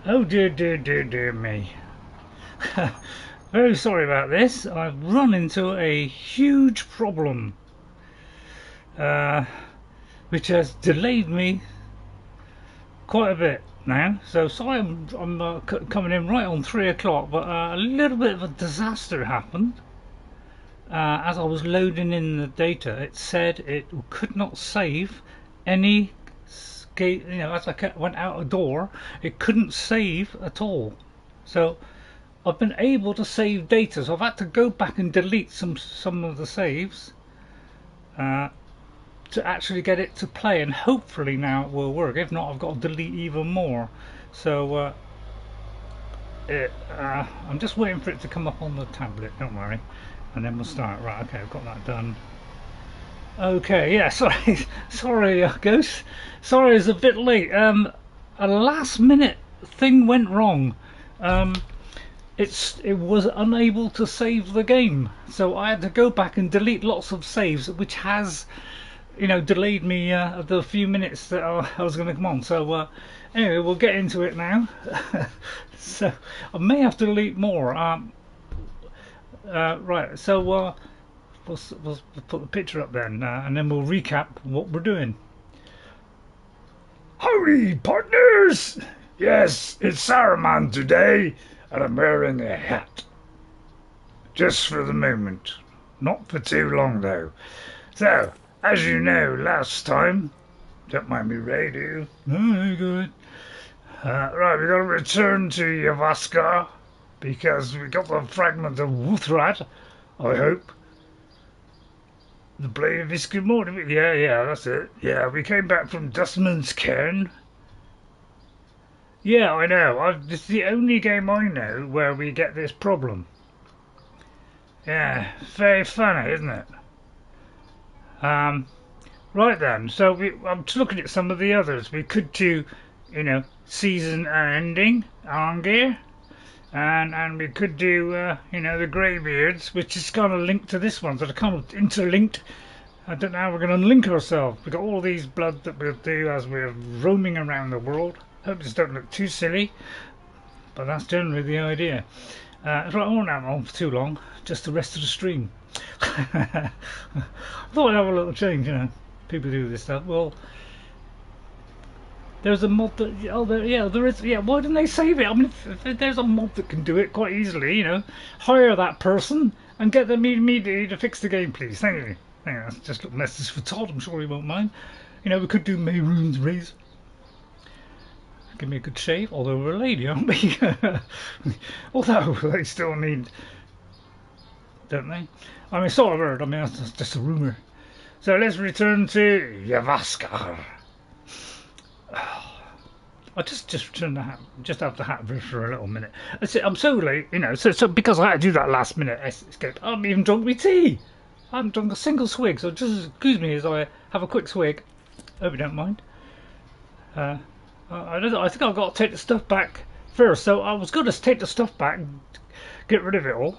Oh dear, dear, dear, dear me. Very sorry about this. I've run into a huge problem, uh, which has delayed me quite a bit now. So sorry, I'm coming in right on 3 o'clock, but a little bit of a disaster happened. As I was loading in the data, it said it could not save any. As I went out a door, it couldn't save at all. So I've been able to save data, so I've had to go back and delete some of the saves uh, to actually get it to play, and hopefully now it will work. If not, I've got to delete even more. So I'm just waiting for it to come up on the tablet. Don't worry, and then we'll start. Right, okay, I've got that done. Okay, yeah, sorry, Ghost. Sorry, it's a bit late. A last minute thing went wrong. It was unable to save the game, so I had to go back and delete lots of saves, which has, delayed me the few minutes that I was going to come on. So anyway, we'll get into it now. So I may have to delete more. Right, so we'll put the picture up then, and then we'll recap what we're doing. Howdy, partners! Yes, it's Saruman today, and I'm wearing a hat. Just for the moment. Not for too long, though. So, as you know, last time... Don't mind me, Ray, do you? No, good. Right, we got to return to Jorrvaskr, because we got the fragment of Wuthrat, I hope. The blade of Iskimor. Yeah, that's it. Yeah, we came back from Dustman's Cairn. Yeah, I know. It's the only game I know where we get this problem. Yeah, very funny, isn't it? Right then. So I'm just looking at some of the others. We could do, season ending, Argonian. And we could do, the Greybeards, which is kind of linked to this one, so they're kind of interlinked. I don't know how we're going to link ourselves. We've got all these blood that we'll do as we're roaming around the world. Hope this don't look too silly, but that's generally the idea. Right, I won't have on for too long, just the rest of the stream. I thought I'd have a little change, People do this stuff. Well, there's a mod that, there is, why didn't they save it? I mean, if there's a mod that can do it quite easily, hire that person and get them immediately to fix the game, please. Thank you. That's just a little message for Todd, I'm sure he won't mind. We could do Mayrune's raise. Give me a good shave, although we're a lady, aren't we? Although they still need, don't they? I mean, sort of heard, that's just a rumour. So let's return to Jorrvaskr. I just returned the hat, just have the hat for a little minute. I'm so late, so because I had to do that last minute escape. I haven't even drunk my tea. I haven't drunk a single swig, so just excuse me as I have a quick swig. Hope you don't mind. I think I've got to take the stuff back first, so I was going to take the stuff back and get rid of it all.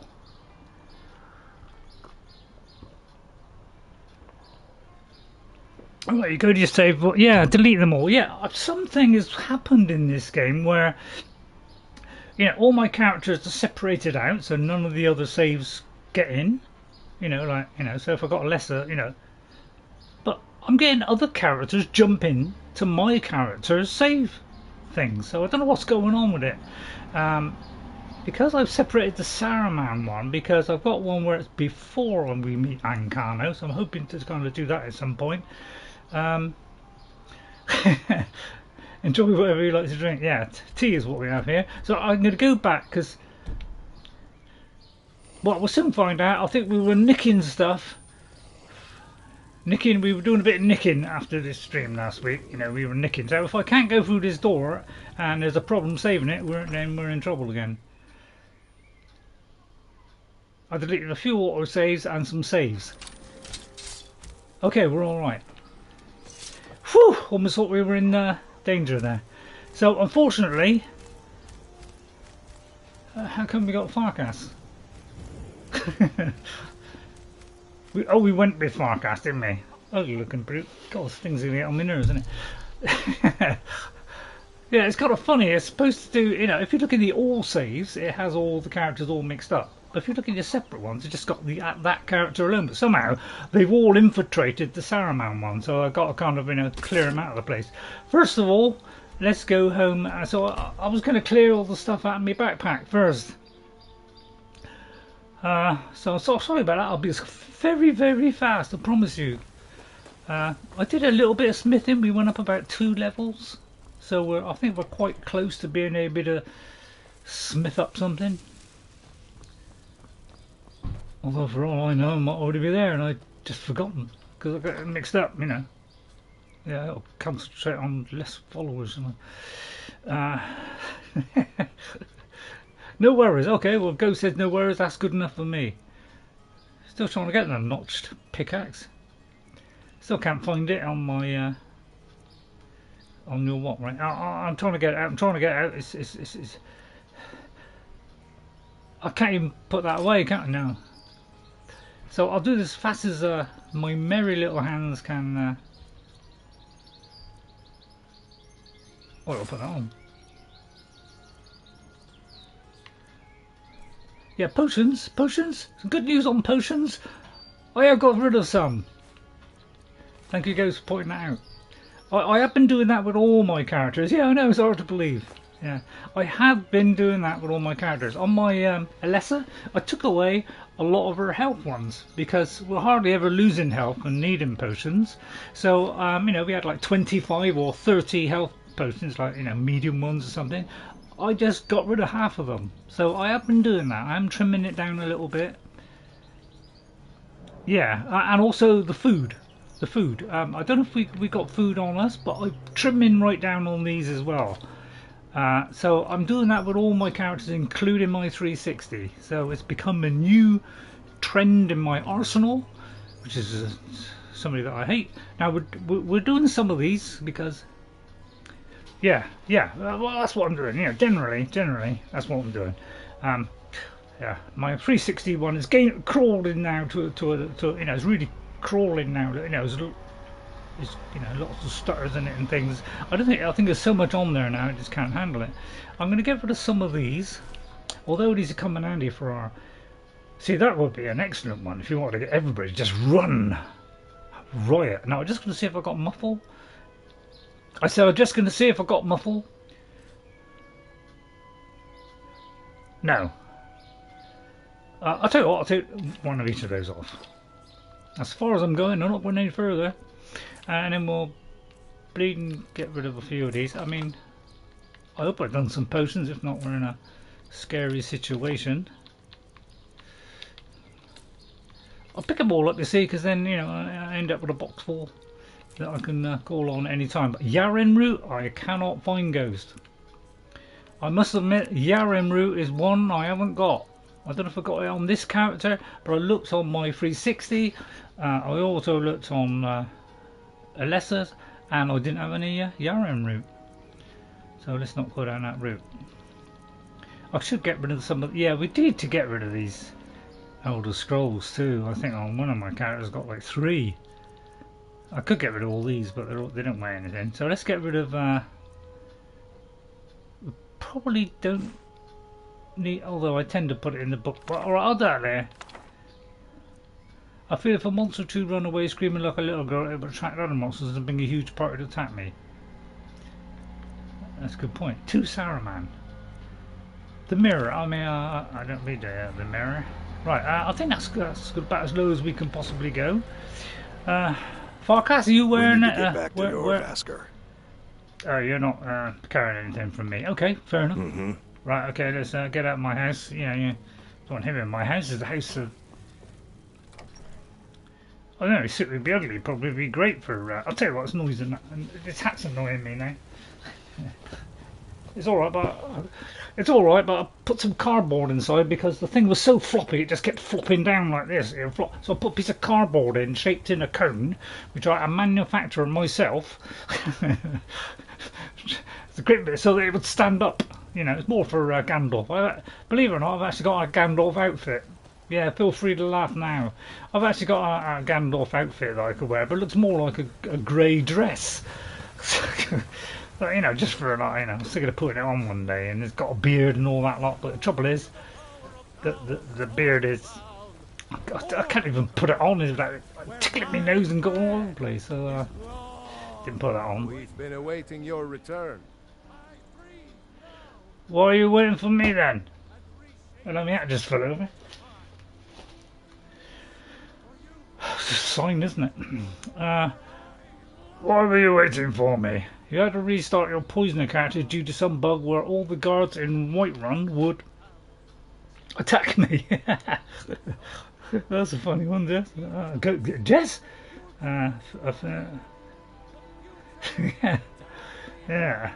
Oh, you go to your save, but yeah, delete them all. Yeah, something has happened in this game where, all my characters are separated out, so none of the other saves get in. So if I got a lesser, but I'm getting other characters jump in to my characters' save things, so I don't know what's going on with it. Because I've separated the Saruman one, because I've got one where it's before when we meet Ancano, so I'm hoping to kind of do that at some point. Enjoy whatever you like to drink. Yeah, tea is what we have here. So I'm going to go back because, well, we'll soon find out. I think we were nicking stuff. We were doing a bit of nicking after this stream last week. We were nicking. So if I can't go through this door and there's a problem saving it, then we're in trouble again. I deleted a few auto saves and some saves. Okay, we're all right. Whew! Almost thought we were in danger there. So unfortunately, how come we got Farkas? we went with Farkas, didn't we? Ugly looking brute. God, this thing's gonna get on my nerves, isn't it? Yeah, it's kind of funny. It's supposed to do, you know, if you look in the all saves, it has all the characters all mixed up. But if you look in the separate ones, it's just got the that character alone. But somehow they've all infiltrated the Saruman one, so I've got to kind of, you know, clear them out of the place. First of all, let's go home. So I was going to clear all the stuff out of my backpack first. So sorry about that. I'll be very, very fast, I promise you. I did a little bit of smithing. We went up about 2 levels. So I think we're quite close to being able to smith up something. Although for all I know, I might already be there and I've just forgotten. Because I got it mixed up, you know. Yeah, I'll concentrate on less followers. No worries. Okay, well, Ghost says no worries. That's good enough for me. Still trying to get the notched pickaxe. Still can't find it on my on your what, right? I'm trying to get it out. I'm trying to get it out. It's I can't even put that away, can't I? No. So I'll do this as fast as my merry little hands can. Oh, I'll put that on. Yeah, potions. Some good news on potions. I have got rid of some. Thank you guys for pointing that out. I have been doing that with all my characters. Yeah, I know, it's hard to believe. Yeah, I have been doing that with all my characters. On my Alessa, I took away a lot of her health ones because we're hardly ever losing health and needing potions. So, you know, we had like 25 or 30 health potions, like, you know, medium ones or something. I just got rid of half of them. So I have been doing that. I'm trimming it down a little bit. Yeah, and also the food. I don't know if we got food on us, but I'm trimming right down on these as well. So I'm doing that with all my characters, including my 360. So it's become a new trend in my arsenal, which is somebody that I hate. Now we're doing some of these because, yeah. Well, that's what I'm doing. You know, generally, that's what I'm doing. Yeah, my 360 one is crawling now to you know, it's really crawling now. You know, there's you know, lots of stutters in it and things. I think there's so much on there now, I just can't handle it. I'm going to get rid of some of these, although these are coming handy for our. See, that would be an excellent one if you want to get everybody just run riot. Now I'm just going to see if I got muffle. I said I'm just going to see if I got muffle. No. I'll tell you what, I'll take one of each of those off. As far as I'm going, I'm not going any further. And then we'll bleed and get rid of a few of these. I mean, I hope I've done some potions. If not, we're in a scary situation. I'll pick them all up, you see, because then, you know, I end up with a box full that I can call on any time. But Yarren root, I cannot find Ghost. I must admit, Yarren root is one I haven't got. I don't know if I got it on this character, but I looked on my 360. I also looked on Alessa's, and I didn't have any Yarren root. So let's not go down that route. I should get rid of some of. Yeah, we need to get rid of these Elder Scrolls too. I think on one of my characters got like 3. I could get rid of all these, but they don't weigh anything. So let's get rid of. We probably don't need, although I tend to put it in the book. Alright, I'll do that there. I feel if a monster or two run away screaming like a little girl, it will attract other monsters and bring a huge party to attack me. That's a good point. 2 Saruman. The mirror. I mean, I don't read the mirror. Right, I think that's about as low as we can possibly go. Farkas, are you wearing it? Get back to Jorrvaskr. Oh, you're not carrying anything from me. Okay, fair enough. Mm-hmm. Right, okay, let's get out of my house. Yeah, don't want him in my house. It's the house of. I don't know, it would be ugly. Probably be great for. I'll tell you what, it's noisy. This hat's annoying me now. It's alright, but I put some cardboard inside because the thing was so floppy, it just kept flopping down like this. So I put a piece of cardboard in, shaped in a cone, which I manufactured myself. It's a great bit so that it would stand up. You know, it's more for Gandalf. Believe it or not, I've actually got a Gandalf outfit. Yeah, feel free to laugh now. I've actually got a Gandalf outfit that I could wear, but it looks more like a grey dress. But you know, just for a lot, you know, I'm still gonna put it on one day, and it's got a beard and all that lot. But the trouble is, the beard is, I can't even put it on. It's like tickling my nose and go all over the place. So didn't put that on. We've been awaiting your return. Why are you waiting for me then? Well, I mean, that just fell over. It's a sign, isn't it? Why were you waiting for me? You had to restart your poisoner cartridge due to some bug where all the guards in Whiterun would attack me. That's a funny one, Jess. Jess? Yeah.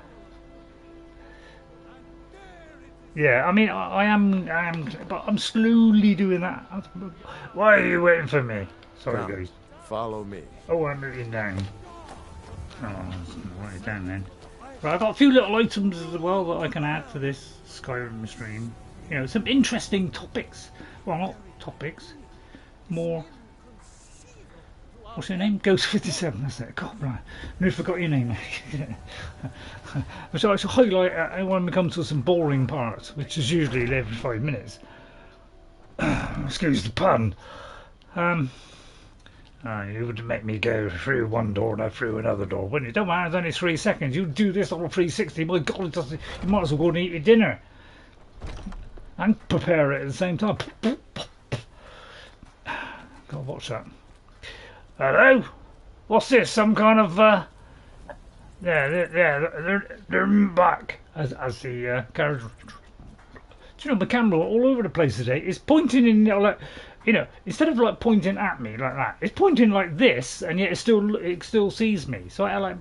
Yeah, I mean, I am, but I'm slowly doing that. Why are you waiting for me? Sorry, Come, guys. follow me. Oh, I'm moving down. Oh, write it down then. Right, I've got a few little items as well that I can add to this Skyrim stream. You know, some interesting topics. Well, not topics. More. What's your name? Ghost57, that's it. God, right. I forgot your name. So I should highlight when we come to some boring parts, which is usually every 5 minutes. Excuse the pun. You would make me go through one door and through another door, wouldn't you? Don't matter, it's only 3 seconds. You do this on 360. My God, it doesn't, you might as well go and eat your dinner. And prepare it at the same time. God, watch that. Hello? What's this? Some kind of they're back as the carriage. Do you know, the camera all over the place today? It's pointing in, you know, like, you know, instead of like pointing at me like that, it's pointing like this, and yet it still sees me. So I like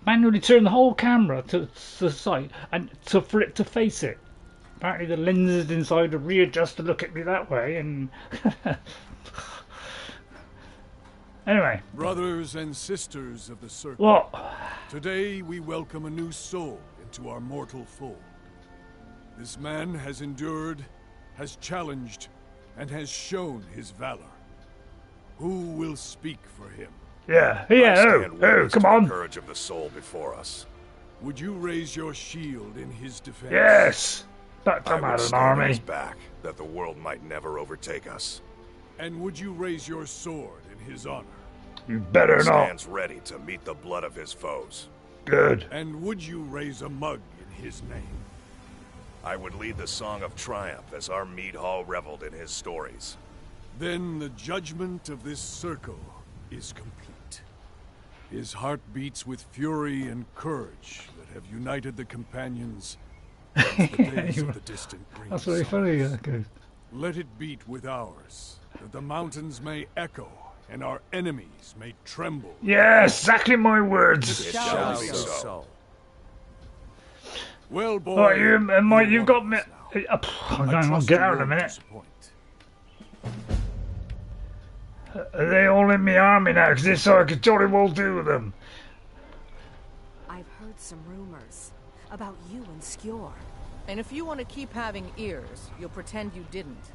manually turn the whole camera to the side and for it to face it. Apparently the lenses inside are readjust to look at me that way, and anyway. Brothers and sisters of the circle. What? Today we welcome a new soul into our mortal fold. This man has endured, has challenged, and has shown his valor. Who will speak for him? Yeah, come on. The courage of the soul before us. Would you raise your shield in his defense? Yes. But I come would out an stand on army. his back, that the world might never overtake us. And would you raise your sword in his honor? You better He not. stands ready to meet the blood of his foes. Good. And would you raise a mug in his name? I would lead the song of triumph as our mead hall reveled in his stories. Then the judgment of this circle is complete. His heart beats with fury and courage that have united the companions since the days of the distant green That's very sun. funny. Goes. Let it beat with ours, that the mountains may echo and our enemies may tremble. Yes, exactly my words. It shall be so. Well, boy, Oh, Mike, you've got me. now. I'll get out in a minute. Are they all in my army now? Because this I could jolly well do with them. I've heard some rumors about you and Skjor. And if you want to keep having ears, you'll pretend you didn't.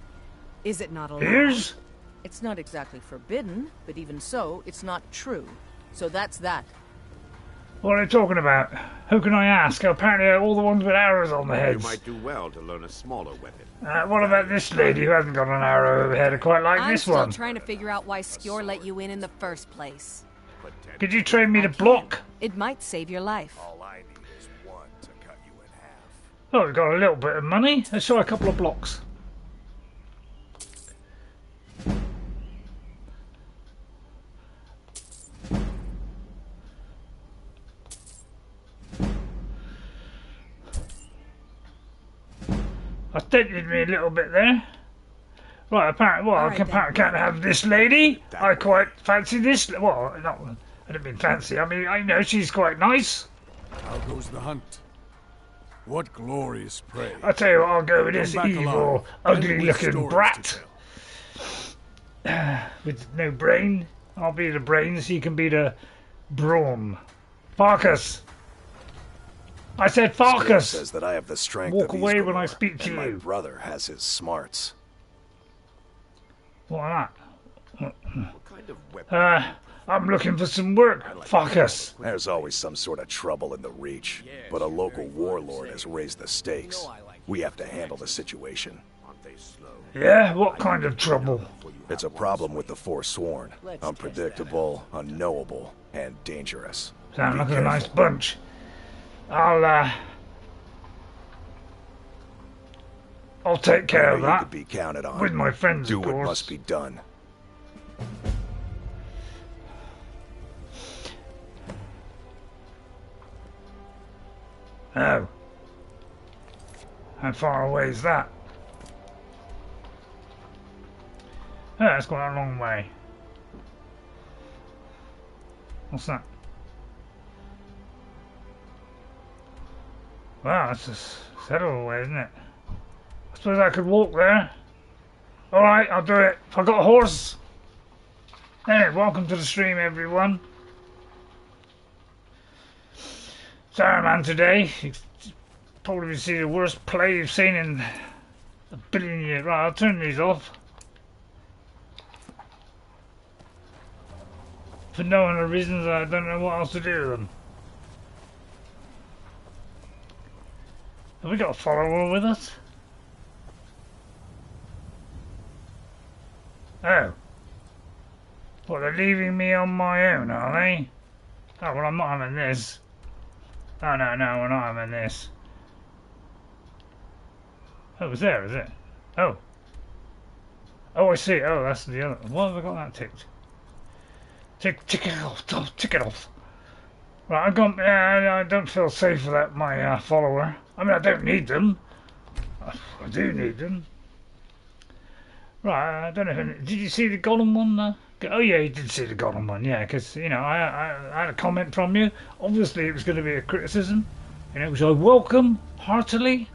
Is it not allowed? Ears? It's not exactly forbidden, but even so, it's not true. So that's that. What are they talking about? Who can I ask? Apparently all the ones with arrows on their You heads. might do well to learn a smaller weapon. What about this lady who hasn't got an arrow over her head? I quite like I'm this still one. trying to figure out why Skjor let you in the first place. Could you train me to block? It might save your life. All I need is one to cut you in half. Oh, we've got a little bit of money. Let's try a couple of blocks. I dented me a little bit there. Right, apparently, well, Alright, I can't have this lady. I quite fancy this. Well, not, I don't mean fancy. I mean, I know she's quite nice. How goes the hunt? What glorious prey. I tell you what, I'll go with this Come back evil, alive, and with ugly-looking stories brat to tell. with no brain. I'll be the brains. He can be the brawn. Farkas. I said Skill Farkas. says that I have the strength Walk of away when Ysgramor, I speak to and my you. brother has his smarts. What that? What kind of weapon? I'm looking for some work. Fuck us. There's always some sort of trouble in the Reach, but a local warlord has raised the stakes. We have to handle the situation. Yeah, what kind of trouble? It's a problem with the Forsworn. Unpredictable, unknowable, and dangerous. Sound Be like a careful. nice bunch. I'll take care I of know you that. could be counted on. With my friends, Do of what course. must be done. Oh. How far away is that? Oh, that's quite a long way. What's that? Wow, that's just settle away, isn't it? I suppose I could walk there. Alright, I'll do it. If I got a horse. Anyway, welcome to the stream, everyone. Saruman today. You've probably see the worst play you've seen in a billion years. Right, I'll turn these off. For no other reasons, I don't know what else to do with them. Have we got a follower with us? Oh. Well, they're leaving me on my own, are they? Oh, well, I'm not having this. Oh, no, we're not having this. Oh, it was there, is it? Oh. Oh, I see. Oh, that's the other. Why have I got that ticked? Tick it off. Tick it off. Right, I don't feel safe without my follower. I mean, I don't need them. I do need them. Right, I don't know. Did you see the golem one? Oh yeah, you did see the golem one. Yeah, because you know, I had a comment from you. Obviously, it was going to be a criticism, you know, which I welcome heartily.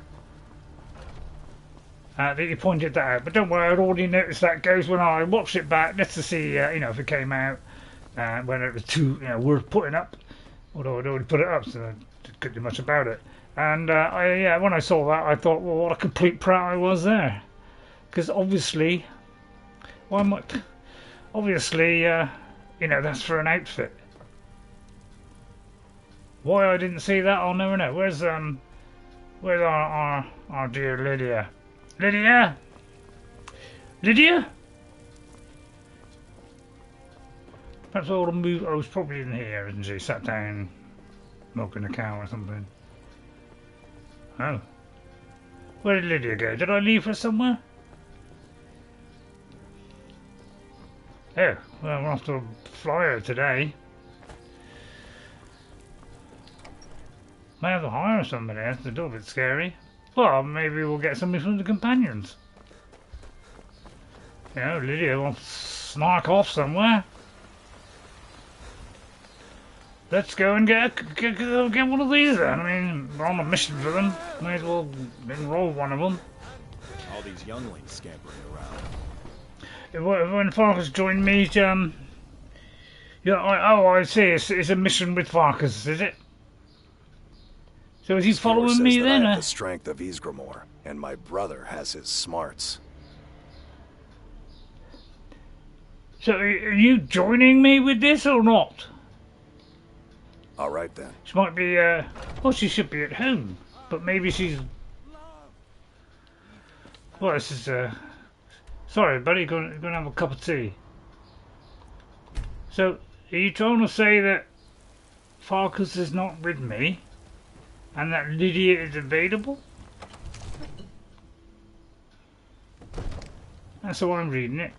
That you pointed that out, but don't worry, I'd already noticed that goes when I watched it back, just to see, you know, if it came out when it was too, you know, worth putting up. Although I'd already put it up, so I couldn't do much about it. And yeah, when I saw that, I thought, well, what a complete prat I was there, because obviously, obviously, you know, that's for an outfit. Why I didn't see that, I'll never know. Where's our dear Lydia? Lydia? Lydia? Perhaps I ought to move. Oh, she's probably in here, isn't she? Sat down, milking a cow or something. Oh. Where did Lydia go? Did I leave her somewhere? Oh, well, we're off to a flyer today. May have to hire somebody. That's a little bit scary. Well, maybe we'll get somebody from the companions. You know, Lydia will snark off somewhere. Let's go and get one of these then. I mean, we're on a mission for them. May as well enroll one of them. All these younglings scampering around. When Farkas joined me, yeah, I see. It's a mission with Farkas, is it? So is he Skjor following says me that then? I have the strength of Ysgramor, and my brother has his smarts. So are you joining me with this or not? All right then. She might be. Well, she should be at home, but maybe she's. Well, this is. Sorry, buddy. Going to have a cup of tea. So, are you trying to say that Farkas is not with me, and that Lydia is available? That's how I'm reading it.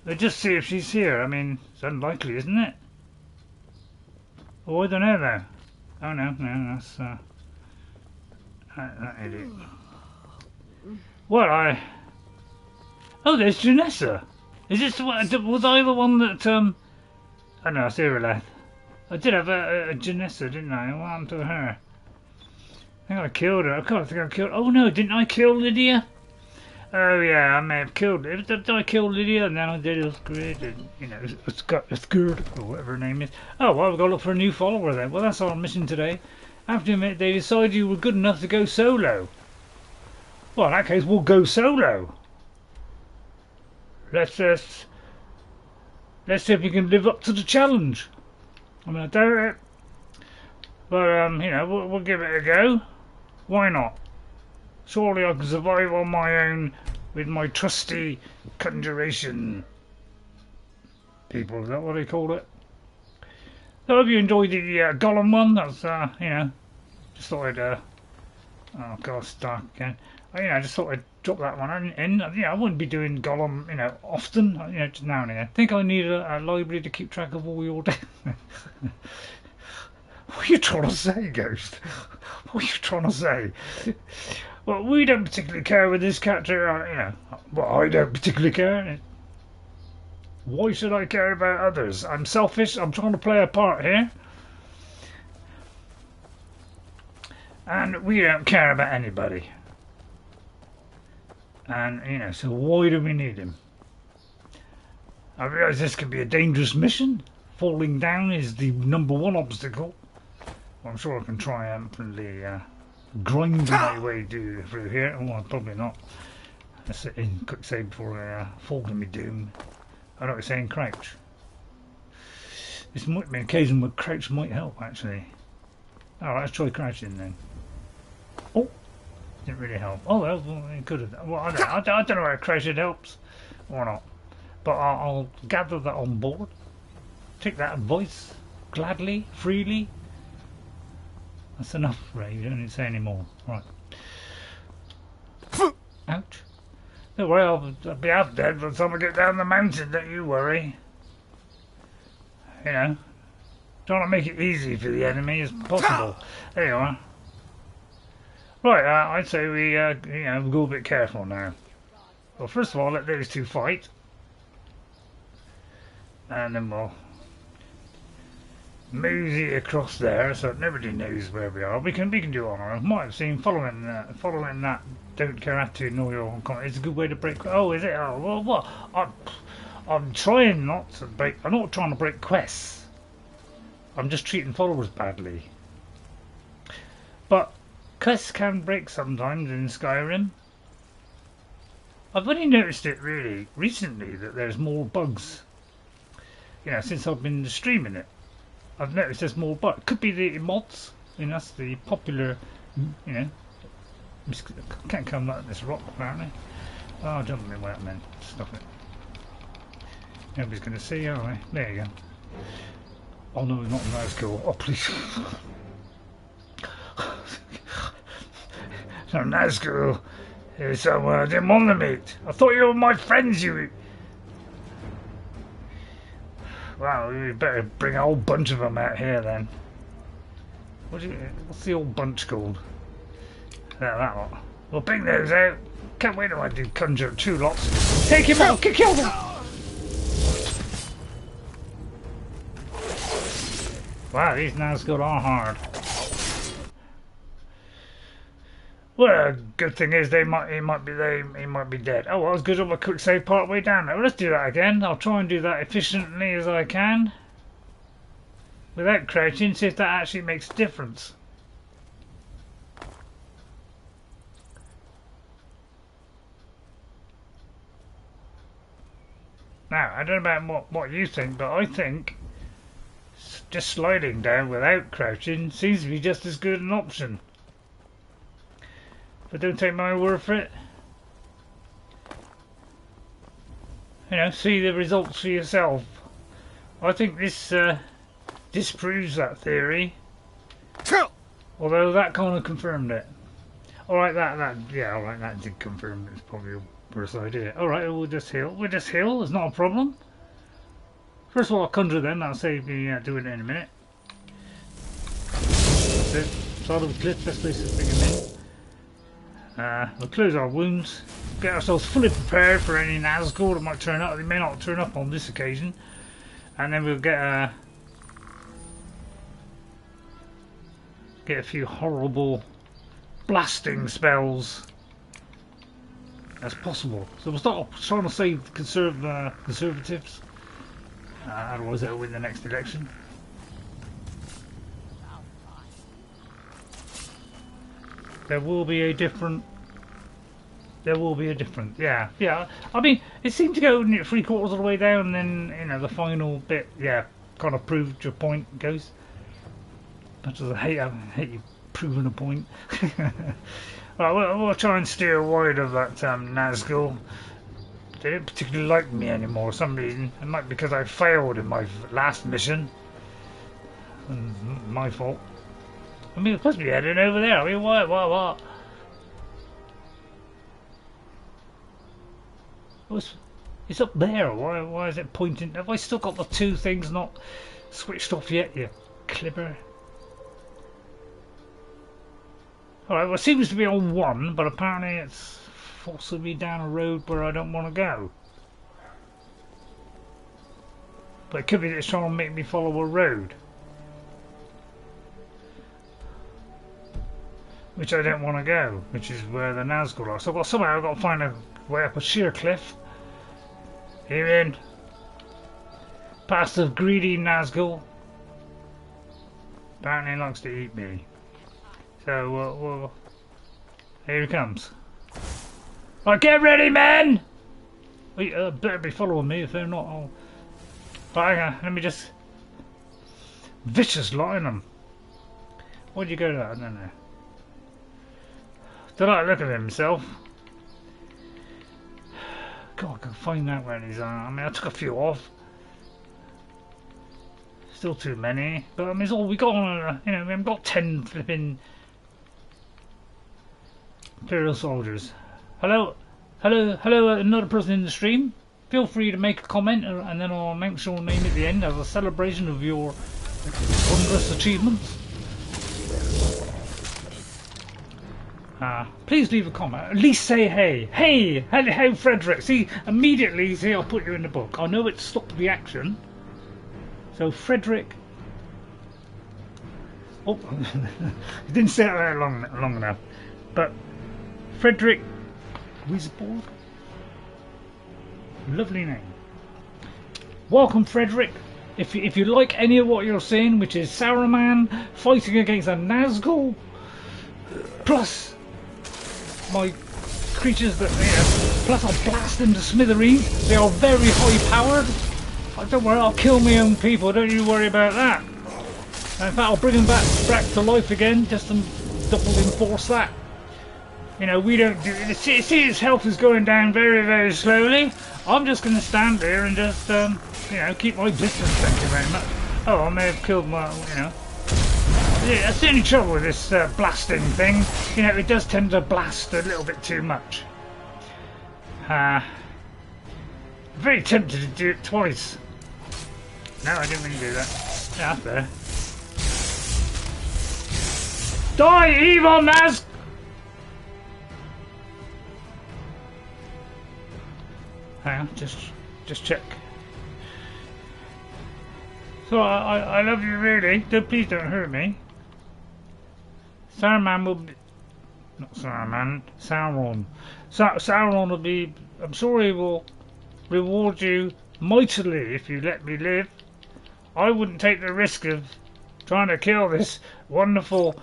But just see if she's here. I mean, it's unlikely, isn't it? Oh, I don't know though. Oh no, that's that idiot. What Oh, there's Janessa. Is this was I the one that Oh no, it's Irileth. I did have a Janessa, didn't I? What happened to her? I think I killed her. I can't think I killed. Oh no, didn't I kill Lydia? Oh yeah, I may have killed her. Did I kill Lydia? And then I did Skjor, you know, Skjor, or whatever her name is. Oh well, we've got to look for a new follower then. Well, that's our mission today. After a minute, they decided you were good enough to go solo. Well, in that case, we'll go solo. Let's let's see if you can live up to the challenge. I mean, I doubt it, but you know, we'll give it a go. Why not? Surely I can survive on my own with my trusty conjuration people. Is that what they call it? So, I hope you enjoyed the Gollum one. That's you know, just thought I'd oh god, it's dark again. You know, I just thought I'd drop that one in. You know, I wouldn't be doing Gollum, you know, often. You know, just now and again. I think I need a library to keep track of all your days. What are you trying to say, Ghost? What are you trying to say? Well, we don't particularly care with this character, you know. Well, I don't particularly care. Why should I care about others? I'm selfish. I'm trying to play a part here. And we don't care about anybody. And, you know, so why do we need him? I realise this could be a dangerous mission. Falling down is the #1 obstacle. Well, I'm sure I can triumphantly grind my way through here. Well, probably not. Let's sit in quick save before I fall to me doom. I know what you're saying, crouch. This might be an occasion where crouch might help, actually. Alright, let's try crouching then. Oh! Didn't really help. Oh, well, it could have. Well, I don't know whether crouching helps or not. But I'll gather that on board. Take that advice gladly, freely. That's enough, Ray. You don't need to say any more. Right. Ouch. Don't worry, I'll be half dead by the time I get down the mountain, don't you worry. You know, trying to make it easy for the enemy as possible. There you are. Right, I'd say we, you know, go a bit careful now. Well, first of all, let those two fight. And then we'll mosey across there so nobody knows where we are. We can do on our own. Might have seen following that don't care attitude nor your comment. It's a good way to break. Oh, is it? Oh, well, what? I'm trying not to break. I'm not trying to break quests. I'm just treating followers badly. But quests can break sometimes in Skyrim. I've only noticed it really recently that there's more bugs. You know, since I've been streaming it. I've noticed there's more bugs. Could be the mods. You know, that's the popular, you know. Can't come up this rock apparently. Oh, jump me way up then. Stop it. Nobody's going to see, are they? There you go. Oh no, not Nazgul. Oh please. No, Nazgul is someone I didn't want to meet. I thought you were my friends, you. Wow, we better bring a whole bunch of them out here then. What's the old bunch called? Yeah, that lot. We'll bring those out. Can't wait till I do conjure 2 lots. Take him out! Kill them! Wow, these Nazgul are hard. Well, good thing is he might be dead. Oh, well, I was good on my quick save part way down there. Well, let's do that again. I'll try and do that efficiently as I can. Without crouching, see if that actually makes a difference. Now, I don't know about what you think, but I think just sliding down without crouching seems to be just as good an option. But don't take my word for it. You know, see the results for yourself. I think this disproves that theory. Although that kind of confirmed it. Alright, alright, that did confirm it's probably a worse idea. Alright, we'll just heal. It's not a problem. First of all, I'll conjure them, that'll save me doing it in a minute. That's it. Side of the cliff, best place to bring them in. We'll close our wounds, get ourselves fully prepared for any Nazgul that might turn up. They may not turn up on this occasion. And then we'll get a few horrible blasting spells as possible. So we'll start trying to save conservatives. Otherwise they'll win the next election. There will be a different There will be a difference. Yeah, yeah. I mean, it seemed to go 3/4 of the way down, and then the final bit, yeah, kind of proved your point. Goes. Much as I hate you proving a point. Right, we'll try and steer wide of that Nazgul. They don't particularly like me anymore for some reason. It might be because I failed in my last mission. My fault. I mean, we're supposed to be heading over there. I mean, what? It's up there. Why is it pointing? Have I still got the two things not switched off yet, you clipper? Alright, well, it seems to be on one, but apparently it's forcing me down a road where I don't want to go. But it could be that it's trying to make me follow a road, which I don't want to go, which is where the Nazgul are. So I've got to find a way up a sheer cliff. Here in. Past the greedy Nazgul. Apparently he likes to eat me. So, here he comes. Right, get ready, men! Wait, better be following me. If they're not, I'll... Right, let me just... Vicious lot in them. Where'd you go to? I don't know. Don't like the look of himself. God, I can find out where these are. I mean, I took a few off. Still too many. But I mean, it's all we got on, we haven't got 10 flipping... Imperial soldiers. Hello, another person in the stream. Feel free to make a comment, and then I'll mention your name at the end as a celebration of your wondrous achievements. Please leave a comment. At least say hey. Hey, Frederick. See, immediately, I'll put you in the book. I know it stopped the action. So, Frederick. Oh, he didn't say it there long enough. But. Frederick Wisborg. Lovely name. Welcome, Frederick. If you like any of what you're seeing, which is Saruman fighting against a Nazgul, plus my creatures that plus I'll blast them to smithereens. They are very high powered. Don't worry, I'll kill my own people. Don't you worry about that. In fact, I'll bring them back to life again, just to double enforce that. We don't do it. See, his health is going down very, very slowly. I'm just going to stand there and just, keep my distance. Thank you very much. Oh, I may have killed my, Yeah, that's the only trouble with this blasting thing. It does tend to blast a little bit too much. Very tempted to do it twice. No, I didn't really do that. Yeah, that's better. Die, evil Naz! Hang on, just check. So I love you really. Please don't hurt me. Saruman will be... Not Saruman, Sauron. Sauron will be... I'm sure he will reward you mightily if you let me live. I wouldn't take the risk of trying to kill this wonderful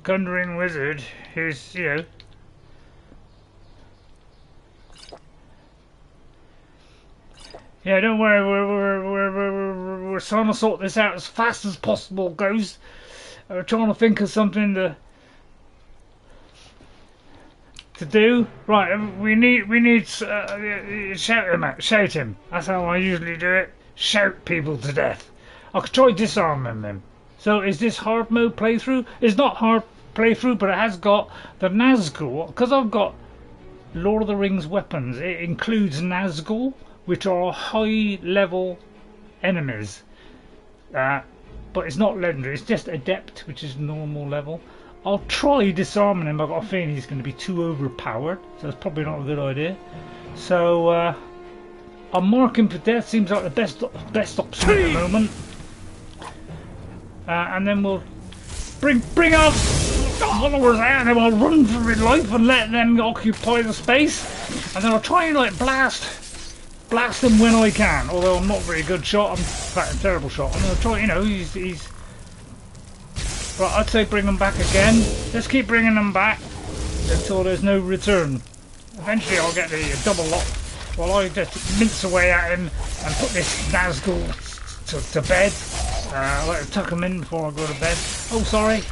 conjuring wizard who's, Yeah, don't worry, we're trying to sort this out as fast as possible, Ghost. We're trying to think of something to do. Right, we need shout him. That's how I usually do it. Shout people to death. I could try disarming them. So is this hard mode playthrough? It's not hard playthrough, but it has got the Nazgul. Because I've got Lord of the Rings weapons, it includes Nazgul, which are high level enemies, but it's not legendary, it's just adept, which is normal level. I'll try disarming him. I've got a feeling he's going to be too overpowered, so it's probably not a good idea. So I'll mark him for death. Seems like the best option at the moment. And then we'll bring our followers out, and then we'll run for my life and let them occupy the space, and then I'll try and blast him when I can, although I'm not a very good shot. I'm in fact a terrible shot. I'm going to try, he's... Right, I'd say bring him back again. Let's keep bringing them back until there's no return. Eventually I'll get the double lock while I just mince away at him and put this Nazgul to bed. I like to tuck him in before I go to bed. Oh, sorry.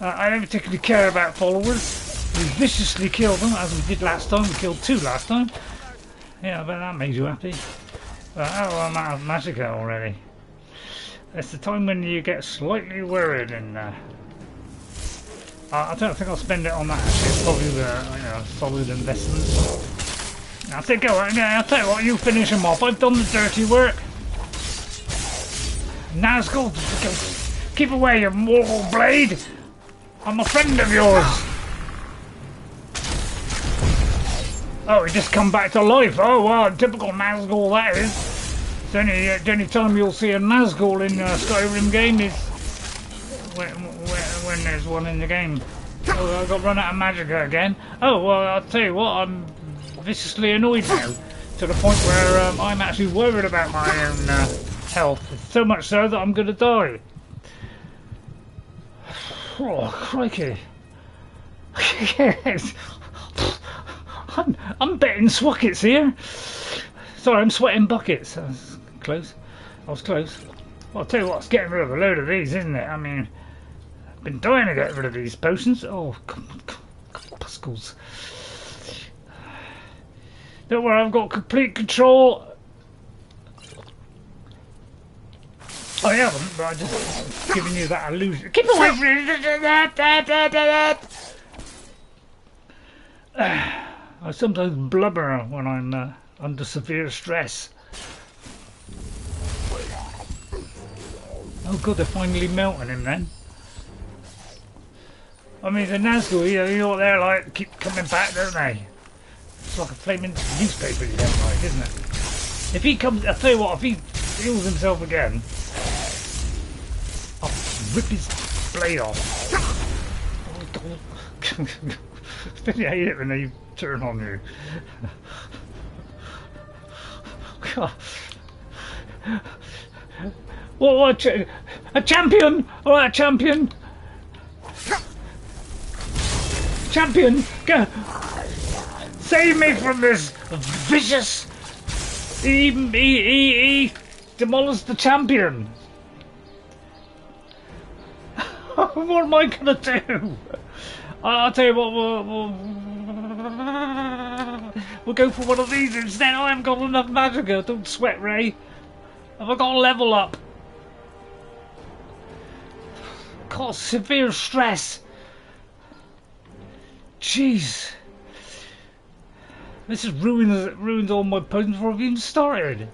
I don't particularly care about followers. We viciously kill them as we did last time. We killed 2 last time. Yeah, I bet that made you happy. Oh, I'm out of magicka already. It's the time when you get slightly worried and I don't think I'll spend it on that actually. It's probably the solid investment. I'll say go on, I'll tell you what, you finish him off. I've done the dirty work. Nazgul, keep away, you mortal blade! I'm a friend of yours! Oh, he just come back to life. Oh, wow, typical Nazgul that is. It's the only time you'll see a Nazgul in a Skyrim game is when there's one in the game. Oh, I got run out of magicka again. Oh, well, I'll tell you what, I'm viciously annoyed now. To the point where I'm actually worried about my own health. So much so that I'm going to die. Oh, crikey. Yes. I'm betting swackets here. Sorry, I'm sweating buckets. I was close. I was close. Well, I'll tell you what, it's getting rid of a load of these, isn't it? I mean, I've been dying to get rid of these potions. Oh, corpuscles. Don't worry, I've got complete control. I haven't, but I'm just giving you that illusion. Keep away from it! I sometimes blubber when I'm under severe stress. Oh good, they're finally melting him then. I mean, the Nazgul, you know what they're like, keep coming back, don't they? It's like a flaming newspaper you don't like, isn't it? If he comes, I'll tell you what, if he heals himself again, I'll rip his blade off. I hate it when they turn on you. God. What a champion! Alright, champion! Champion! Go! Save me from this vicious... He demolished the champion! What am I gonna do? I'll tell you what, we'll go for one of these instead. I haven't got enough magicka. Don't sweat, Ray. Have I got a level up? God, severe stress. Jeez. This has ruined all my potions before I've even started.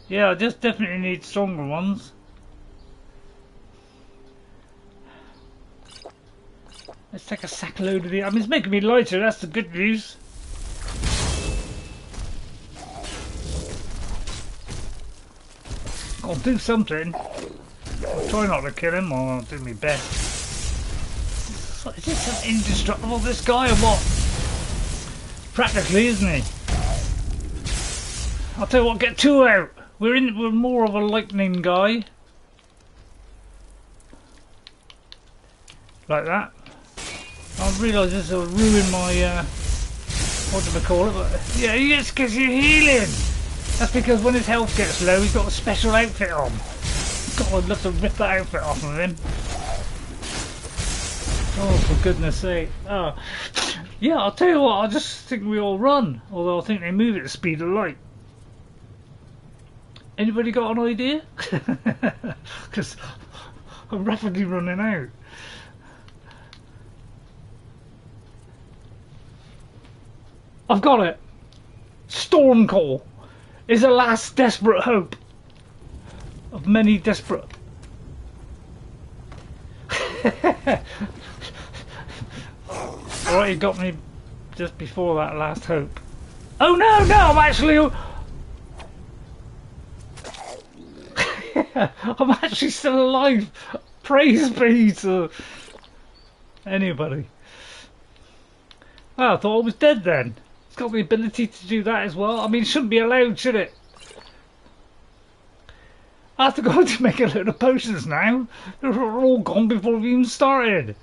Yeah, I just definitely need stronger ones. Let's take a sack load of it. I mean, it's making me lighter, that's the good news. I'll do something. I'll try not to kill him, or I'll do my best. Is this an indestructible, this guy, or what? Practically, isn't he? I'll tell you what, get 2 out. We're more of a lightning guy. Like that. I realise this will ruin my, what do I call it? But, yeah, it's because you're healing. That's because when his health gets low, he's got a special outfit on. God, I'd love to rip that outfit off of him. Oh, for goodness sake. Oh. Yeah, I'll tell you what, I just think we all run. Although I think they move at the speed of light. Anybody got an idea? Because I'm rapidly running out. I've got it. Stormcall is a last desperate hope of many desperate. Alright, you got me just before that last hope. Oh no, I'm actually... I'm actually still alive. Praise be to anybody. Oh, I thought I was dead then. It's got the ability to do that as well. I mean, it shouldn't be allowed, should it? I have to go to make a load of potions now. They're all gone before we even started.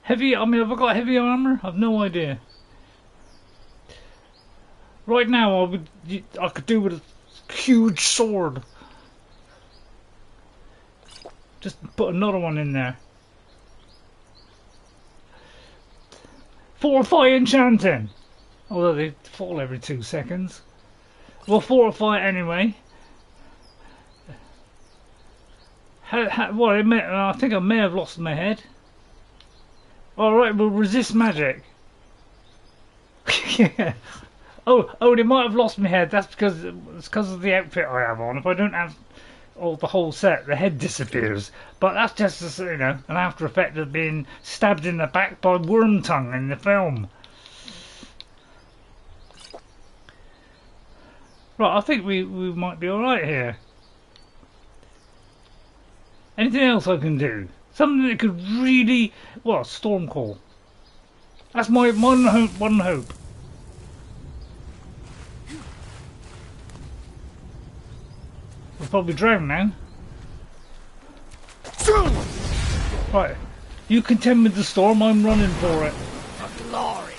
Heavy, I mean, have I got heavy armour? I've no idea. Right now, I could do with a huge sword. Just put another one in there. Fortify enchanting. Although they fall every 2 seconds. We'll fortify it anyway. Well, I think I may have lost my head. Alright, we'll resist magic. Yeah. Oh, they might have lost my head. That's because it's because of the outfit I have on. If I don't have the whole set, the head disappears. But that's just, you know, an after effect of being stabbed in the back by worm tongue in the film. Right, I think we might be alright here. Anything else I can do? Something that could really... What? Stormcall. That's my one hope. We'll probably drown now. Right. You contend with the storm, I'm running for it. For glory.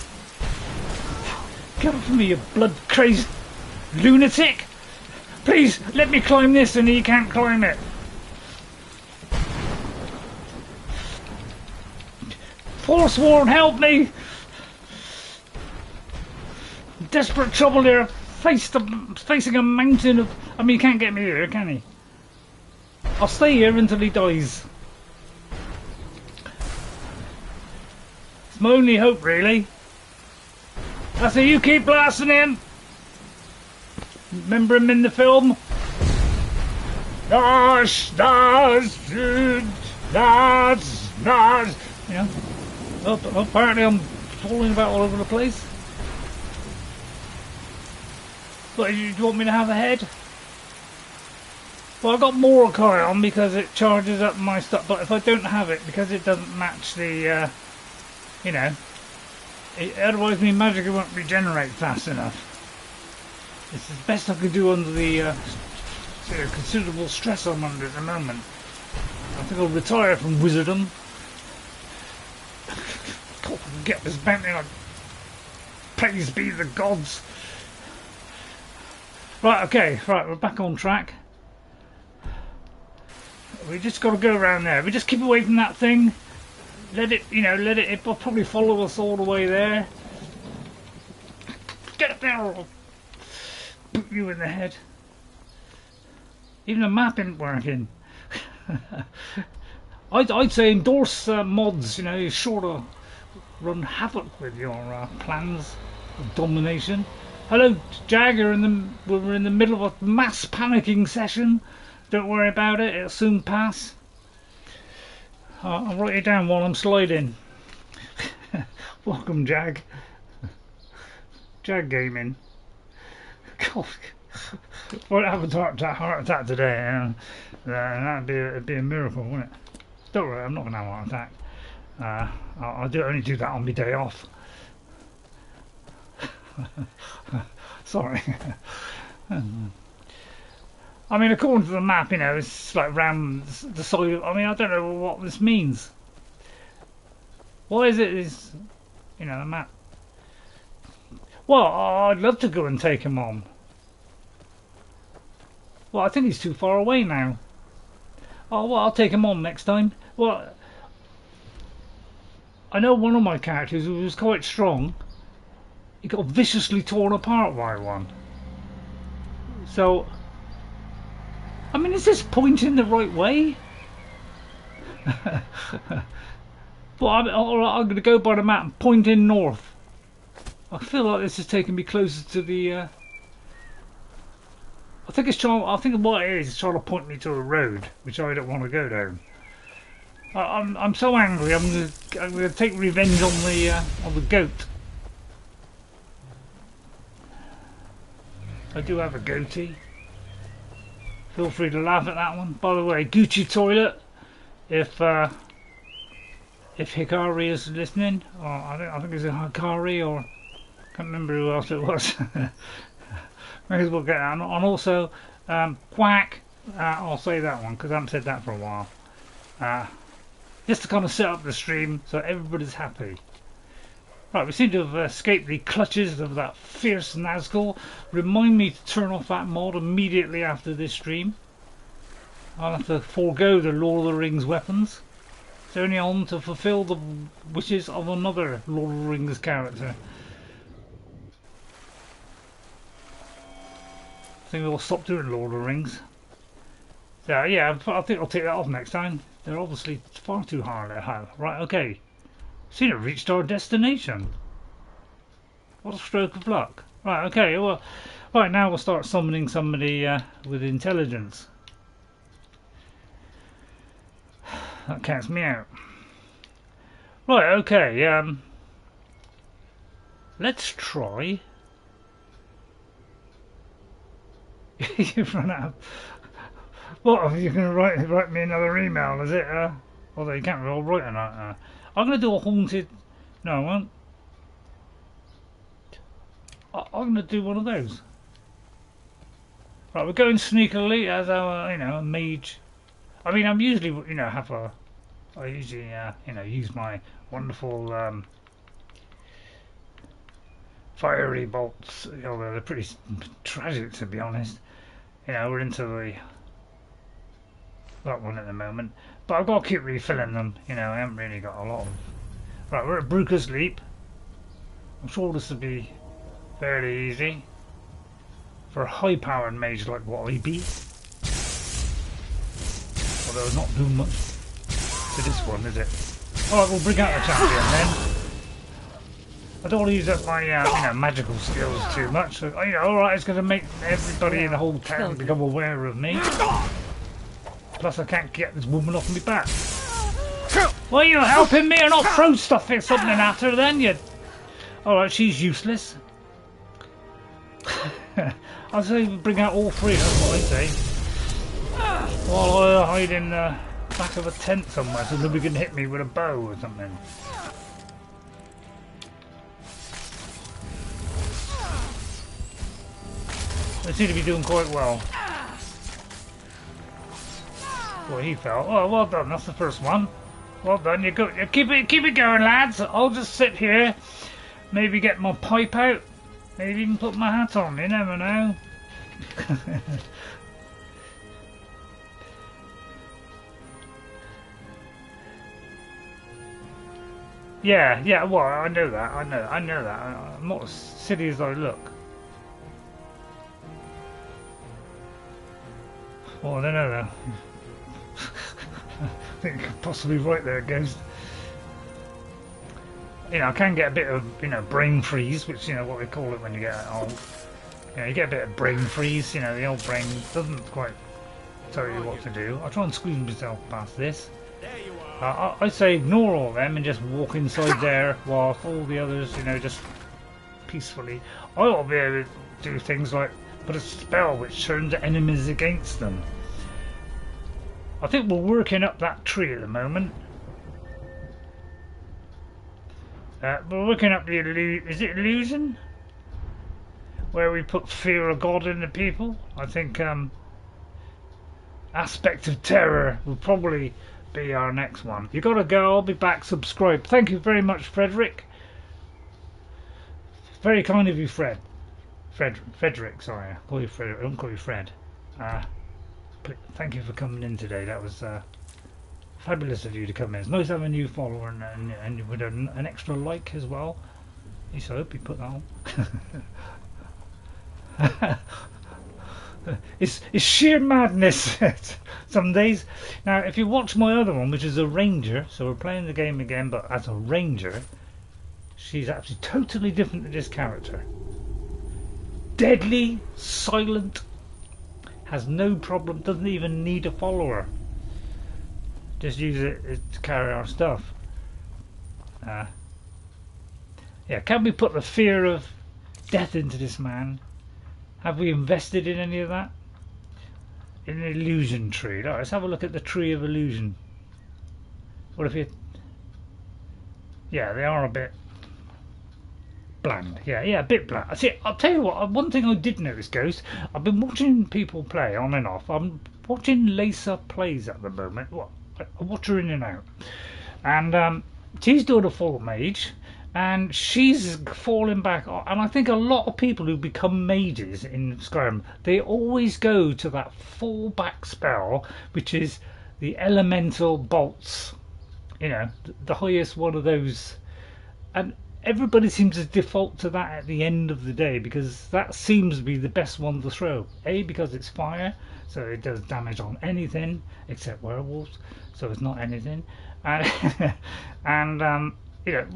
Get off me, you blood-crazed lunatic! Please, let me climb this and he can't climb it. Forsworn, help me! Desperate trouble here. Facing a mountain of... I mean, he can't get me here, can he? I'll stay here until he dies. It's my only hope, really. I say you keep blasting him. Remember him in the film? Yeah. Oh, apparently I'm falling about all over the place. But do you want me to have a head? Well, I got Mordecai on because it charges up my stuff. But if I don't have it, because it doesn't match the, you know, otherwise my magic won't regenerate fast enough. It's the best I can do under the considerable stress I'm under at the moment. I think I'll retire from wizardom. God, I can get this bounty on. Praise be the gods. Right, okay, right, we're back on track. We just got to go around there. We just keep away from that thing. Let it, you know, it'll probably follow us all the way there. Get up there or I'll boot you in the head. Even the map isn't working. I'd say endorse mods, you know, you're sure to run havoc with your plans of domination. Hello, Jag, we're in the middle of a mass panicking session. Don't worry about it, it'll soon pass. I'll write it down while I'm sliding. Welcome, Jag. Jag Gaming. God, won't have a heart attack today. It'd be a miracle, wouldn't it? Don't worry, I'm not going to have a heart attack. I'll only do that on my day off. Sorry. I mean, according to the map, you know, it's like round the side of... I mean, I don't know what this means. Why is it, you know, the map? Well, I'd love to go and take him on. Well, I think he's too far away now. Oh, well, I'll take him on next time. Well, I know one of my characters who was quite strong. He got viciously torn apart by one. So, I mean, is this pointing the right way? Well, I'm going to go by the map and point in north. I feel like this is taking me closer to the... I think what it is trying to point me to a road, which I don't want to go down. I'm so angry. I'm going to take revenge on the goat. I do have a goatee. Feel free to laugh at that one. By the way, Gucci toilet. If Hikari is listening, or I think it's a Hikari, or I can't remember who else it was. May as well get that. And also, Quack. I'll say that one because I haven't said that for a while. Just to kind of set up the stream so everybody's happy. Right, we seem to have escaped the clutches of that fierce Nazgul. Remind me to turn off that mod immediately after this stream. I'll have to forego the Lord of the Rings weapons. It's only on to fulfill the wishes of another Lord of the Rings character. I think we'll stop doing Lord of the Rings. So yeah, I think I'll take that off next time. They're obviously far too hard to have. Right, okay. Seem to have reached our destination. What a stroke of luck. Right, okay, well, right now we'll start summoning somebody with intelligence. That counts me out. Right, okay, let's try. You've run out. What, you're going to write me another email, is it? Although you can't really write on that. I'm going to do a haunted... No, I won't. I'm going to do one of those. Right, we're going sneakily as our, a mage. I mean, I'm usually, I usually, use my wonderful fiery bolts. Although they're pretty tragic, to be honest. We're into that one at the moment. But I've got to keep refilling them. I haven't really got a lot of... Right, we're at Bruca's Leap. I'm sure this will be fairly easy for a high-powered mage like what I be. Although it's not doing much to this one, is it? Alright, we'll bring out the champion then. I don't want to use up my magical skills too much. So, alright, it's going to make everybody in the whole town become aware of me. Plus I can't get this woman off my back. Well, you helping me or not throw stuff or something at her then, you... Alright, she's useless. I'd say bring out all three, that's what I'd say. While I hide in the back of a tent somewhere so nobody can hit me with a bow or something. They seem to be doing quite well. Well, he fell. Oh, well done. That's the first one. Well done. You keep it going, lads. I'll just sit here. Maybe get my pipe out. Maybe even put my hat on. You never know. Yeah. Well, I know that. I know that. I'm not as silly as I look. Well, I don't know though. I think possibly right there, Ghost. I can get a bit of, brain freeze, which, what we call it when you get old. You get a bit of brain freeze, the old brain doesn't quite tell you what to do. I'll try and squeeze myself past this. I say ignore all them and just walk inside there whilst all the others, just peacefully. I will be able to do things like put a spell which turns enemies against them. I think we're working up that tree at the moment. We're working up the is it illusion? Where we put fear of God in the people. I think aspect of terror will probably be our next one. You gotta go, I'll be back, subscribe. Thank you very much, Frederick. Very kind of you, Frederick, sorry, I call you Frederick, I don't call you Fred. Thank you for coming in today. That was fabulous of you to come in. It's nice to have a new follower and with an extra like as well. At least I hope you put that on. It's sheer madness some days. Now, if you watch my other one, which is a ranger, so we're playing the game again, but as a ranger, she's actually totally different to this character. Deadly, silent, has no problem, doesn't even need a follower. Just use it to carry our stuff. Yeah, can we put the fear of death into this man? Have we invested in any of that? In an illusion tree. Right, let's have a look at the tree of illusion. What if you... Yeah, they are a bit bland. Yeah, a bit bland. See, I'll tell you what, one thing I did notice, Ghost, I've been watching people play on and off. I'm watching Lisa plays at the moment. I watch her in and out. And she's doing a full mage. and she's falling back. And I think a lot of people who become mages in Skyrim, they always go to that fallback spell, which is the elemental bolts. You know, the highest one of those, and everybody seems to default to that at the end of the day because that seems to be the best one to throw. A, because it's fire, so it does damage on anything except werewolves, so it's not anything, and you know,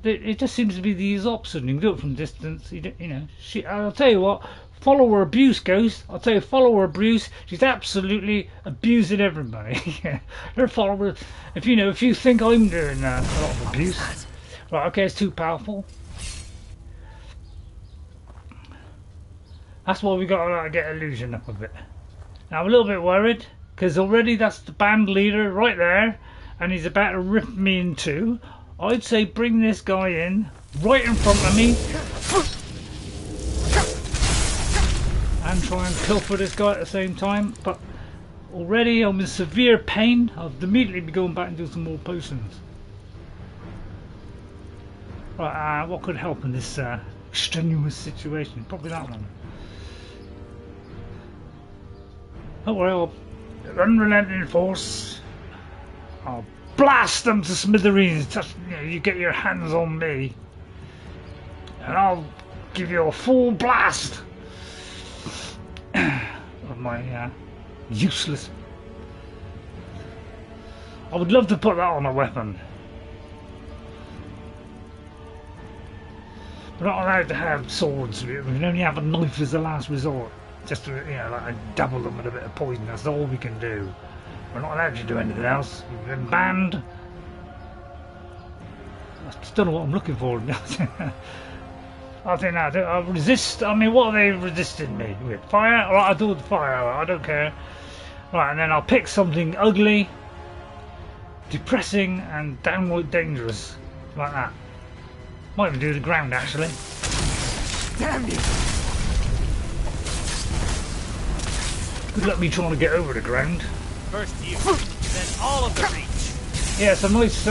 it just seems to be the opposite. You can do it from distance. You know, I'll tell you what. Follow her abuse, Ghost. I'll tell you, follow her abuse. She's absolutely abusing everybody. Her followers. If you think I'm doing a lot of abuse, right? Okay, it's too powerful. That's why we got to get illusion up a bit. Now I'm a little bit worried because already that's the band leader right there, and he's about to rip me in two. I'd say bring this guy in right in front of me. And try and kill for this guy at the same time, but already I'm in severe pain. I'll immediately be going back and do some more potions. Right, what could help in this extraneous situation? Probably that one. Oh well, unrelenting force. I'll blast them to smithereens. Just, you get your hands on me, and I'll give you a full blast of my useless. I would love to put that on a weapon. We're not allowed to have swords. We can only have a knife as a last resort. Just to, like double them with a bit of poison. That's all we can do. We're not allowed to do anything else. We've been banned. I just don't know what I'm looking for. I think I'll resist. I mean, what are they resisting me with? Fire? Alright, I'll do the fire. I don't care. Right, and then I'll pick something ugly, depressing, and downright dangerous. Like that. Might even do the ground, actually. Damn you! Good luck me trying to get over the ground. First you, then all of the reach. Yeah, it's a nice.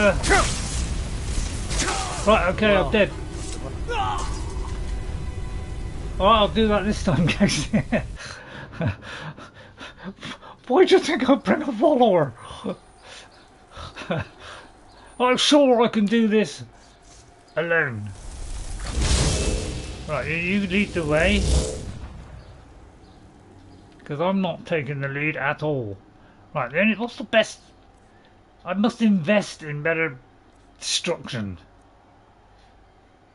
Right, okay, I'm dead. Alright, I'll do that this time, guys. Why do you think I'd bring a follower? I'm sure I can do this alone. Right, you lead the way. Because I'm not taking the lead at all. Right, then what's the best? I must invest in better destruction.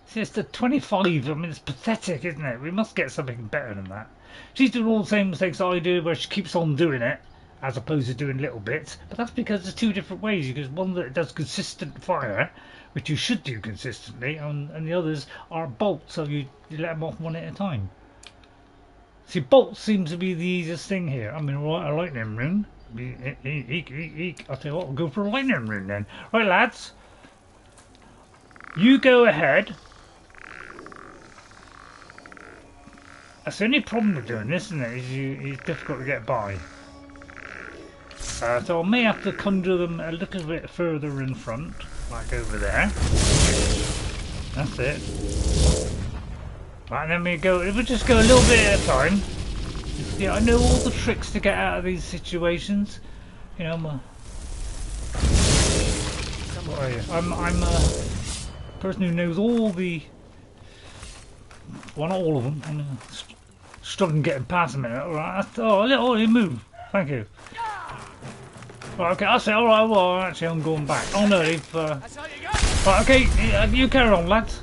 See, it's the 25. I mean, it's pathetic, isn't it? We must get something better than that. She's doing all the same mistakes I do, where she keeps on doing it, as opposed to doing little bits. But that's because there's two different ways. Because one that does consistent fire, which you should do consistently, and the others are bolts, so you let them off one at a time. See, bolts seems to be the easiest thing here. I mean, right, a lightning rune. I'll tell you what, we'll go for a lightning rune then. Right, lads. You go ahead. That's the only problem with doing this, isn't it? Is it's difficult to get by. So I may have to conjure them a little bit further in front, like over there. That's it. Right, and then we'll just go a little bit at a time. See, I know all the tricks to get out of these situations. You know, I'm a person who knows all the. Well, not all of them. I'm struggling getting past them. Alright, oh, you move. Thank you. Right, okay, I say, alright, well, actually, I'm going back. Oh no, they've. Right, okay, you carry on, lads.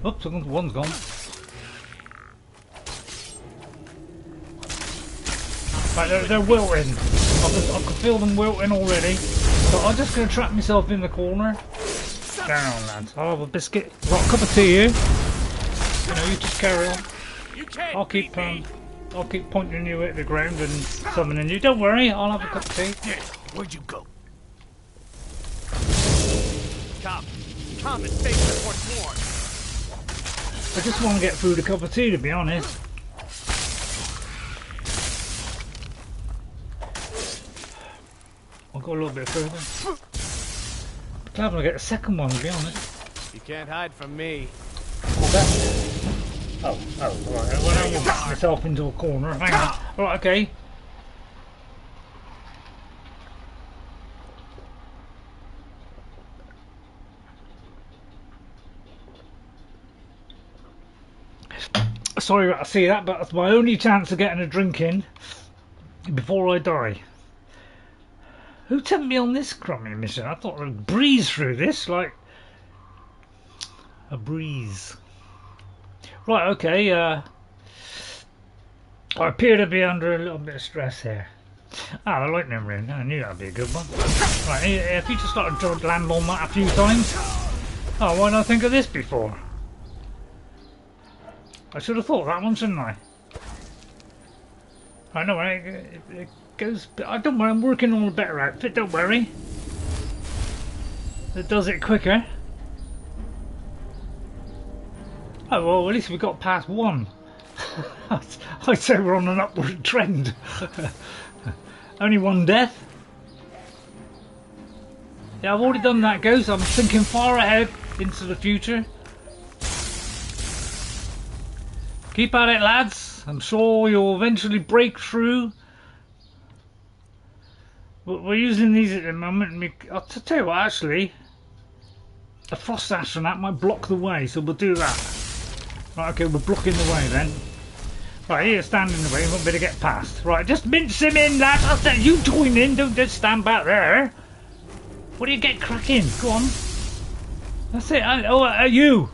Oops, one's gone. Right, they're wilting. I can feel them wilting already. So I'm just going to trap myself in the corner. Down, lads. I'll have a biscuit. Got a cup of tea here. You just carry on. I'll keep pointing you at the ground and summoning you. Don't worry, I'll have a cup of tea. Where'd you go? Come and face what's more. I just want to get through the cup of tea, to be honest. I'll go a little bit further. Glad I get a second one, to be honest. You can't hide from me. Oh, right. Well, I will back myself into a corner. Hang on. Right, okay. Sorry I see that, but that's my only chance of getting a drink in before I die. Who sent me on this crummy mission? I thought I'd breeze through this like a breeze. Right, okay, I appear to be under a little bit of stress here. Ah, the lightning rune. I knew that'd be a good one. Right, if you just started to land on that a few times. Oh, why not think of this before? I should have thought that one, shouldn't I? I know, it goes... don't worry, I'm working on a better outfit, don't worry. It does it quicker. Oh, well, at least we got past one. I'd say we're on an upward trend. Only one death. Yeah, I've already done that, Ghost. I'm thinking far ahead into the future. Keep at it, lads. I'm sure you'll eventually break through. We're using these at the moment. I'll tell you what, actually, a frost astronaut might block the way, so we'll do that. Right, okay, we're blocking the way then. Right, here, stand in the way. We won't be able to get past. Right, just mince him in, lads. I'll say you join in. Don't just stand back there. What do you get cracking? Go on. That's it. You.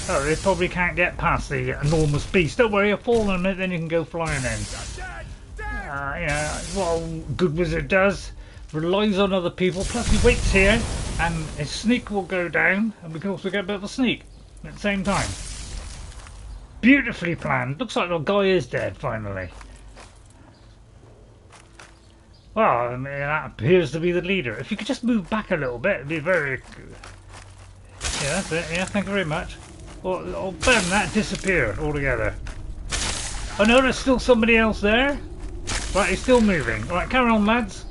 Oh, they probably can't get past the enormous beast. Don't worry, I'll fall on it, then you can go flying in. What a good wizard does, relies on other people, plus he waits here, and his sneak will go down, and we can also get a bit of a sneak at the same time. Beautifully planned. Looks like the guy is dead, finally. Well, I mean, that appears to be the leader. If you could just move back a little bit, it'd be very good. Yeah, that's it. Yeah, thank you very much. Or better than that, disappear altogether. Oh no, there's still somebody else there. Right, he's still moving. Right, carry on, lads.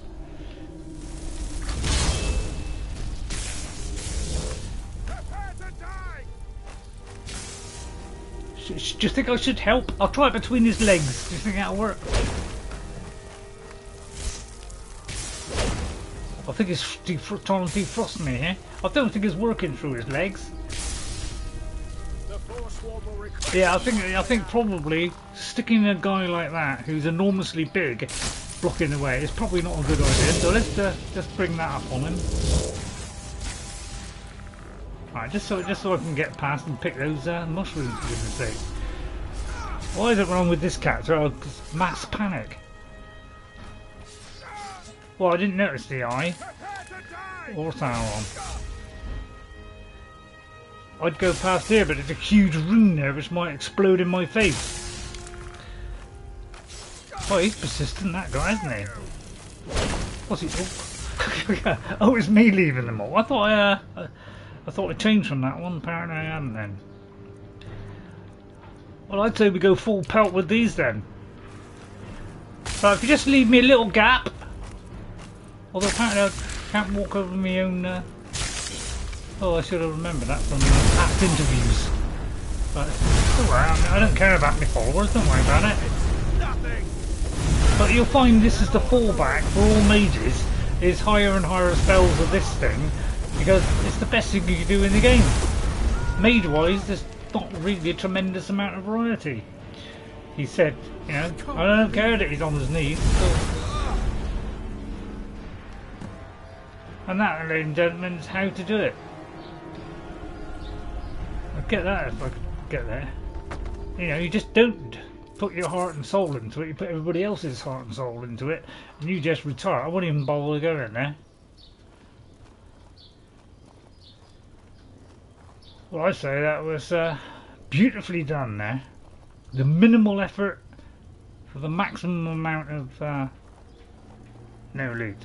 Do you think I should help? I'll try it between his legs. Do you think that'll work? I think he's trying to defrost me here. I don't think it's working through his legs. Yeah, I think probably sticking a guy like that who's enormously big blocking the way is probably not a good idea. So let's just bring that up on him. Alright, just so I can get past and pick those mushrooms for goodness sake. Why is it wrong with this character? Oh, mass panic. Well, I didn't notice the eye or Saruman. I'd go past here, but there's a huge rune there which might explode in my face. Oh, he's persistent, that guy, isn't he? What's he? Oh, it's me leaving them all. I thought I changed from that one. Apparently, I am then. Well, I'd say we go full pelt with these then. Right, if you just leave me a little gap. Although apparently I can't walk over my own. Oh, I should have remembered that from past interviews. But don't worry, I don't care about my followers, don't worry about it. But you'll find this is the fallback for all mages, is higher and higher spells of this thing, because it's the best thing you can do in the game. Mage-wise, there's not really a tremendous amount of variety. He said, you know, I don't care that he's on his knees. And that, ladies and gentlemen, is how to do it. I'd get that if I could get there. You know, you just don't put your heart and soul into it, you put everybody else's heart and soul into it, and you just retire. I wouldn't even bother going there. Well, I say that was beautifully done there. The minimal effort for the maximum amount of no loot.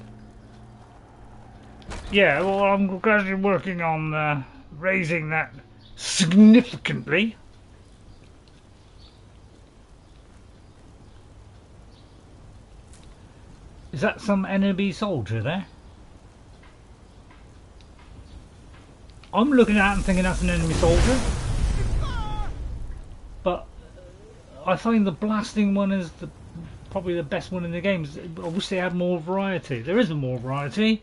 Yeah, well, I'm gradually working on raising that significantly. Is that some enemy soldier there? I'm looking at it and thinking that's an enemy soldier. But I find the blasting one is probably the best one in the game. I wish they had more variety. There isn't more variety,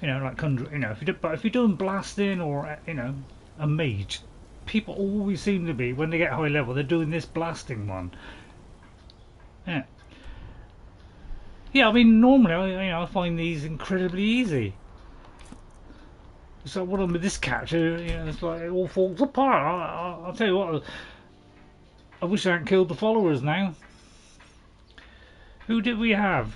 you know, like conjuring. You know, if you're doing blasting or you know a mage, people always seem to be when they get high level, they're doing this blasting one. Yeah. Yeah, I mean normally I find these incredibly easy. So what with this character, you know, it's like it all falls apart. I'll tell you what. I wish I hadn't killed the followers now. Who did we have?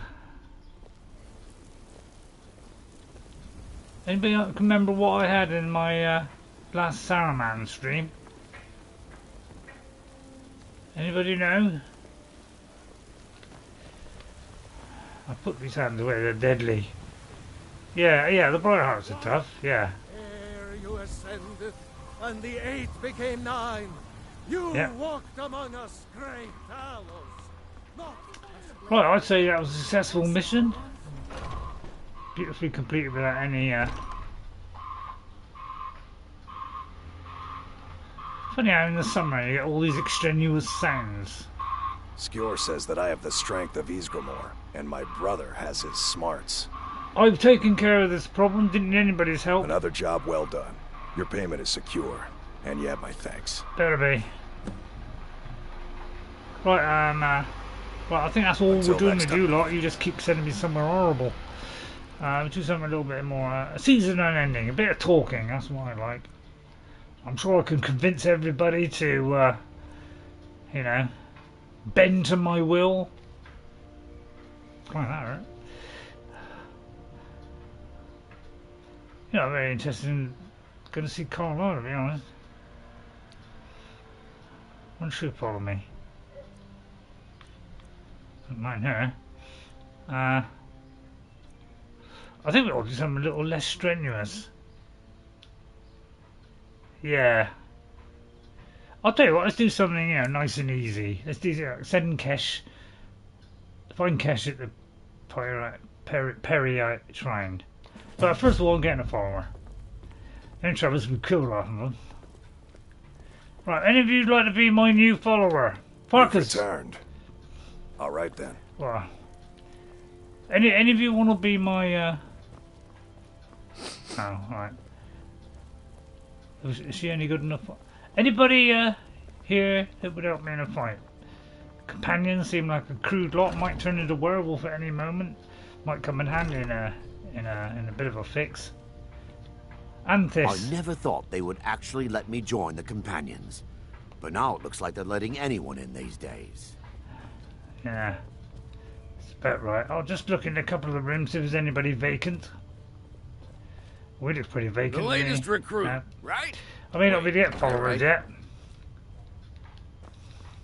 Anybody can remember what I had in my last SARUMAAANN stream? Anybody know? I put these hands away, they're deadly. Yeah, the Brighthearts are tough, yeah. Ere you ascended, and the 8 became 9. You walked among us, great Gallows. Right, I'd say that was a successful mission. Beautifully completed without any funny how in the summer you get all these extraneous sounds. Skjor says that I have the strength of Ysgramor, and my brother has his smarts. I've taken care of this problem, didn't need anybody's help. Another job well done. Your payment is secure, and you have my thanks. Better be. Right, well, I think that's all we're doing with you lot. You just keep sending me somewhere horrible. We'll do something a little bit more season unending, a bit of talking. That's what I like. I'm sure I can convince everybody to, you know, bend to my will. Like that, right? Yeah, I'm very interested in going to see Karliah, to be honest. Why don't you follow me? Don't mind her. I think we ought to do something a little less strenuous. Yeah. I'll tell you what, let's do something, you know, nice and easy. Let's do send Kesh. Find Kesh at the Perryite Shrine. But first of all, I'm getting a follower. In trouble is we killed half of them. Right, any of you'd like to be my new follower? Farkas. Returned. All right then. Well, any of you want to be my? Oh, right. Is she any good enough? Anybody here that would help me in a fight? Companions seem like a crude lot. Might turn into werewolf at any moment. Might come in handy in a bit of a fix. Anthis. I never thought they would actually let me join the companions, but now it looks like they're letting anyone in these days. Yeah, it's about right. I'll just look in a couple of the rooms see if there's anybody vacant. We look pretty vacant. The latest recruit, right? I may not be get followers yet.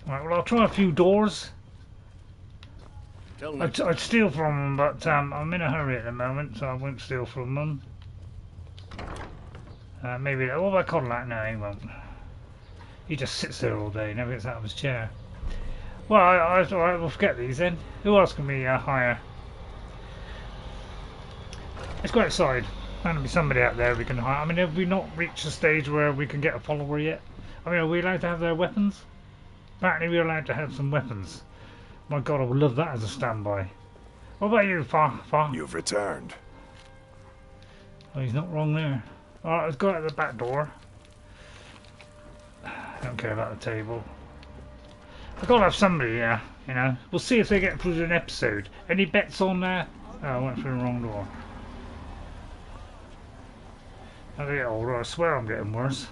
Right, well I'll try a few doors. I'd steal from them, but I'm in a hurry at the moment, so I won't steal from them. Maybe. What about Karliah? No, he won't. He just sits there all day, never gets out of his chair. Well, alright, we'll forget these then. Who else can we hire? Let's go outside. There'll be somebody out there we can hire. I mean, have we not reached a stage where we can get a follower yet? I mean, are we allowed to have their weapons? Apparently we're allowed to have some weapons. My god, I would love that as a standby. What about you, Far? You've returned. Oh, he's not wrong there. Alright, let's go out the back door. I don't care about the table. I've got to have somebody here, you know. We'll see if they get through an episode. Any bets on there? Oh, I went through the wrong door. As I get older, I swear I'm getting worse.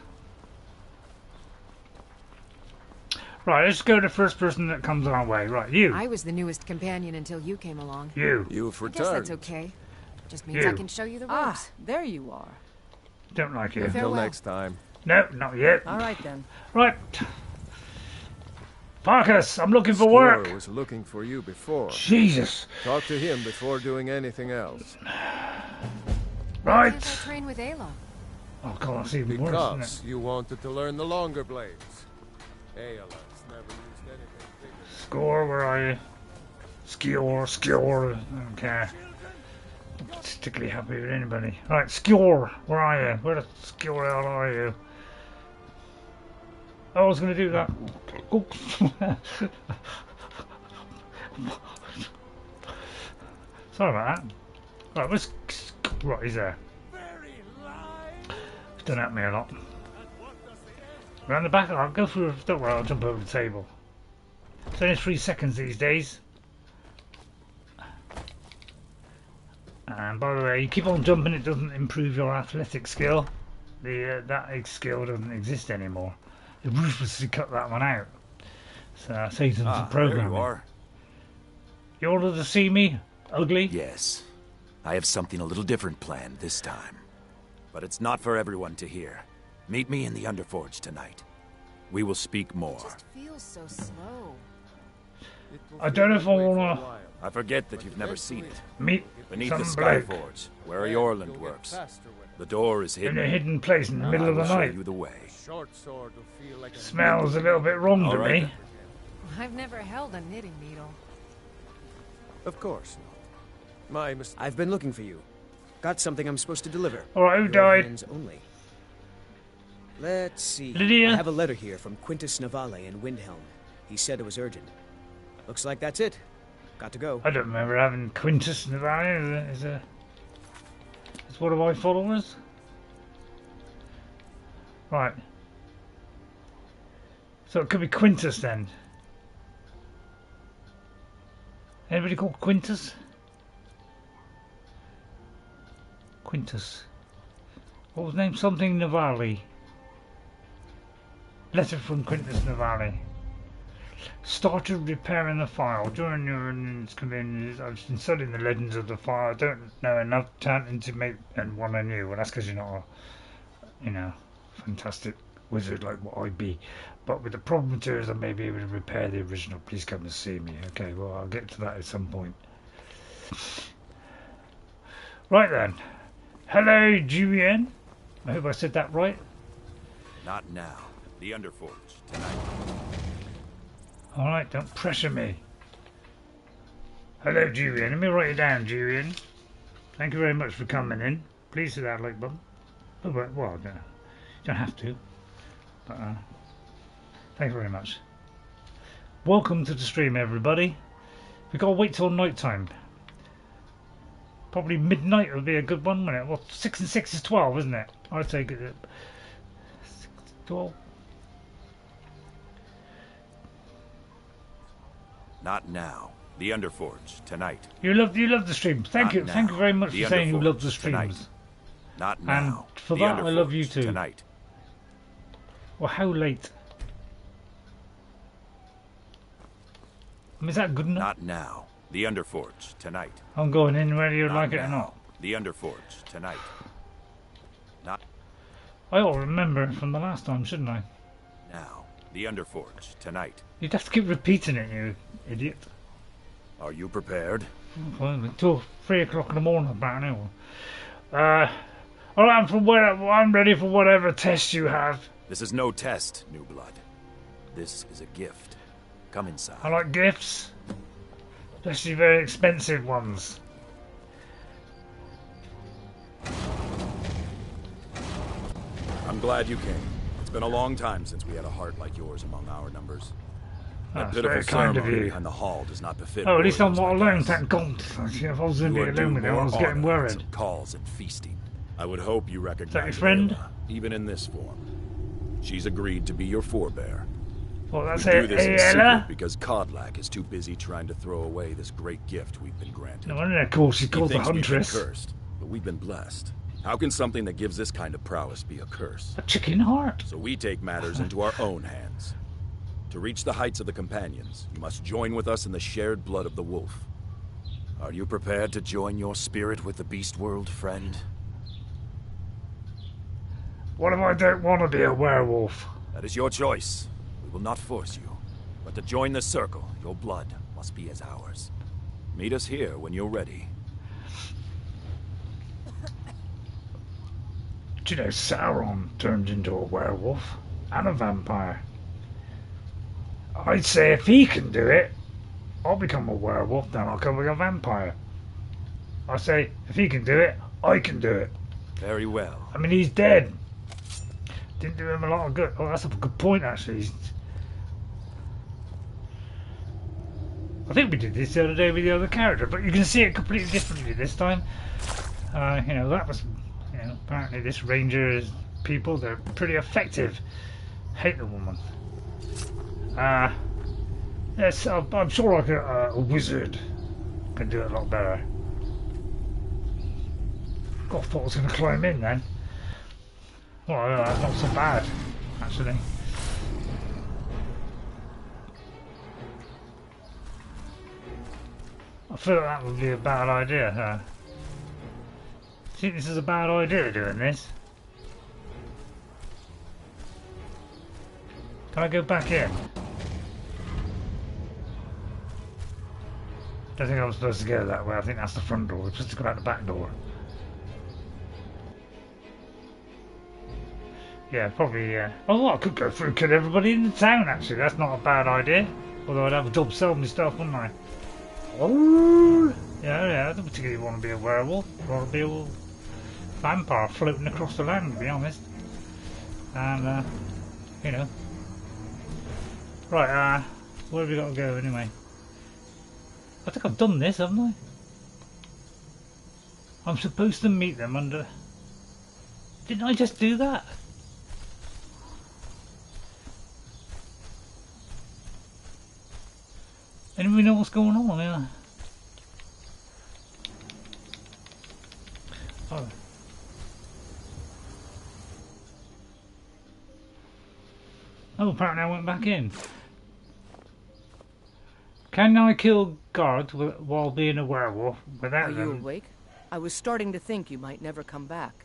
Right, let's go to the first person that comes our way. Right, you. I was the newest companion until you came along. You've returned. I guess that's okay. Just means I can show you the ropes. There you are. Don't like you. Until next time. No, not yet. All right then. Right. Farkas, I'm looking for work. Skjor was looking for you before. Jesus. Talk to him before doing anything else. Right. Why can't I train with Aela? Oh god, that's even worse, Because isn't it? you wanted to learn the longer blades. Aela's never used anything bigger. Skjor, where are you? Skjor. I don't care. Not particularly happy with anybody. Right, Skjor, where are you? Where the Skjor are you? Oh, I was going to do that. Oh. Sorry about that. Right, where's... Right, he's there. It's done at me a lot. Around the back, I'll go through... Don't worry, I'll jump over the table. It's only 3 seconds these days. And by the way, you keep on jumping, it doesn't improve your athletic skill. That skill doesn't exist anymore. They ruthlessly cut that one out. So I say to them to programming. There you are. You ordered to see me? Ugly? Yes. I have something a little different planned this time. But it's not for everyone to hear. Meet me in the Underforge tonight. We will speak more. It just feels so slow. I don't know if I wanna... I forget that you've never seen it. Meet beneath some the bloke. Skyforge, where Jorland works. The door is hidden. In a hidden place in the middle of the I will night. show you the way. Smells a little bit wrong to me. I've never held a knitting needle. Of course not. My mistake. I've been looking for you. Got something I'm supposed to deliver. Alright, who Your died? hands only. Let's see. Lydia? I have a letter here from Quintus Navale in Windhelm. He said it was urgent. Looks like that's it. Got to go. I don't remember having Quintus Navale as one of my followers. Right. So it could be Quintus then. Anybody called Quintus? Quintus. What was his name? Something Navale. Letter from Quintus Navale. Started repairing the file. During your inconvenience, I've been studying the legends of the file. I don't know enough talent to make one I knew. Well, that's because you're not a, fantastic wizard like what I be. But with the problem materials, I may be able to repair the original. Please come and see me. Okay, well, I'll get to that at some point. Right then. Hello, Julian. I hope I said that right. Not now. The Underforge, tonight. Alright, don't pressure me. Hello, Julian. Let me write it down, Julian. Thank you very much for coming in. Please hit that like button. Oh, well, you don't have to. But, thank you very much. Welcome to the stream, everybody. We've got to wait till night time. Probably midnight would be a good one, wouldn't it? Well, 6 and 6 is 12, isn't it? I'd take it. 6 to 12. Not now. The Underforge, tonight. You love the stream. Thank you. Now. Thank you very much The for saying you Underforge, love the streams. tonight. Not now. And for the that, I love you Underforge, too. Tonight. Well, how late? Is that good enough? Not now. The Underforge, tonight. I'm going in whether you like it or now. not. The Underforge, tonight. Not I ought to remember from the last time, shouldn't I? now. The Underforge, tonight. You'd have to keep repeating it, you idiot. Are you prepared? Well, until 3 o'clock in the morning, about an hour. Alright, I'm ready for whatever test you have. This is no test, new blood. This is a gift. Come inside. I like gifts. Especially very expensive ones. I'm glad you came. It's been a long time since we had a heart like yours among our numbers. That That's pitiful very kind of ceremony you. behind the hall does not befit. Oh, at least I'm warriors not like alone, us. thank God. If I was going to You be are due alone with you, I more was getting honor worried. than some calls and feasting. I would hope you recognize that your friend? Aela, even in this form. She's agreed to be your forebear. Well, that's We do this in secret Aela. because Kodlak is too busy trying to throw away this great gift we've been granted. No wonder, of course, she's He called the thinks we've been Huntress. cursed, but we've been blessed. How can something that gives this kind of prowess be a curse? A chicken heart. So we take matters into our own hands. To reach the heights of the Companions, you must join with us in the shared blood of the wolf. Are you prepared to join your spirit with the beast world, friend? What if I don't want to be a werewolf? That is your choice. We will not force you. But to join the circle, your blood must be as ours. Meet us here when you're ready. Do you know Sauron turned into a werewolf and a vampire? I'd say if he can do it, I'll become a werewolf, then I'll become a vampire. I say, if he can do it, I can do it. Very well. I mean, he's dead. Didn't do him a lot of good. Oh, that's a good point, actually. I think we did this the other day with the other character, but you can see it completely differently this time. You know, that was, you know, apparently this ranger's people, they're pretty effective. Hate the woman. Yes, I'm sure like a wizard can do it a lot better. God, I thought I was going to climb in then. Well, that's not so bad, actually. I feel like that would be a bad idea. I think this is a bad idea, doing this. Can I go back in? I don't think I'm supposed to go that way. I think that's the front door. We're supposed to go out the back door. Yeah, probably, yeah. Oh, I could go through and kill everybody in the town, actually. That's not a bad idea. Although I'd have a job selling me stuff, wouldn't I? Oh! Yeah, I don't particularly want to be a werewolf. I'd rather be a vampire floating across the land, to be honest. And, you know. Right, where have we got to go, anyway? I think I've done this, haven't I? I'm supposed to meet them under... Didn't I just do that? Anybody know what's going on here? Oh. Oh, apparently I went back in. Can I kill guards while being a werewolf without them? Are you awake? I was starting to think you might never come back.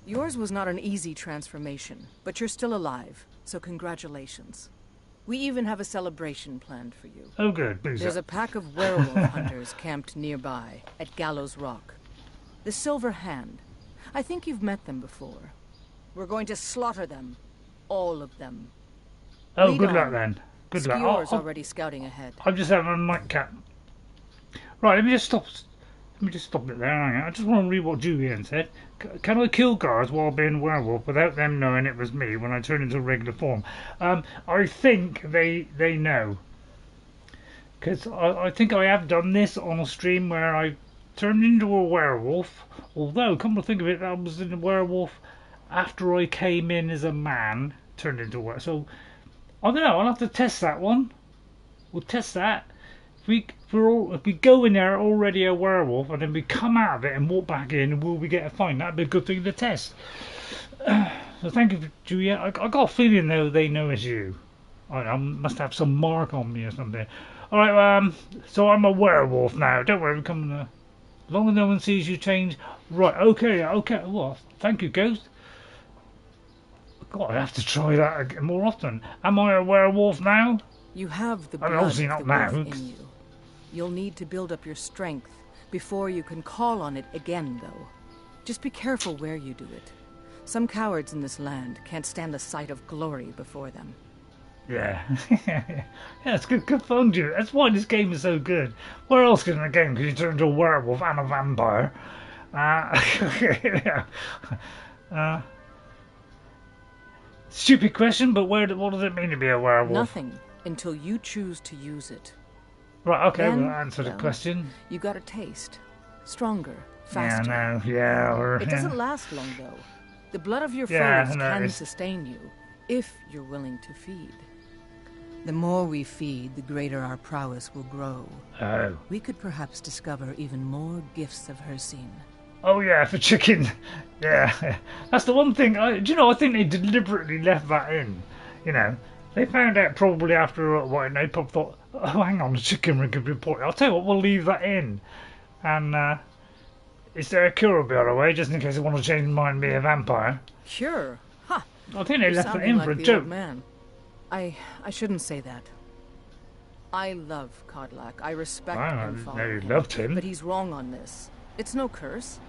Yours was not an easy transformation, but you're still alive, so congratulations. We even have a celebration planned for you. Oh good, There's a pack of werewolf hunters camped nearby, at Gallows Rock. The Silver Hand. I think you've met them before. We're going to slaughter them. All of them. Oh, Lead good on. luck then. Good luck. Skjor's already scouting ahead. I'm just having a nightcap. Right, let me just stop it there. Hang on. I just want to read what Julian said. Can I kill guards while being a werewolf without them knowing it was me when I turn into regular form? I think they know. Because I think I have done this on a stream where I turned into a werewolf. Although, come to think of it, that was in a werewolf after I came in as a man, turned into a werewolf. So, I don't know, I'll have to test that one. We'll test that. If we go in there already a werewolf and then we come out of it and walk back in, will we get a fine? That'd be a good thing to test. So thank you, Julia. I got a feeling though they know it's you. I must have some mark on me or something. Alright, so I'm a werewolf now. Don't worry, we're coming as long as no one sees you change. Right, okay. Well, thank you, Ghost. God, I have to try that again more often. Am I a werewolf now? You have the blood obviously of not the wolf now. in you. You'll need to build up your strength before you can call on it again, though. Just be careful where you do it. Some cowards in this land can't stand the sight of glory before them. Yeah. Yeah, it's good fun, dude. That's why this game is so good. Where else can the game? Because you turn into a werewolf and a vampire. Yeah. Stupid question, but what does it mean to be a werewolf? Nothing until you choose to use it. Right, okay, Then, we'll answer the question. You got a taste. Stronger, faster. Yeah, no, yeah. It doesn't last long, though. The blood of your foes can sustain you, if you're willing to feed. The more we feed, the greater our prowess will grow. Oh. We could perhaps discover even more gifts of Hercene. Oh yeah, for chicken. Yeah, that's the one thing. Do you know? I think they deliberately left that in. You know, they found out probably after a while. They probably thought, "Oh, hang on, the chicken ring could be important." I'll tell you what, we'll leave that in. And is there a cure, by the way, just in case they want to change their mind and be a vampire? Cure? Ha! I think they left it in for a joke. Man. I shouldn't say that. I love Karliah. I respect and follow I him. loved him. But he's wrong on this. It's no curse.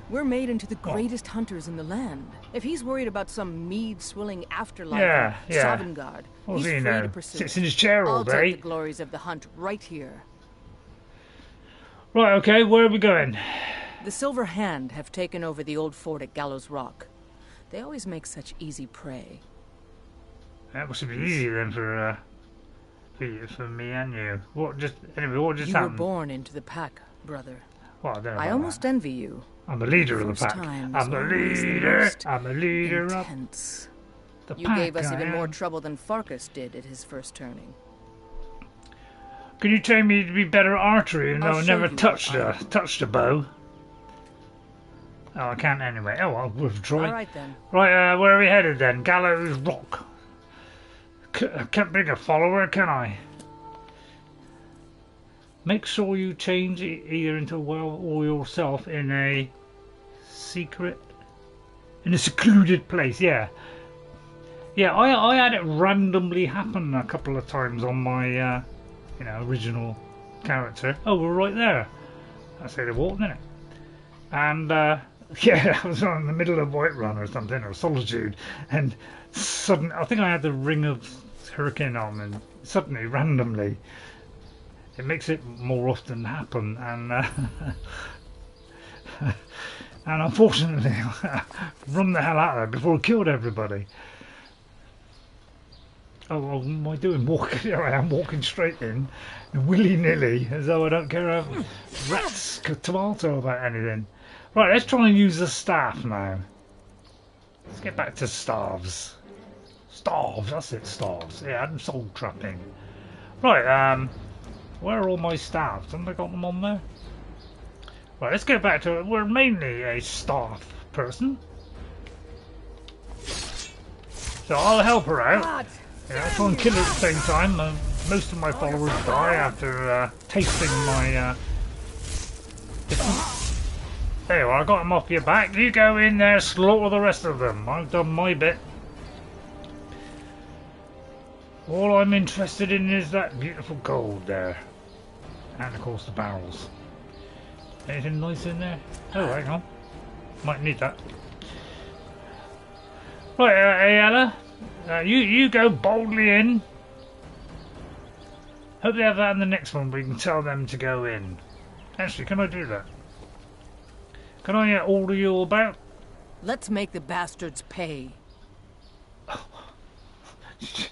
We're made into the greatest hunters in the land. If he's worried about some mead-swilling afterlife in Sovngarde, he's free to pursue Sits in his chair all I'll day. take the glories of the hunt right here. Right, okay, where are we going? The Silver Hand have taken over the old fort at Gallows Rock. They always make such easy prey. That must be easy then for me and you. What just happened? You were born into the pack, brother. Well, I almost envy you. I'm the leader of the pack. I'm the leader. I'm the leader of the You pack. gave us even more trouble than Farkas did at his first turning. Can you train me to be better at archery and I'll I'll show never you touched what a bow? Oh, I can't anyway. Oh, I'll withdraw. All right then. Right, where are we headed then? Gallows Rock. I can't bring a follower, can I? Make sure you change it either into or yourself in a secret, in a secluded place. Yeah, yeah. I had it randomly happen a couple of times on my, original character. Oh, we're right there. I say the walk, didn't it? And yeah, I was in the middle of Whiterun or something, or Solitude, and suddenly I think I had the Ring of Hurricane on, and suddenly, randomly. It makes it more often happen, and and unfortunately, run the hell out of there before I killed everybody. Oh, what am I doing? Here I am walking straight in, willy-nilly, as though I don't care a rat's tomato about anything. Right, let's try and use the staff now. Let's get back to staves. Staves, that's it, staves. Yeah, I'm soul trapping. Right, where are all my staffs? Haven't I got them on there? Right, let's get back to it. We're mainly a staff person. So I'll help her out. Yeah, I'll try and kill her at the same time. Most of my followers die after tasting my... There you are, I got them off your back. You go in there, slaughter the rest of them. I've done my bit. All I'm interested in is that beautiful gold there. And of course the barrels. Anything nice in there? Oh, hang on. Might need that. Right, Aela. You go boldly in. Hope they have that in the next one. We can tell them to go in. Actually, can I do that? Can I order you about? Let's make the bastards pay.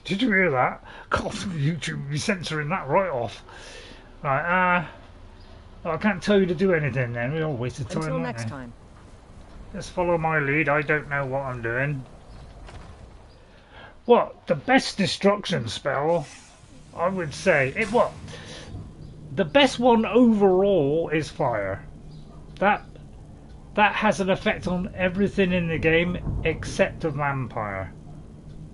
Did you hear that? God, YouTube will be censoring that right off. Right, I can't tell you to do anything then. We all wasted time. Until next time. Just follow my lead. I don't know what I'm doing. What? The best destruction spell, I would say. The best one overall is fire. That has an effect on everything in the game except a vampire.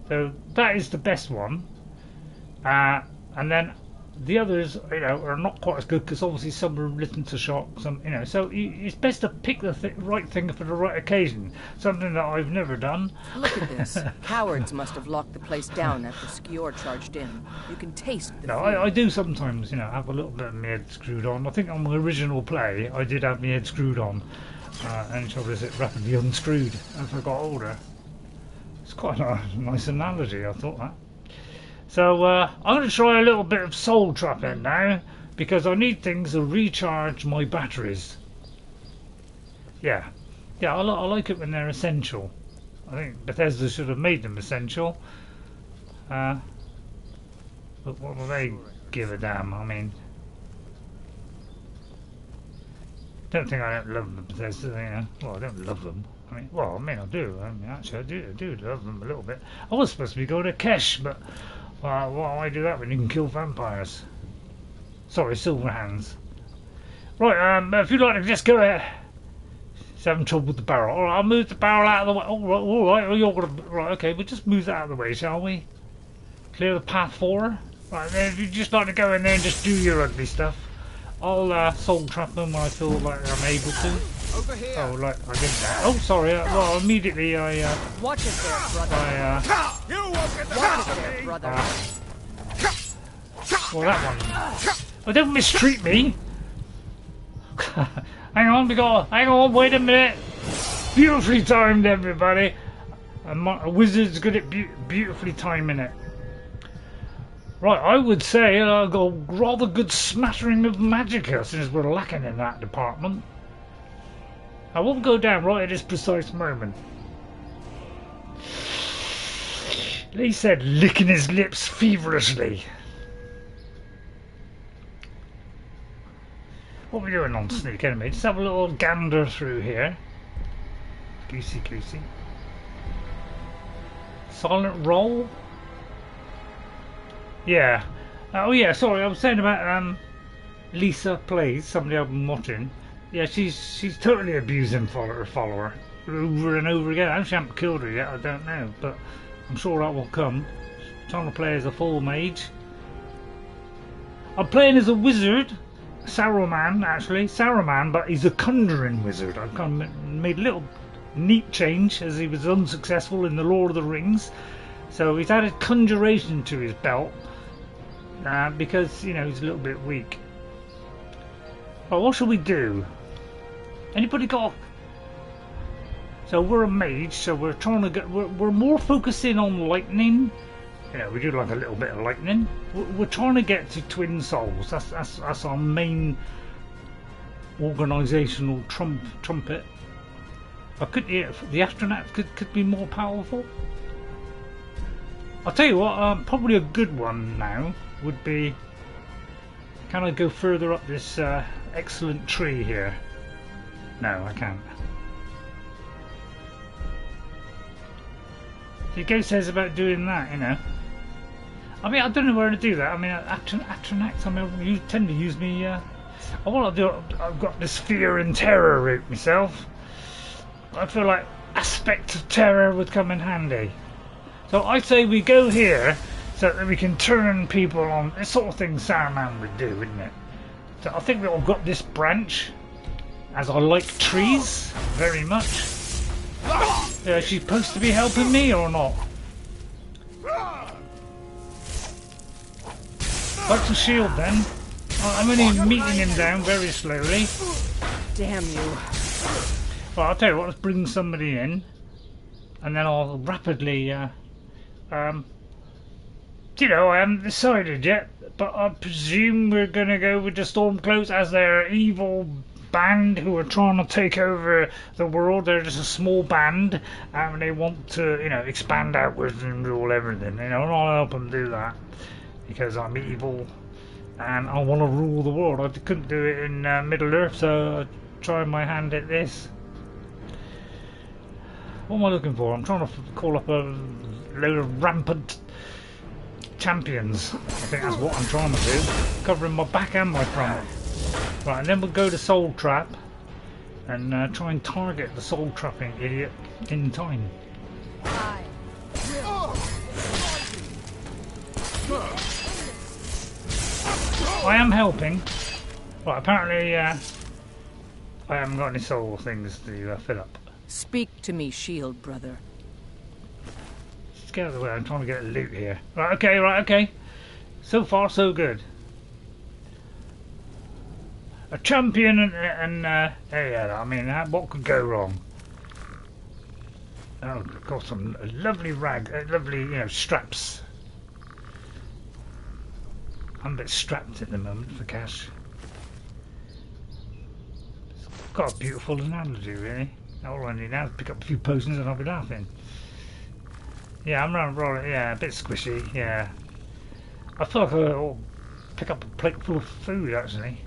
So that is the best one. And then the others, are not quite as good because obviously some are written to shock. Some, so it's best to pick the right thing for the right occasion. Something that I've never done. Look at this. Cowards must have locked the place down after Skjor charged in. You can taste the No, I do sometimes, have a little bit of my head screwed on. I think on my original play, I did have my head screwed on. And so was it rapidly unscrewed as I got older. It's quite a nice analogy, I thought that. So I'm going to try a little bit of soul trapping now, because I need things to recharge my batteries. Yeah, I like it when they're essential. I think Bethesda should have made them essential. But what do they give a damn? I mean, don't think I don't love the Bethesda, Well, I don't love them. I do. Actually, I do love them a little bit. I was supposed to be going to Kesh, but why do I do that when you can kill vampires? Sorry, silver hands. Right, if you'd like to just go ahead. He's having trouble with the barrel. Alright, I'll move the barrel out of the way. Alright, you're gonna... Right, okay, we'll just move that out of the way, shall we? Clear the path for her. Right, then if you'd just like to go in there and just do your ugly stuff, I'll soul trap them when I feel like I'm able to. Over here. Oh, like I didn't. Oh, sorry. Well, immediately I. Watch it there, brother. You won't get the Watch it there, brother. Well, that one. Oh, don't mistreat me. Hang on. Wait a minute. Beautifully timed, everybody. A wizard's good at beautifully timing it. Right, I would say I've got a rather good smattering of magicka since we're lacking in that department. I won't go down right at this precise moment. Lee said, licking his lips feverishly. What are we doing on Sneak Enemy? Just have a little gander through here. Goosey goosey. Silent roll? Yeah. Oh yeah, sorry, I was saying about Lisa Plays, somebody I've been watching. Yeah, she's totally abusing her follower over and over again. I actually haven't killed her yet, I don't know, but I'm sure that will come. I'm trying to play as a full mage. I'm playing as a wizard, Saruman actually, Saruman, but he's a conjuring wizard. I've kind of made a little neat change as he was unsuccessful in the Lord of the Rings. So he's added conjuration to his belt because, you know, he's a little bit weak. Well, what shall we do? Anybody got... So we're a mage, so we're trying to get... We're more focusing on lightning. You know, we do like a little bit of lightning. We're trying to get to twin souls. That's our main organisational trumpet. I could, yeah, the astronaut could be more powerful. I'll tell you what, probably a good one now would be, can I go further up this excellent tree here? No, I can't. The game says about doing that, you know. I mean, I don't know where to do that. I mean, Atronach, I mean, you tend to use me, what I do, I've got this fear and terror route myself. I feel like aspect of terror would come in handy. So I say we go here so that we can turn people on. This sort of thing Saruman would do, wouldn't it? So I think we've all got this branch, as I like trees very much. Is she supposed to be helping me or not? What's the shield then? I'm only meeting him down very slowly. Damn you. Well, I'll tell you what, let's bring somebody in, and then I'll rapidly, you know, I haven't decided yet, but I presume we're going to go with the Stormcloaks as their evil band who are trying to take over the world. They're just a small band, and they want to, you know, expand outwards and rule everything, you know, and I'll help them do that, because I'm evil, and I want to rule the world. I couldn't do it in Middle-earth, so I tried my hand at this. What am I looking for? I'm trying to call up a load of rampant champions. I think that's what I'm trying to do. Covering my back and my front. Right, and then we'll go to Soul Trap and try and target the soul trapping idiot in time. I am helping. Right, apparently I haven't got any soul things to fill up. Speak to me, shield brother. Just get out of the way, I'm trying to get loot here. Right, okay. So far, so good. A champion and yeah, I mean, what could go wrong? Oh, got some lovely lovely, you know, straps. I'm a bit strapped at the moment for cash. It's got a beautiful analogy, really. All I need now is pick up a few potions and I'll be laughing. Yeah, I'm rolling, yeah, a bit squishy, yeah. I feel like I'll pick up a plate full of food, actually,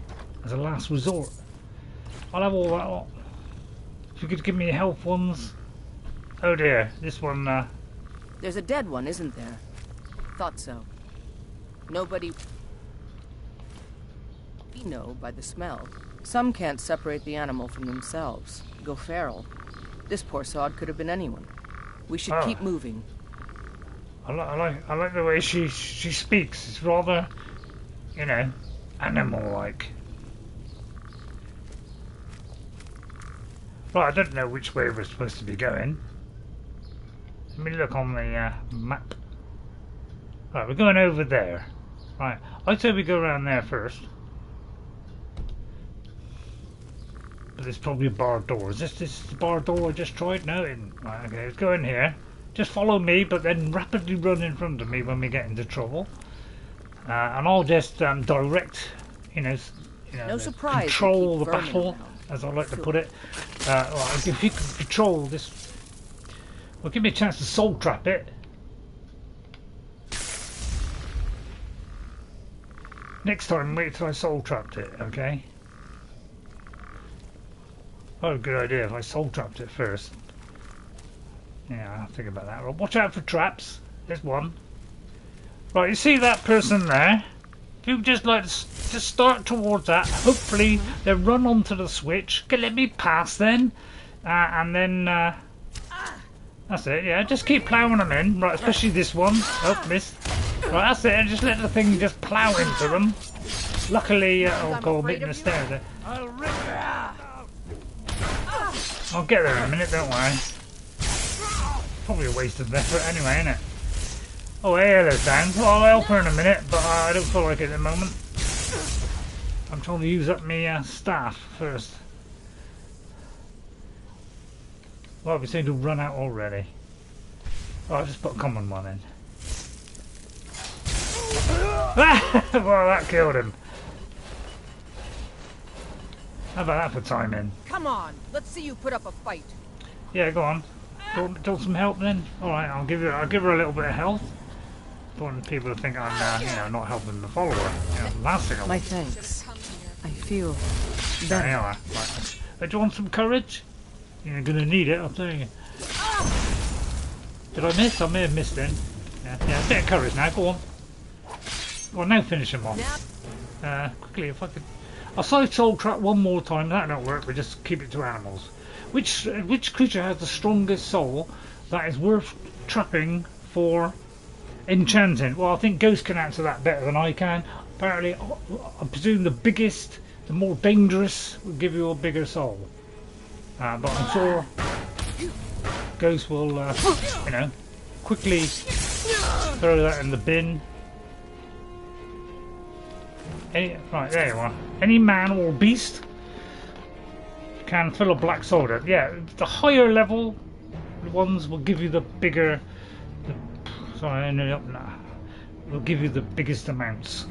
as a last resort. I'll have all that lot. If you could give me health ones. Oh dear, this one, There's a dead one, isn't there? Thought so. Nobody... We know by the smell. Some can't separate the animal from themselves. Go feral. This poor sod could have been anyone. We should keep moving. I like the way she speaks. It's rather, you know, animal-like. Right, I don't know which way we're supposed to be going. Let me look on the map. Right, we're going over there. Right, I'd say we go around there first. But there's probably a barred door. Is this the barred door I just tried? No, it isn't. Right, okay, let's go in here. Just follow me, but then rapidly run in front of me when we get into trouble. And I'll just direct, No surprise control they the keep battle, vermin around. as I like to put it. Well, if you can control this, well, give me a chance to soul trap it. Next time, wait till I soul trapped it, okay? Oh, good idea if I soul trapped it first. Yeah, I'll think about that. Well, watch out for traps. There's one. Right, you see that person there? If you just just start towards that, hopefully they'll run onto the switch. Okay, let me pass then. And then, that's it, yeah. Just keep ploughing them in. Right, especially this one. Oh, missed. Right, that's it. Just let the thing just plough into them. Luckily, oh god, making a stair there. I'll get there in a minute, don't worry. Probably a waste of effort anyway, isn't it? Oh, Aela's down. Well, I'll help her in a minute, but I don't feel like it at the moment. I'm trying to use up my staff first. Well, we seem to run out already. Oh, I'll just put a common one in. Well, that killed him. How about that for timing? Come on, let's see you put up a fight. Yeah, go on. Do you want some help then? All right, I'll give her a little bit of health. Don't want people to think I'm, not helping the follower. The last thing I want. My thanks. I feel There better. you are. Right. Do you want some courage? You're gonna need it, I'll tell you. Did I miss? I may have missed then. Yeah, a bit of courage now. Go on. Well, now finish him off. Quickly, if I could. I'll side soul trap one more time. That don't work. We just keep it to animals. Which creature has the strongest soul that is worth trapping for enchanting? Well, I think Ghost can answer that better than I can. Apparently, I presume the biggest, the more dangerous, will give you a bigger soul. But I'm sure Ghost will, quickly throw that in the bin. Right, there you are. Any man or beast can fill a black soda. Yeah, the higher level ones will give you the bigger. Sorry, I ended up now. Will give you the biggest amounts.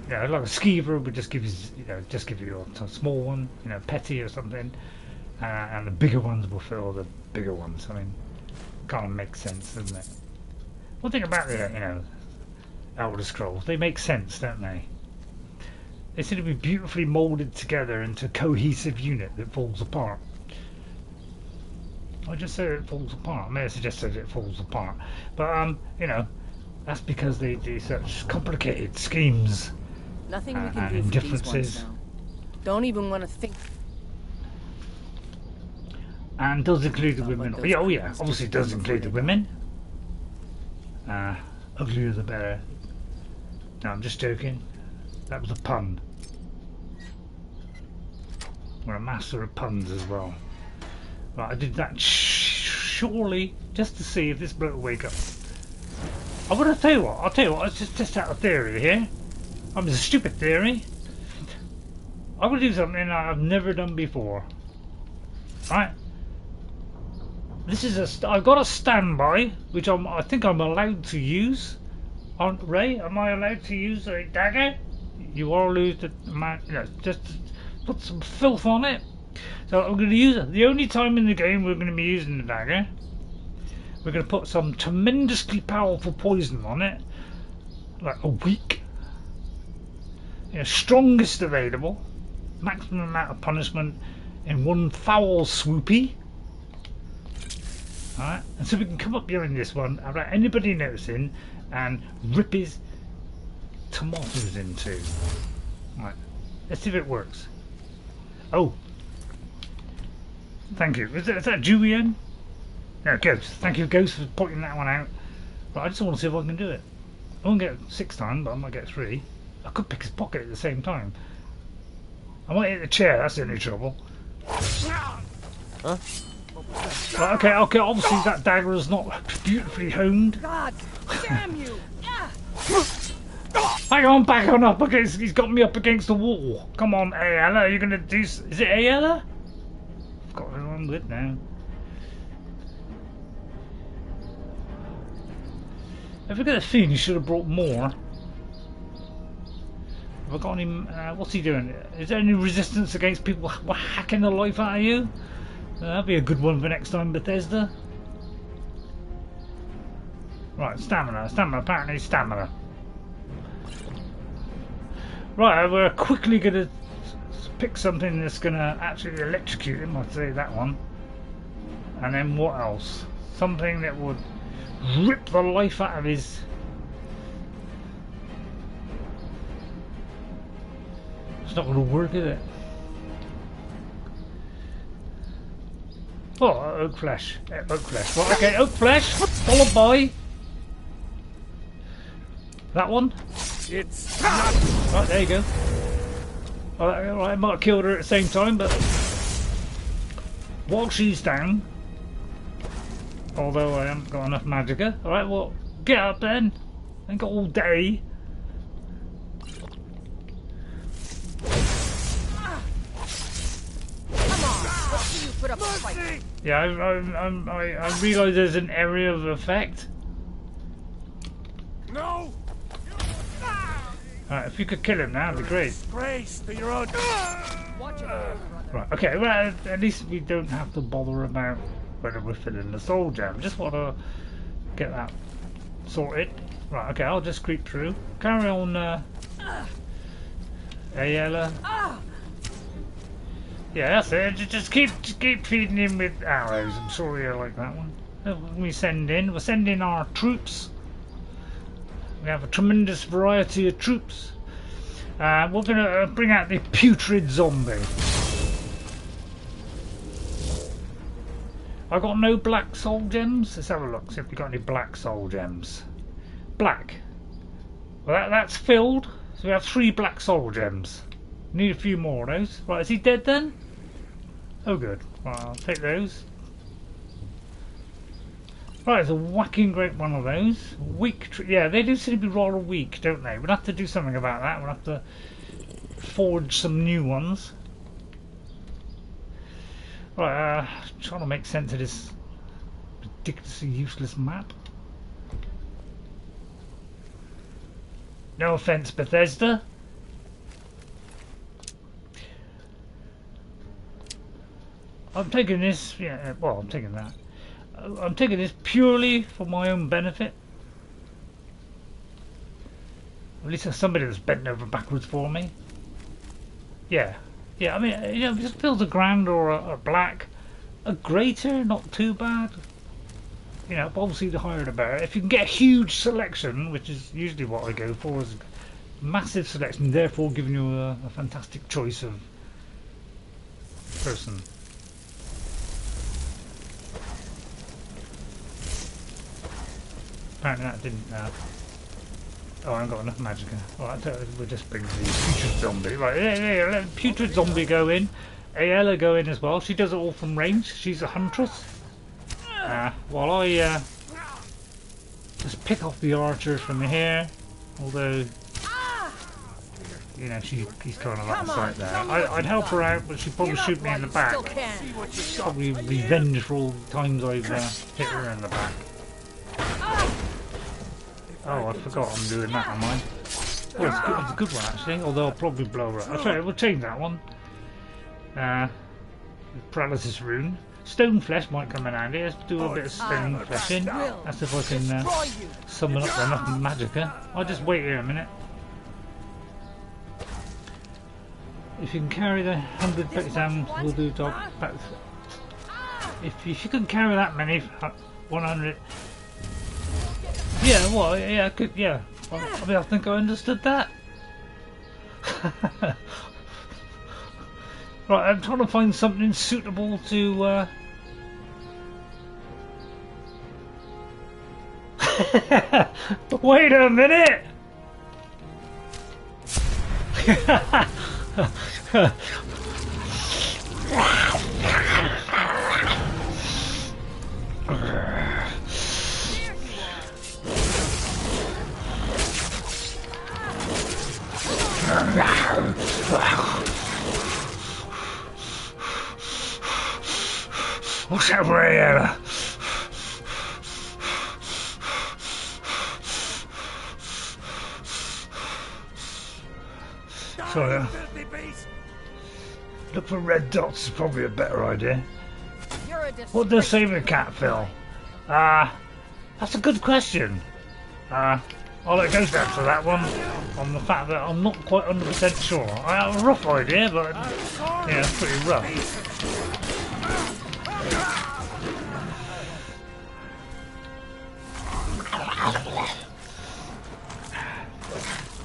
Yeah, like a skeever would just give you, a small one, petty or something, and the bigger ones will fill the bigger ones. I mean, kind of makes sense, doesn't it? One thing about the, Elder Scrolls, they make sense, don't they? They seem to be beautifully moulded together into a cohesive unit that falls apart. I just said it falls apart. I may have suggested it falls apart. But, that's because they do such complicated schemes. Nothing we can and do for these ones indifferences. now. Don't even want to think. And does include the women. Yeah, oh yeah, obviously it does include the women. Uglier the better. No, I'm just joking. That was a pun. We're a master of puns as well. Right, I did that surely just to see if this bloke will wake up. I want to tell you what. Let's just test out a theory here. It's a stupid theory. I'm going to do something I've never done before. Right. This is I've got a standby, which I think I'm allowed to use. Ray, am I allowed to use a dagger? You are allowed to, just put some filth on it. So I'm going to use it. The only time in the game we're going to be using the dagger, we're going to put some tremendously powerful poison on it, like a weak, strongest available, maximum amount of punishment in one foul swoopy. Alright, and so we can come up behind this one without anybody noticing and rip his tomatoes into. Right, let's see if it works. Oh, thank you. Is that Julian? No, Ghost. Thank you, Ghost, for pointing that one out. But I just want to see if I can do it. I won't get 6 times, but I might get 3. I could pick his pocket at the same time. I might hit the chair, that's the only trouble. Huh? Right, okay, obviously that dagger is not beautifully honed. God damn you! Hang on, back on up against. He's got me up against the wall. Come on, Aela, are you gonna do? Is it Aela? I've got who I'm with now. If I get a feeling you should have brought more. Have I got any? What's he doing? Is there any resistance against people hacking the life out of you? That'd be a good one for next time, Bethesda. Right, stamina. Apparently stamina. Right, we're quickly going to pick something that's going to actually electrocute him. I'd say that one. And then what else? Something that would rip the life out of his... It's not going to work, is it? Oh, oak flesh. Oak flesh. Right, okay, oak flesh, followed by... That one? It's not... Right, there you go. Alright, I might have killed her at the same time, but... While she's down... Although I haven't got enough magicka. Alright, well, get up then. I ain't got all day. Put up a fight. Yeah, I realise there's an area of effect. No! Alright, if you could kill him now, that'd be great. Grace to your own. Watch it, brother. Right, okay, well, at least we don't have to bother about whether we're filling the soul gem. Just want to get that sorted. Right, okay, I'll just creep through. Carry on, Aela. Yeah, that's it. Just keep feeding him with arrows. I'm sorry I like that one. We're sending our troops. We have a tremendous variety of troops. We're going to bring out the putrid zombie. I got no black soul gems. Let's have a look. See if we got any black soul gems. Black. Well, that's filled. So we have 3 black soul gems. Need a few more of those. Right, is he dead then? Oh, good. Right, I'll take those. Right, it's a whacking great one of those. Weak, yeah, they do seem to be rather weak, don't they? We'll have to do something about that. We'll have to forge some new ones. Right, trying to make sense of this ridiculously useless map. No offense, Bethesda. I'm taking this, yeah, well, I'm taking that. I'm taking this purely for my own benefit. At least there's somebody that's bent over backwards for me. Yeah, I mean, you know, just build a grand or a black. A greater, not too bad. You know, obviously the higher the better. If you can get a huge selection, which is usually what I go for, is a massive selection, therefore giving you a fantastic choice of person. Apparently that didn't. Oh, I haven't got enough magicka. Alright, we'll just bring the putrid zombie. Right, yeah, let putrid zombie go in. Aela go in as well. She does it all from range. She's a huntress. While I just pick off the archers from here. Although, you know, he's kind of out of sight there. I'd help her out, but she'd probably shoot me in the back. Probably revenge for all the times I've hit her in the back. Oh, I forgot I'm doing that, am I? Oh, it's a good one actually, although I'll probably blow her up. I'll try it, we'll change that one. Paralysis rune. Stone flesh might come in handy. Let's do a bit of stone fleshing. That's if I can summon up enough magicka. I'll just wait here a minute. If you can carry the 100 exams, we'll do top. If you can carry that many, 100. Yeah, well, yeah, I could, yeah. I mean, I think I understood that. Right, I'm trying to find something suitable to. Wait a minute! What's that for Aela? So, look for red dots is probably a better idea. What does Saber Cat feel? That's a good question. I'll let Ghost answer that one on the fact that I'm not quite 100% sure. I have a rough idea, but yeah, it's pretty rough.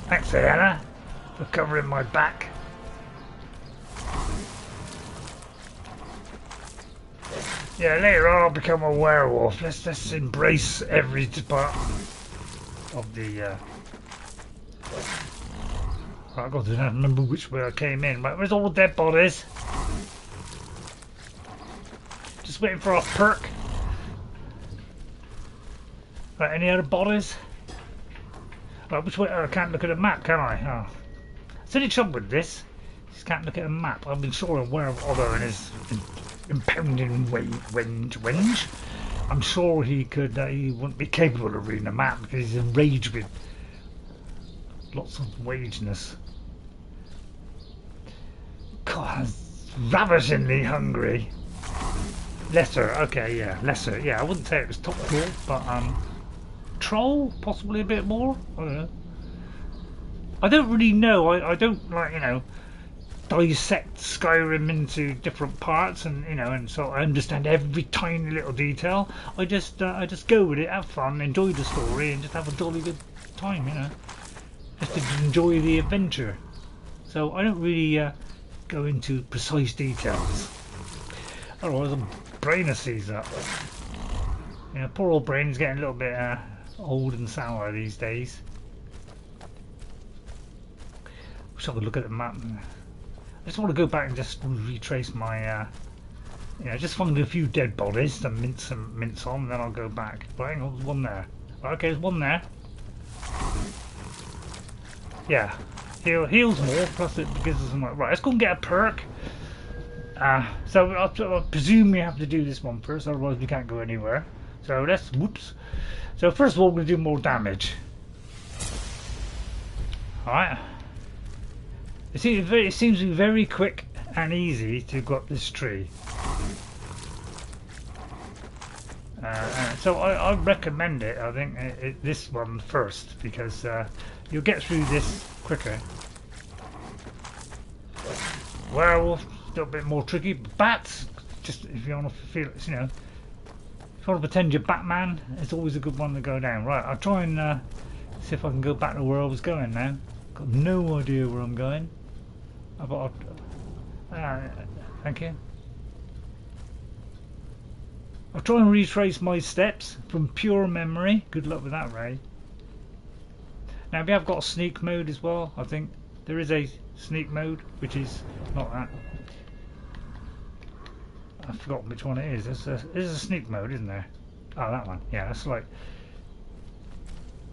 Thanks, Aela, for covering my back. Yeah, later on I'll become a werewolf. Let's embrace every part of the. I've got to remember which way I came in. Right, where's all the dead bodies? Just waiting for a perk. Right, any other bodies? Right, which way? Oh, I can't look at a map, can I? Oh. Is there any trouble with this? Just can't look at a map. I've been sure of where Other is impounding wenge. I'm sure he could. He wouldn't be capable of reading a map because he's enraged with lots of wageness. God, ravishingly hungry. Lesser, okay, yeah, lesser. Yeah, I wouldn't say it was top draw, but troll, possibly a bit more. I don't know. I don't really know. I don't like, you know, dissect Skyrim into different parts, and you know, and so I understand every tiny little detail. I just go with it, have fun, enjoy the story, and just have a jolly good time, you know, just to enjoy the adventure. So I don't really go into precise details. Otherwise, the brain sees that. You know, poor old brain's getting a little bit old and sour these days. Wish I could look at the map. I just want to go back and just retrace my, you know, just find a few dead bodies to mince on, and then I'll go back. But hang on, there's one there. Okay, there's one there. Yeah, heals more, plus it gives us some. Right, let's go and get a perk. So I'll presume we have to do this one first, otherwise we can't go anywhere. So let's, whoops. So first of all, we're going to do more damage. Alright. It seems to be very quick and easy to go up this tree. So I recommend it, I think, this one first, because you'll get through this quicker. Werewolf, a little bit more tricky. Bats, just if you want to feel, you know, if you want to pretend you're Batman, it's always a good one to go down. Right, I'll try and see if I can go back to where I was going now. Got no idea where I'm going. Thank you. I'll try and retrace my steps from pure memory. Good luck with that, Ray. Now we have got a sneak mode as well. I think there is a sneak mode, which is not that. I've forgotten which one it is. There's a sneak mode, isn't there? Oh, that one. Yeah, that's like.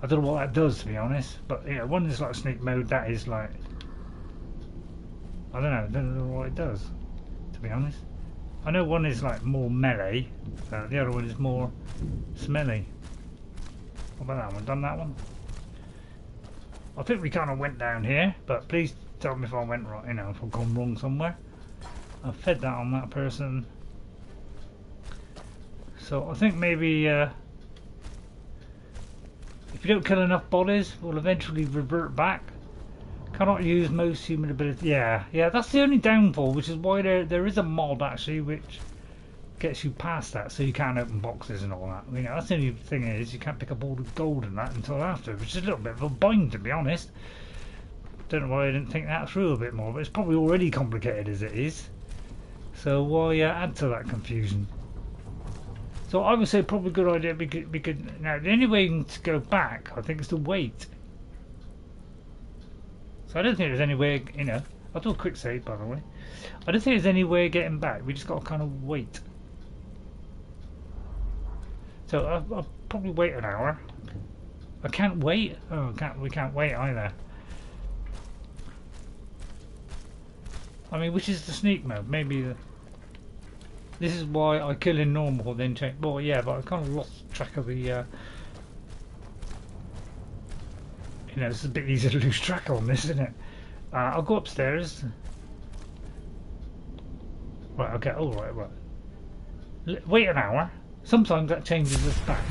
I don't know what that does, to be honest. But yeah, one is like sneak mode. That is like. I don't know what it does, to be honest. I know one is like more melee, the other one is more smelly. What about that one? Done that one? I think we kind of went down here, but please tell me if I went right, you know, if I've gone wrong somewhere. I fed that on that person. So I think maybe if you don't kill enough bodies, we'll eventually revert back. Cannot use most human ability. Yeah, that's the only downfall, which is why there is a mod actually which gets you past that, so you can't open boxes and all that. You know, that's the only thing is you can't pick up all the gold and that until after, which is a little bit of a bind, to be honest. Don't know why I didn't think that through a bit more, but it's probably already complicated as it is. So why add to that confusion? So I would say probably a good idea. We could now the only way to go back, I think, is to wait. So I don't think there's any way, you know, I'll do a quick save, by the way. I don't think there's any way of getting back. We just got to kind of wait. So I'll probably wait an hour. I can't wait. Oh, we can't wait either. I mean, which is the sneak mode? Maybe this is why I kill in normal, then change. Well, yeah, but I kind of lost track of the. You know, it's a bit easier to lose track on this, isn't it? I'll go upstairs. Right, okay, oh right. Wait an hour. Sometimes that changes us back.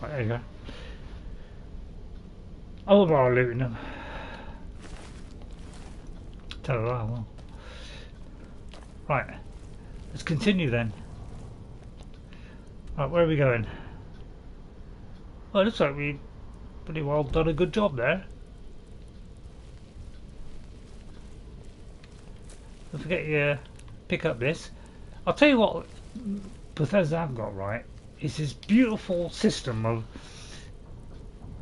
Right, there you go. Oh, we're looting them. Tell her well. Right, let's continue then. Right, where are we going? Oh, it looks like we pretty well done a good job there. Don't forget you pick up this. I'll tell you what Bethesda have got right. It's this beautiful system of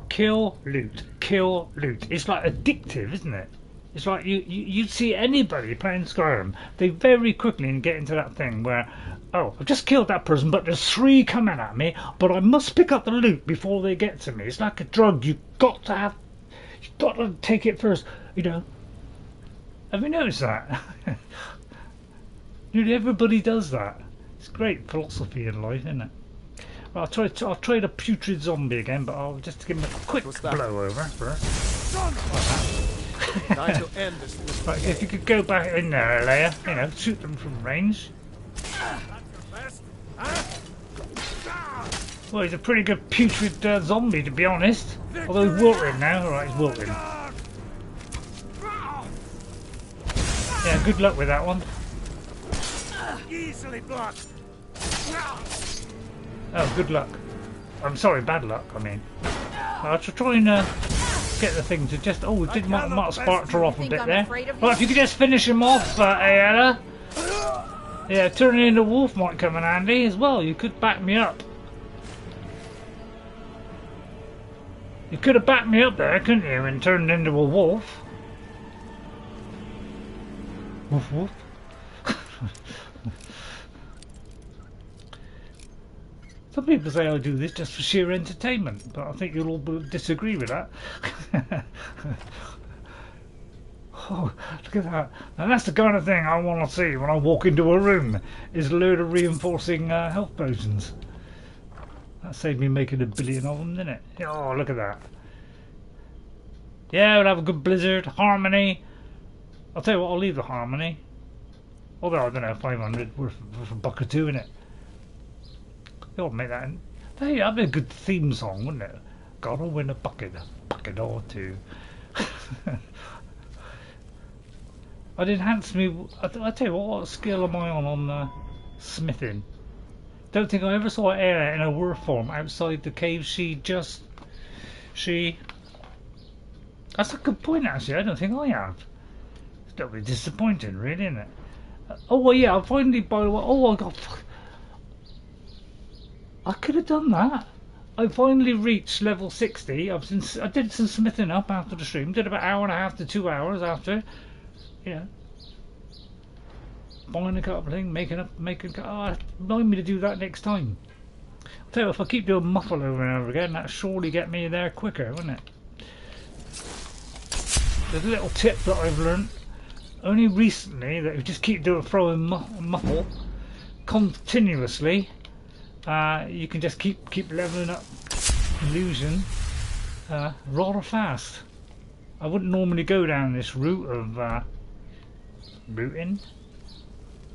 kill, loot, kill, loot. It's like addictive, isn't it? It's like you see anybody playing Skyrim, they very quickly get into that thing where, oh, I've just killed that person, but there's 3 coming at me, but I must pick up the loot before they get to me. It's like a drug. You've got to take it first, you know. Have you noticed that? Nearly everybody does that. It's great philosophy in life, isn't it? Well, I'll try the putrid zombie again, but I'll just give him a quick blow over first. Time to end this. Right, if you could go back in there, Aela, you know, shoot them from range. Well, he's a pretty good putrid zombie, to be honest. Although he's wilting now. Alright, he's wilting. Yeah, good luck with that one. Easily blocked. Oh, good luck. I'm sorry, bad luck, I mean. I'll try and get the thing to just... Oh, it did might spark her off a bit there. Right, if you could just finish him off, Aela. Yeah, turning into a wolf might come in handy as well. You could back me up. You could have backed me up there, couldn't you, and turned into a wolf. Woof woof. Some people say I do this just for sheer entertainment, but I think you'll all disagree with that. Oh, look at that. Now that's the kind of thing I want to see when I walk into a room, is a load of reinforcing health potions. That saved me making 1 billion of them, didn't it? Oh, look at that. Yeah, we'll have a good blizzard. Harmony. I'll tell you what, I'll leave the harmony. Although, I don't know, 500 worth a buck or 2 in it. You'll make that. Hey, that'd be a good theme song, wouldn't it? Gotta win a bucket or 2. I'd enhance me. I tell you what skill am I on smithing? Don't think I ever saw Aela in a werewolf form outside the cave. That's a good point, actually. I don't think I have. It's a little bit disappointing, really, isn't it? Oh well, yeah. I finally, by the way. Oh, I got. I could have done that. I finally reached level 60. I did some smithing up after the stream. Did about 1.5 to 2 hours after. Yeah. Buying a couple of things, making. Oh, remind me to do that next time. I'll tell you, if I keep doing muffle over and over again, that'll surely get me there quicker, wouldn't it? There's a little tip that I've learned only recently, that if you just keep throwing muffle continuously, you can just keep leveling up illusion rather fast. I wouldn't normally go down this route of rooting,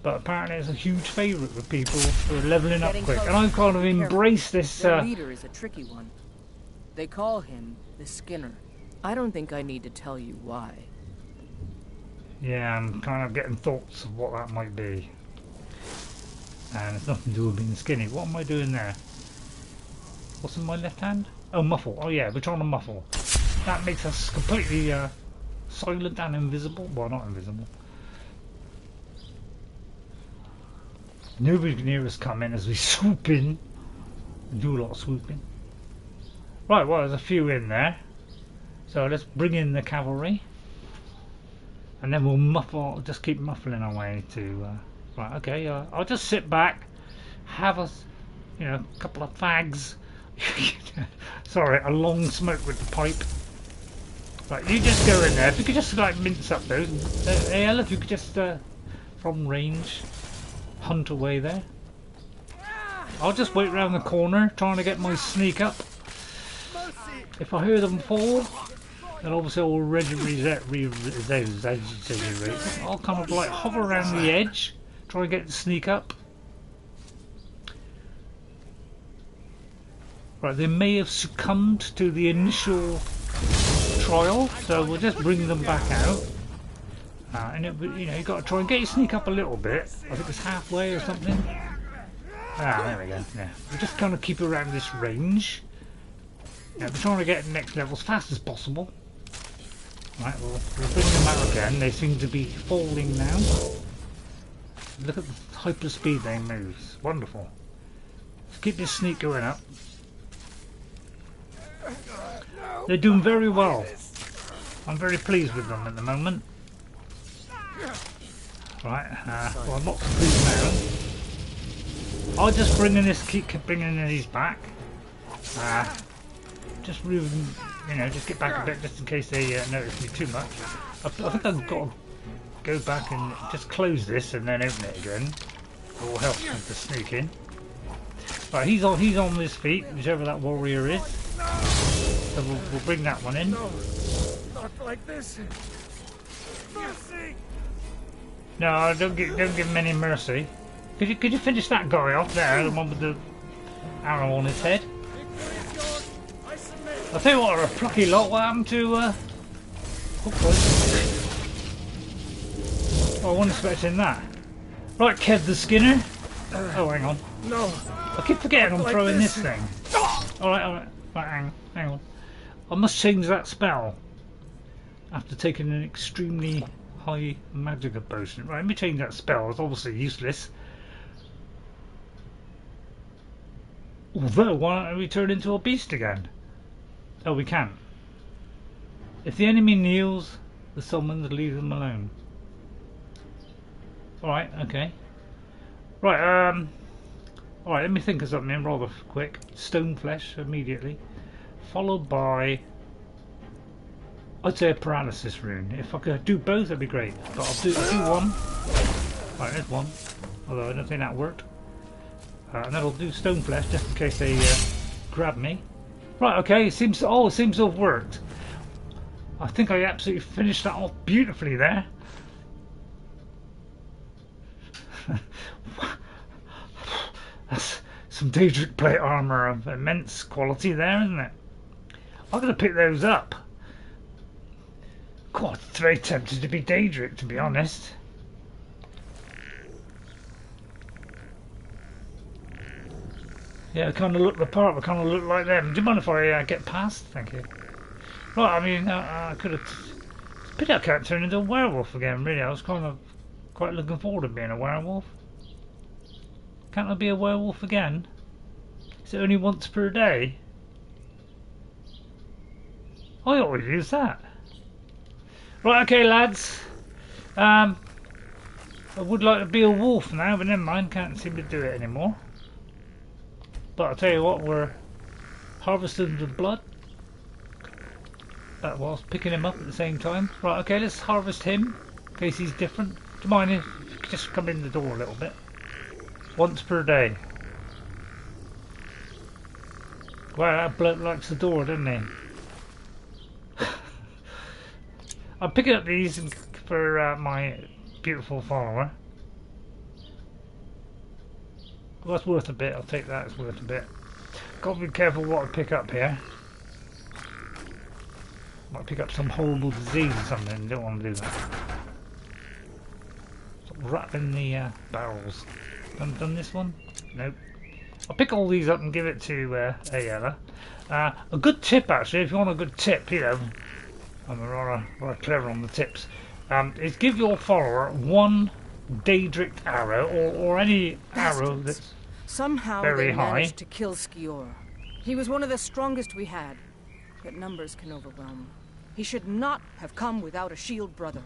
but apparently it's a huge favourite with people who are leveling up quick, and I've kind of embraced this. Their leader is a tricky one. They call him the Skinner. I don't think I need to tell you why. Yeah, I'm kind of getting thoughts of what that might be. And it's nothing to do with being skinny. What am I doing there? What's in my left hand? Oh, muffle. Oh yeah, we're trying to muffle. That makes us completely silent and invisible. Well, not invisible. Nobody can hear us come in as we swoop in. We do a lot of swooping. Right, well, there's a few in there. So let's bring in the cavalry. And then we'll muffle, just keep muffling our way to... right, okay, I'll just sit back, have a couple of fags. Sorry, a long smoke with the pipe. Right, you just go in there. If you could just like mince up those. Aela, if you could just from range hunt away there. I'll just wait round the corner, trying to get my sneak up. If I hear them fall, And obviously I'll I'll kind of like hover around the edge, try and get to sneak up. Right, they may have succumbed to the initial trial, so we'll just bring them back out. And it, you know, you've got to try and get your sneak up a little bit. I think it's halfway or something. There we go. Yeah, we'll just kind of keep around this range. Yeah, we're trying to get to the next level as fast as possible. Right, we'll bring them out again. They seem to be falling now. Look at the hyper speed they move. It's wonderful. Let's keep this sneak going up. They're doing very well. I'm very pleased with them at the moment. Right, well I'm not so pleased now. I'll just keep bringing these back. Just move them, you know, just get back a bit just in case they notice me too much. I think I've got to go back and just close this and then open it again. It will help with the sneaking. Right, he's on his feet, whichever that warrior is. So we'll bring that one in. No, not like this. Mercy. No, don't give him any mercy. Could you finish that guy off there, the one with the arrow on his head? I'll tell you what, a plucky lot. What happened to I wasn't expecting that. Right, Kev the Skinner. Oh, hang on. No. I keep forgetting I'm throwing this thing. Alright. Right, hang on. I must change that spell after taking an extremely high magic potion. Right, let me change that spell. It's obviously useless. Although, why don't we turn into a beast again? Oh, we can. If the enemy kneels, the summons leave them alone. Alright, okay. Right, alright, let me think of something rather quick. Stone flesh immediately. Followed by, I'd say a paralysis rune. If I could do both, that'd be great. But I'll do one. Right, there's one. Although I don't think that worked. And then I'll do stone flesh just in case they grab me. Right, okay. It seems to have worked. I think I absolutely finished that off beautifully there. That's some Daedric plate armour of immense quality there, isn't it? I'm going to pick those up. God, it's very tempted to be Daedric, to be honest. Yeah, I kind of look the part, I kind of look like them. Do you mind if I get past? Thank you. Right, I mean, I could have... It's a pity I can't turn into a werewolf again, really. I was kind of quite looking forward to being a werewolf. Can't I be a werewolf again? Is it only once per day? I ought to use that. Right, okay, lads. I would like to be a wolf now, but never mind. Can't seem to do it anymore. But I'll tell you what, we're harvesting the blood. That was picking him up at the same time. Right, okay, let's harvest him in case he's different. Do you mind if you could just come in the door a little bit? Once per day. Wow, that bloke likes the door, doesn't he? I'm picking up these for my beautiful follower. Well, that's worth a bit. I'll take that. It's worth a bit. Got to be careful what I pick up here. Might pick up some horrible disease or something. Don't want to do that. Stop wrapping the barrels. Done this one? Nope. I'll pick all these up and give it to Aela. A good tip, actually, if you want a good tip, you know, I'm rather clever on the tips, is give your follower one Daedric arrow, or any arrow that's somehow very they high. Managed to kill Skjor. He was one of the strongest we had, but numbers can overwhelm. He should not have come without a shield brother.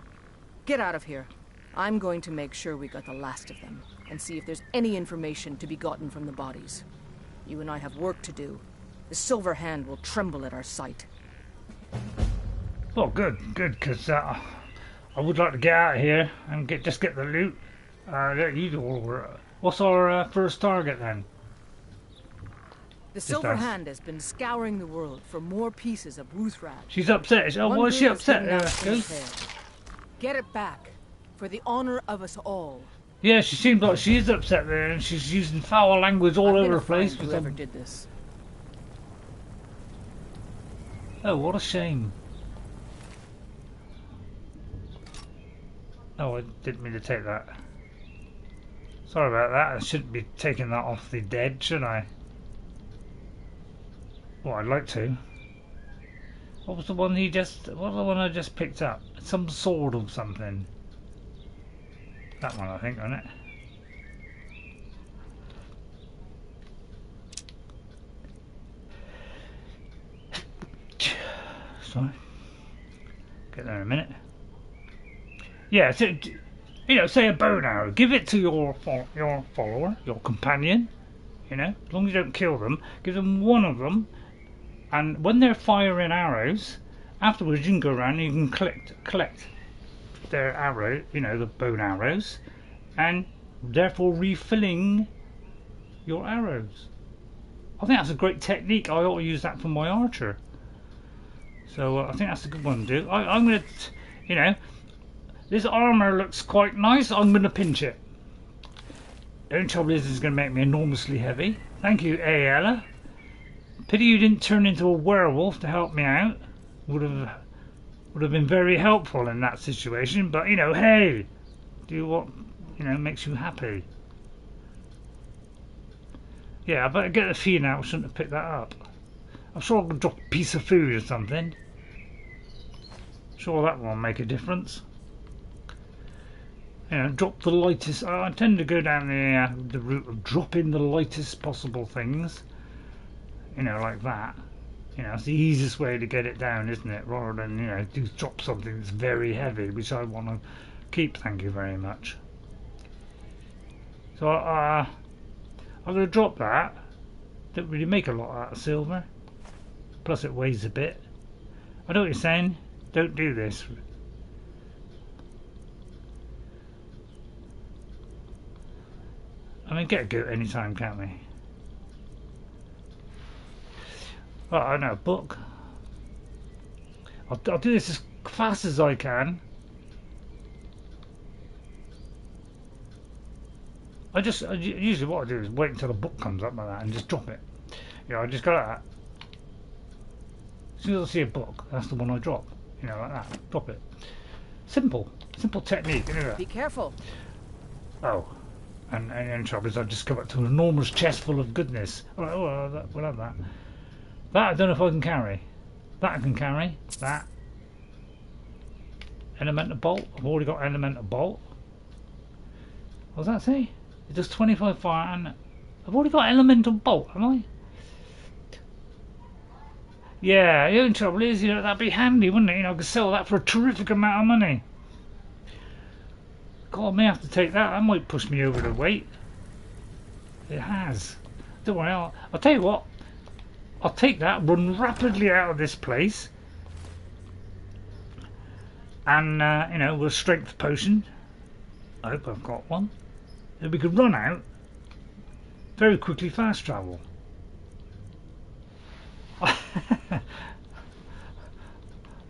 Get out of here. I'm going to make sure we got the last of them, and see if there's any information to be gotten from the bodies. You and I have work to do. The Silver Hand will tremble at our sight. Well, good, because I would like to get out of here and just get the loot. Let you do all the work. What's our first target then? The Silver Hand has been scouring the world for more pieces of Wuthrak. She's upset. Oh, why is she upset? Get it back, for the honor of us all. Yeah, she seems like she is upset there, and she's using foul language all over the place. Whoever did this. Oh, what a shame. Oh, I didn't mean to take that. Sorry about that. I shouldn't be taking that off the dead, should I? Well, I'd like to. What was the one he just... What was the one I just picked up? Some sword or something. That one, I think, wasn't it? Sorry. Get there in a minute. Yeah, so, you know, say a bow and arrow. Give it to your follower, your companion. You know, as long as you don't kill them, give them one of them. And when they're firing arrows, afterwards you can go around and you can collect their arrow, you know, the bow and arrows, and therefore refilling your arrows. I think that's a great technique. I ought to use that for my archer. So I think that's a good one to do. I'm going to, you know, this armour looks quite nice. I'm going to pinch it. The only trouble is it's going to make me enormously heavy. Thank you, Aela. Pity you didn't turn into a werewolf to help me out. Would have been very helpful in that situation. But you know, hey, do what you know makes you happy. Yeah, I better get the feed now. I shouldn't have picked that up. I'm sure I could drop a piece of food or something. Sure, that won't make a difference. You know, drop the lightest. I tend to go down the route of dropping the lightest possible things. You know, like that. You know, it's the easiest way to get it down, isn't it? Rather than, you know, drop something that's very heavy, which I want to keep. Thank you very much. So, I'm going to drop that. Don't really make a lot out of silver. Plus, it weighs a bit. I know what you're saying. Don't do this. I mean, get a goat anytime, can't we? Well, I know, book. I'll do this as fast as I can. Usually what I do is wait until the book comes up like that and just drop it. You know, I just go like that. As soon as I see a book, that's the one I drop. You know, like that. Drop it. Simple technique. Anyway. Be careful. Oh. And the trouble is I've just come up to an enormous chest full of goodness. Alright, well, we'll have that. That I don't know if I can carry. That I can carry. That. Elemental bolt. I've already got elemental bolt. What does that say? It does 25 fire and I've already got elemental bolt, have I? Yeah, the only trouble is, you know, that'd be handy, wouldn't it? You know, I could sell that for a terrific amount of money. God, I may have to take that. That might push me over the weight. It has. Don't worry, I'll tell you what. I'll take that, run rapidly out of this place, and you know, with a strength potion. I hope I've got one. Then we could run out very quickly, fast travel.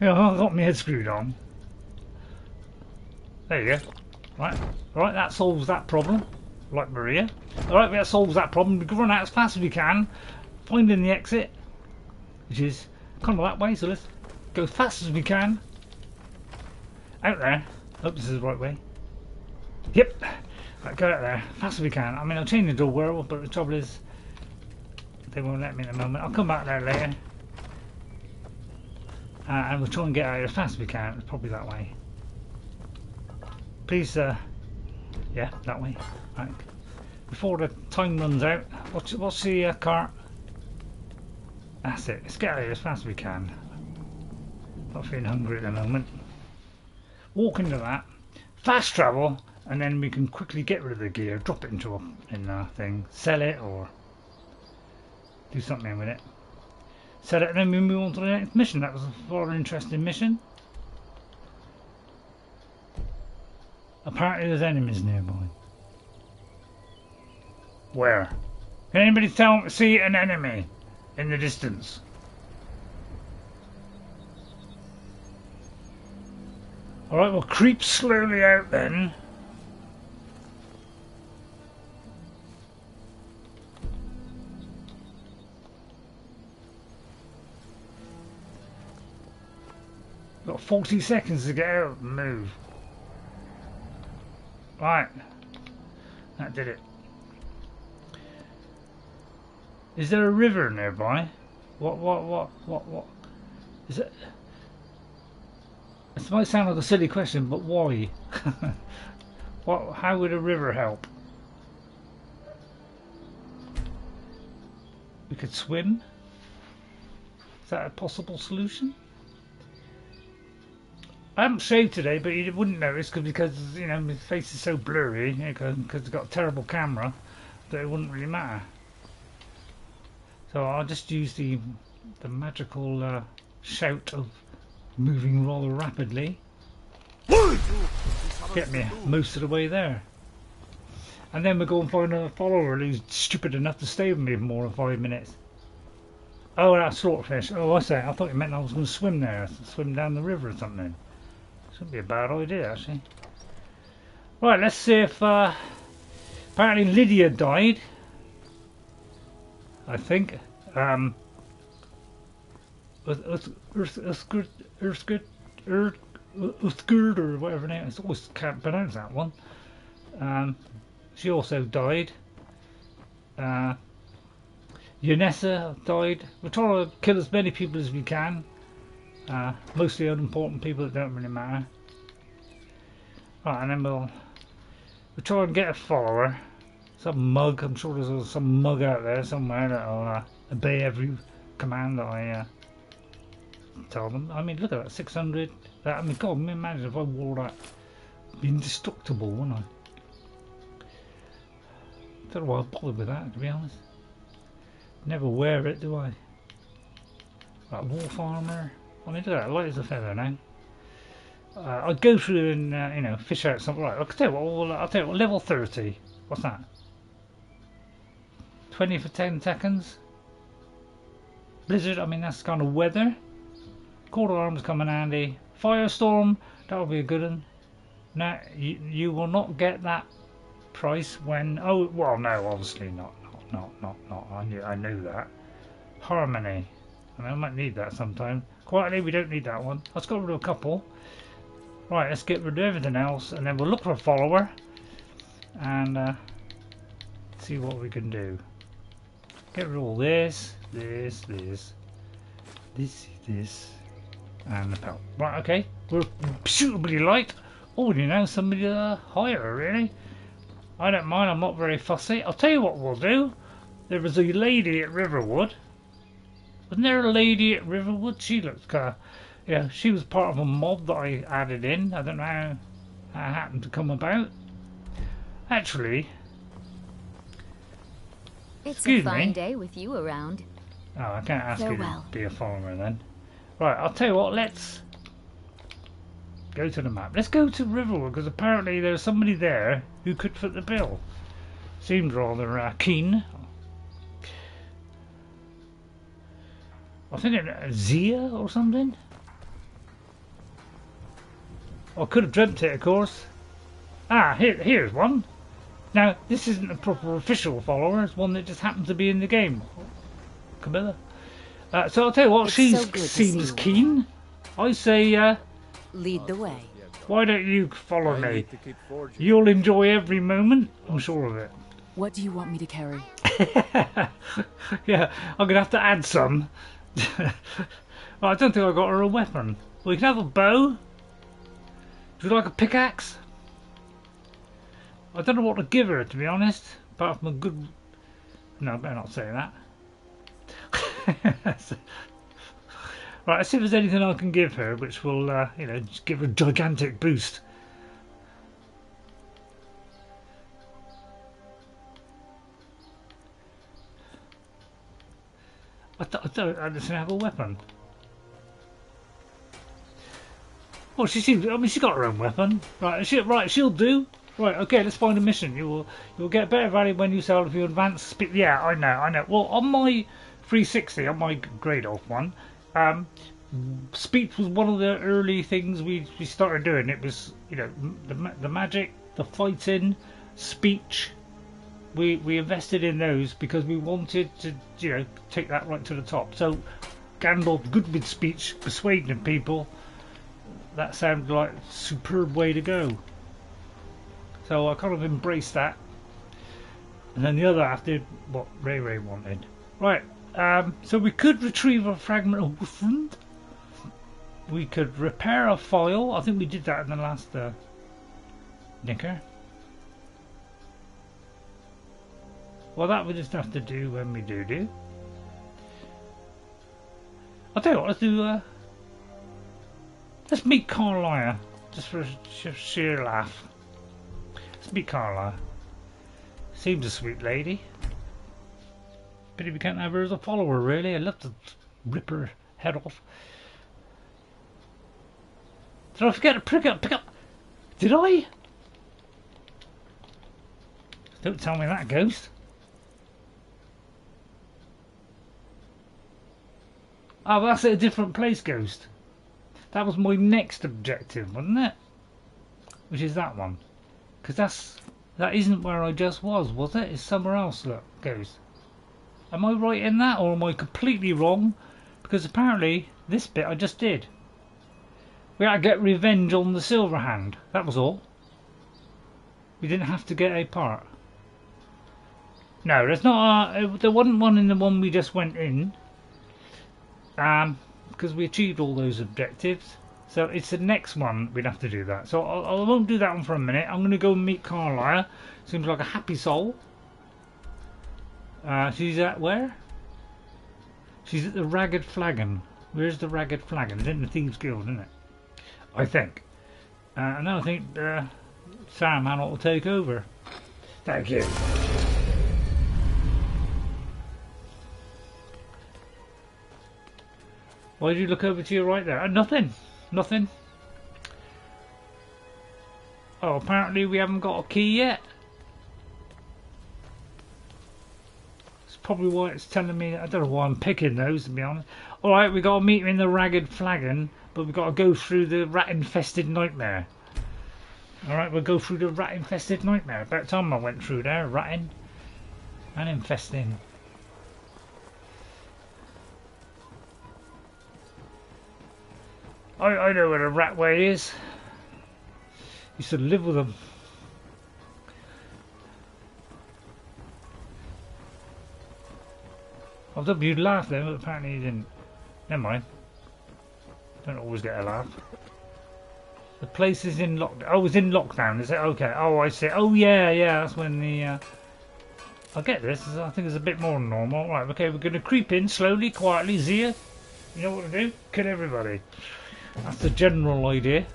Yeah, I've got my head screwed on. There you go. Right, that solves that problem. Like Maria. Alright, that solves that problem. We can run out as fast as we can. Finding the exit, which is kind of that way, so let's go as fast as we can. Out there. Hope this is the right way. Yep. Right, go out there, fast as we can. I mean, I'll change the door werewolf, but the trouble is, they won't let me in a moment. I'll come back there later. And we'll try and get out as fast as we can. It's probably that way. Please, yeah, that way. Right. Before the time runs out, what's the cart? That's it. Let's get out of here as fast as we can. Not feeling hungry at the moment. Walk into that. Fast travel, and then we can quickly get rid of the gear, drop it into a thing, sell it, or do something with it. Sell it, and then we move on to the next mission. That was a rather interesting mission. Apparently there's enemies nearby. Where? Can anybody see an enemy? in the distance. Alright, we'll creep slowly out then. Got 40 seconds to get out and move. Right. That did it. Is there a river nearby? What? Is it? This might sound like a silly question, but why? How would a river help? We could swim? Is that a possible solution? I haven't shaved today, but you wouldn't notice because you know my face is so blurry because it's got a terrible camera that it wouldn't really matter. So I'll just use the magical shout of moving rather rapidly. Get me most of the way there, and then we'll go and find a follower who's stupid enough to stay with me for more than 5 minutes. Oh, that's slaughterfish. Oh, I say. I thought you meant I was going to swim there, swim down the river or something. Shouldn't be a bad idea, actually. Right, let's see if apparently Lydia died. I think. Uthgerd or whatever her name is. I always can't pronounce that one. She also died. Yunessa died. We're trying to kill as many people as we can. Mostly unimportant people that don't really matter. Right, and then we'll try and get a follower. Some mug, I'm sure there's some mug out there somewhere that'll obey every command that I tell them. I mean, look at that, 600. I mean, God, imagine if I wore that. It'd be indestructible, wouldn't I? Don't know why I bothered with that, to be honest. Never wear it, do I? Right, wolf armour. I mean, look at that, light as a feather now. I'll go through and you know, fish out something. Right, I'll tell you what, level 30. What's that? 20 for 10 seconds. Blizzard, I mean that's kind of weather. Quarter arms come in handy. Firestorm, that'll be a good one. Now you will not get that price when. Oh well, no, obviously not. I knew that. Harmony. I mean, I might need that sometime. Quietly, we don't need that one. Let's get rid of a couple. Right, let's get rid of everything else, and then we'll look for a follower and see what we can do. Get rid of all this, and the pelt. Right, okay. We're suitably light. Oh, you know, somebody higher, really. I don't mind. I'm not very fussy. I'll tell you what we'll do. There was a lady at Riverwood. Wasn't there a lady at Riverwood? She looked yeah, she was part of a mob that I added in. I don't know how it happened to come about. Actually, it's a fine day with you around. Oh, I can't ask you to be a follower then. Right, I'll tell you what, let's go to the map. Let's go to Riverwood, because apparently there's somebody there who could fit the bill. Seemed rather keen. I think it's Zia or something. I could have dreamt it, of course. Ah, here's one. Now, this isn't a proper official follower. It's one that just happens to be in the game. Camilla. So I'll tell you what, she seems keen. I say, lead the way. Why don't you follow me? You'll enjoy every moment, I'm sure of it. What do you want me to carry? Yeah, I'm going to have to add some. Well, I don't think I got her a weapon. We can have a bow. Do you like a pickaxe? I don't know what to give her, to be honest. Apart from a good... No, I better not say that. Right, let's see if there's anything I can give her which will, you know, just give her a gigantic boost. I don't have a weapon. Well, she seems. I mean, she's got her own weapon. Right, she'll do. Right, okay. Let's find a mission. You'll get better value when you sell if you advance speed. Yeah, I know. Well, on my 360 on my Redoubt one. Speech was one of the early things we started doing. It was, you know, the magic, the fighting, speech. We invested in those because we wanted to, you know, take that right to the top. So Gandalf good with speech, persuading people. That sounded like a superb way to go. So I kind of embraced that. And then the other half did what Ray wanted. Right, so we could retrieve a fragment of Wolfrand. We could repair a file. I think we did that in the last Nicker. Well, that we just have to do when we do. I'll tell you what, let's do. Let's meet Karliah, just for a sheer laugh. Let's meet Karliah. Seems a sweet lady. Pity we can't have her as a follower, really. I'd love to rip her head off. Did I forget to pick up? Did I? Don't tell me that, Ghost. Oh, that's at a different place, Ghost. That was my next objective, wasn't it? Which is that one. Because that isn't where I just was it? It's somewhere else, look, Ghost. Am I right in that, or am I completely wrong? Because apparently, this bit I just did. We had to get revenge on the Silverhand. That was all. We didn't have to get a part. No, there's not. There wasn't one in the one we just went in. Because we achieved all those objectives. So it's the next one we'd have to do that. So I won't do that one for a minute. I'm going to go and meet Karliah. Seems like a happy soul. She's at where? She's at the Ragged Flagon. Where's the Ragged Flagon? It's in the Thieves Guild, isn't it? I think. And then I think SARUMAANN will take over. Thank you. Why did you look over to your right there? Nothing. Nothing. Oh, apparently we haven't got a key yet. That's probably why it's telling me. I don't know why I'm picking those, to be honest. Alright, we got to meet him in the Ragged Flagon, but we've got to go through the rat-infested nightmare. Alright, we'll go through the rat-infested nightmare. About time I went through there, ratting and infesting. I know where the Ratway is. Used to live with them. I thought you'd laugh then, but apparently you didn't. Never mind. Don't always get a laugh. The place is in lockdown. Oh, it's in lockdown, is it? Okay. Oh, I see. Oh, yeah. That's when the. I get this. I think it's a bit more than normal. Right. Okay. We're going to creep in slowly, quietly. Zia, you know what to do? Kill everybody. That's the general idea.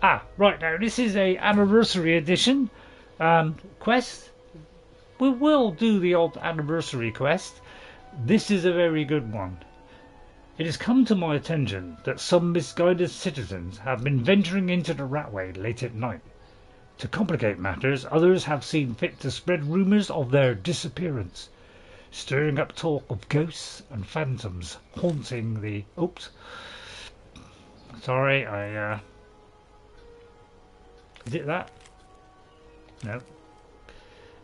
Right now, this is a anniversary edition quest. We will do the odd anniversary quest. This is a very good one. It has come to my attention that some misguided citizens have been venturing into the Ratway late at night. To complicate matters, others have seen fit to spread rumours of their disappearance, stirring up talk of ghosts and phantoms haunting the... Oops. Sorry, Is it that? No.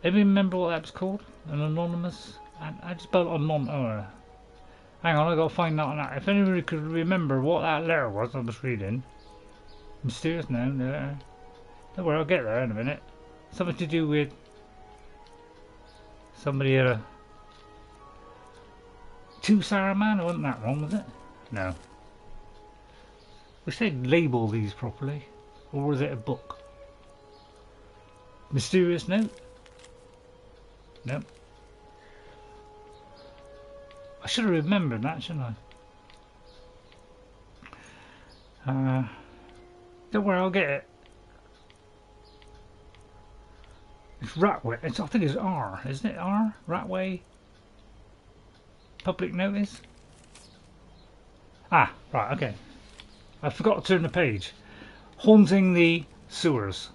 Anybody remember what that was called? An anonymous... I just spelled anonymous... Hang on, I gotta find out on that. If anybody could remember what that letter was I was reading. Mysterious? No, no. Don't worry, I'll get there in a minute. Something to do with... somebody at a... To SARUMAAANN? It wasn't that one, was it? No. We said label these properly. Or was it a book? Mysterious note? Nope. I should have remembered that, shouldn't I? Don't worry, I'll get it. It's Ratway. I think it's R, isn't it? R? Ratway? Public notice? Right, okay. I forgot to turn the page. Haunting the sewers.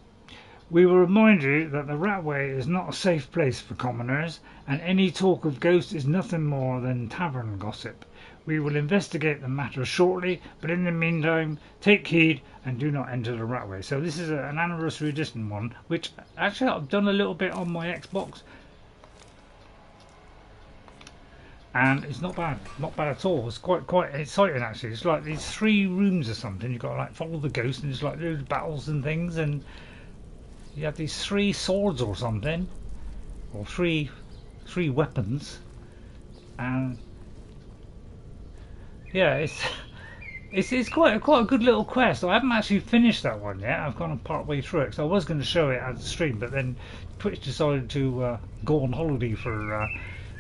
We will remind you that the Ratway is not a safe place for commoners, and any talk of ghosts is nothing more than tavern gossip. We will investigate the matter shortly, but in the meantime, take heed and do not enter the Ratway. So this is an anniversary edition one, which actually I've done a little bit on my Xbox. And it's not bad at all. It's quite exciting actually. It's like these 3 rooms or something. You've got to like follow the ghost, and there's like loads of battles and things, and you have these 3 swords or something, or three weapons, and yeah, it's quite a good little quest. I haven't actually finished that one yet. I've gone part way through it, because I was going to show it as a stream, but then Twitch decided to go on holiday for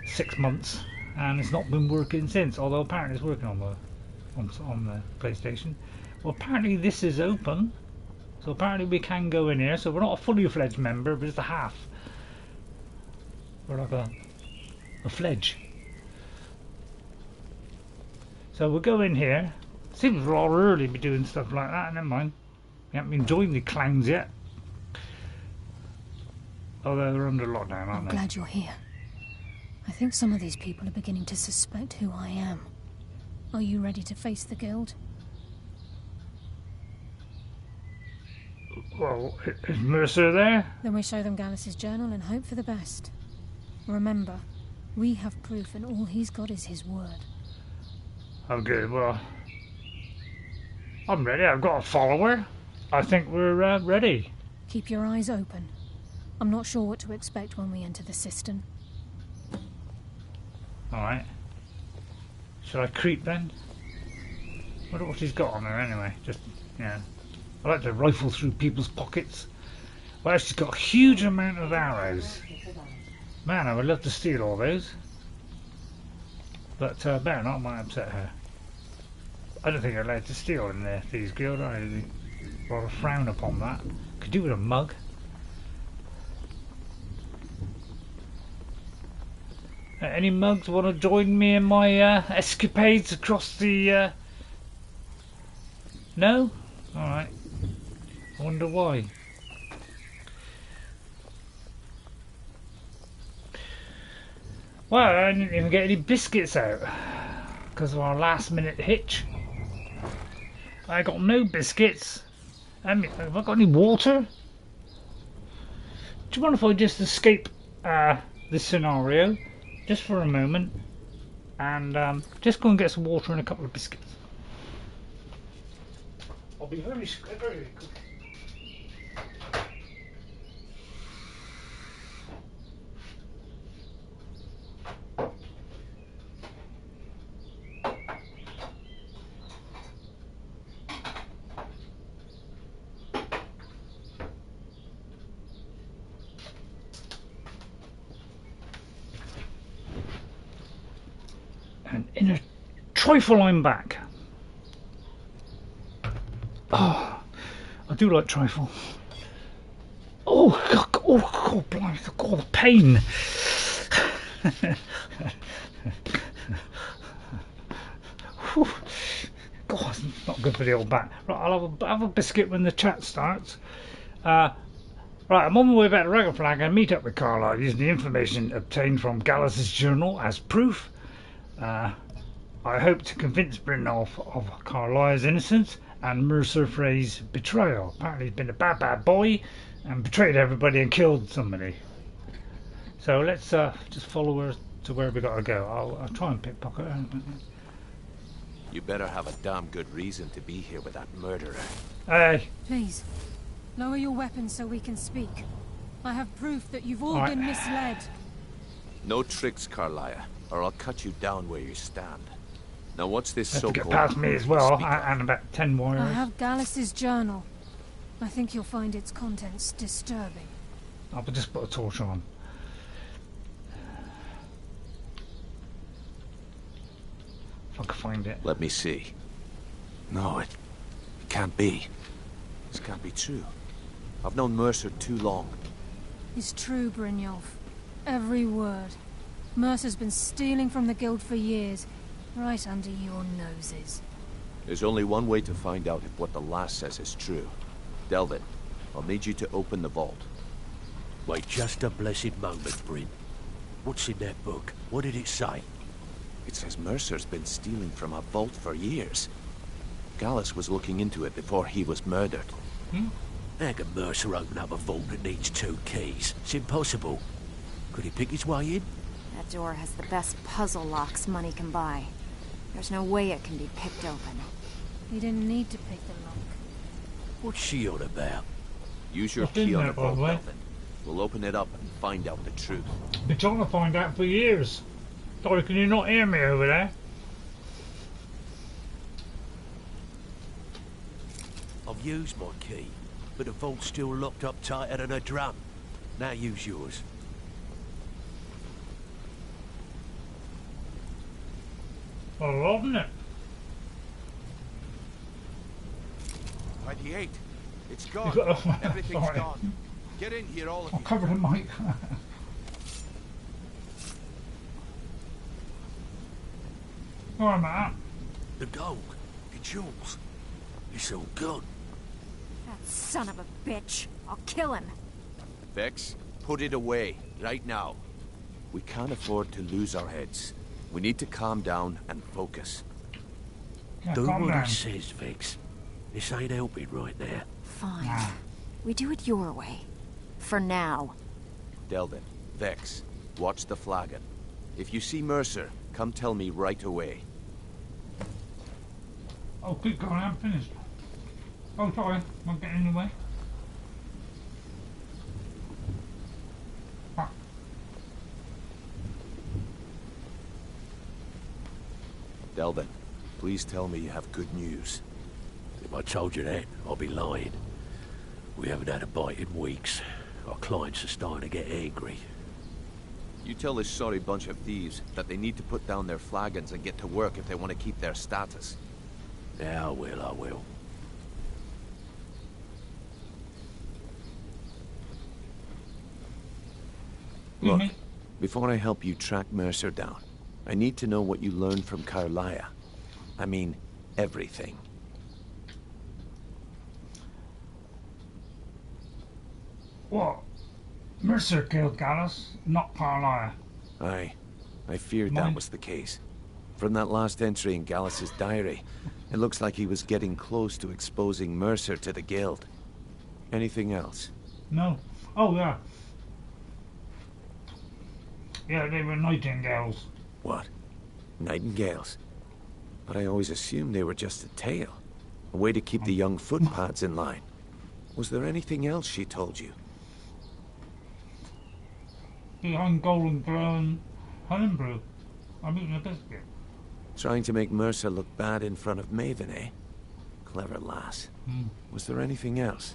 6 months. And it's not been working since, although apparently it's working on the PlayStation. Well, apparently this is open, so apparently we can go in here. So we're not a fully fledged member, but it's a half. We're like a fledge. So we'll go in here. Seems rather early to be doing stuff like that. Never mind. We haven't been joining the clowns yet. Although they're under lockdown, aren't they? I'm glad you're here. I think some of these people are beginning to suspect who I am. Are you ready to face the guild? Well, is Mercer there? Then we show them Gallows' journal and hope for the best. Remember, we have proof and all he's got is his word. Oh good, well, I'm ready. I've got a follower. I think we're ready. Keep your eyes open. I'm not sure what to expect when we enter the cistern. Alright. Should I creep then? Wonder what he's got on there anyway. Just, yeah. I like to rifle through people's pockets. Well, she's got a huge amount of arrows. Man, I would love to steal all those. But better not, might upset her. I don't think I'm allowed to steal in the Thieves Guild. I rather frown upon that. Could do with a mug. Any mugs want to join me in my escapades across the... No? Alright. I wonder why. Well, I didn't even get any biscuits out because of our last minute hitch. I got no biscuits. I mean, have I got any water? Do you mind if I just escape this scenario? Just for a moment, and just go and get some water and a couple of biscuits. I'll be very quick. And in a trifle I'm back. Oh, I do like trifle. Oh, God, blimey, God, the pain. God, it's not good for the old back. Right, I'll have a biscuit when the chat starts. Right, I'm on my way back to Dragonflag and meet up with Karliah using the information obtained from Gallows' journal as proof. I hope to convince Brynjolf of Karliah's innocence and Mercer Frey's betrayal. Apparently he's been a bad boy and betrayed everybody and killed somebody. So let's just follow her to where we got to go. I'll try and pickpocket her. You better have a damn good reason to be here with that murderer. Hey. Please, lower your weapons so we can speak. I have proof that you've all been misled. No tricks, Karliah, or I'll cut you down where you stand. Now what's this so-called... Get past me as well, and about 10 warriors. I have Gallows' journal. I think you'll find its contents disturbing. I'll just put a torch on. If I can find it. Let me see. No, it can't be. This can't be true. I've known Mercer too long. It's true, Brynjolf. Every word. Mercer's been stealing from the guild for years, right under your noses. There's only one way to find out if what the lass says is true. Delve it. I'll need you to open the vault. Wait just a blessed moment, Bryn. What's in that book? What did it say? It says Mercer's been stealing from our vault for years. Gallows was looking into it before he was murdered. How can Mercer open up a vault that needs 2 keys? It's impossible. Could he pick his way in? That door has the best puzzle locks money can buy. There's no way it can be picked open. He didn't need to pick the lock. What's she on about? Use your key on the vault, Delvin. We'll open it up and find out the truth. Been trying to find out for years. Sorry, can you not hear me over there? I've used my key, but the vault's still locked up tighter than a drum. Now use yours. I'm loving it. By the 8. It's gone. Everything's gone. Get in here, all of you. I'll cover the mic. Where am I at? The gold. It's yours. It's all gone. That son of a bitch. I'll kill him. Vex, put it away, right now. We can't afford to lose our heads. We need to calm down and focus. Yeah, Do what down. it says, Vex. This ain't helping right now. Fine. We do it your way. For now. Delvin, Vex, watch the flagon. If you see Mercer, come tell me right away. Oh, keep going, I'm finished. Oh, sorry, I'm getting in the way. Ah. Delvin, please tell me you have good news. If I told you that, I'll be lying. We haven't had a bite in weeks. Our clients are starting to get angry. You tell this sorry bunch of thieves that they need to put down their flagons and get to work if they want to keep their status. Yeah, I will. Look, before I help you track Mercer down, I need to know what you learned from Karliah. I mean, everything. What? Mercer killed Gallows, not Karliah. Aye. I feared that was the case. From that last entry in Gallows' diary, it looks like he was getting close to exposing Mercer to the guild. Anything else? No. Oh, yeah. Yeah, they were nightingales. What? Nightingales? But I always assumed they were just a tale. A way to keep the young footpads in line. Was there anything else she told you? Behind golden brown honey brew. I'm eating a biscuit. Trying to make Mercer look bad in front of Maven, eh? Clever lass. Was there anything else?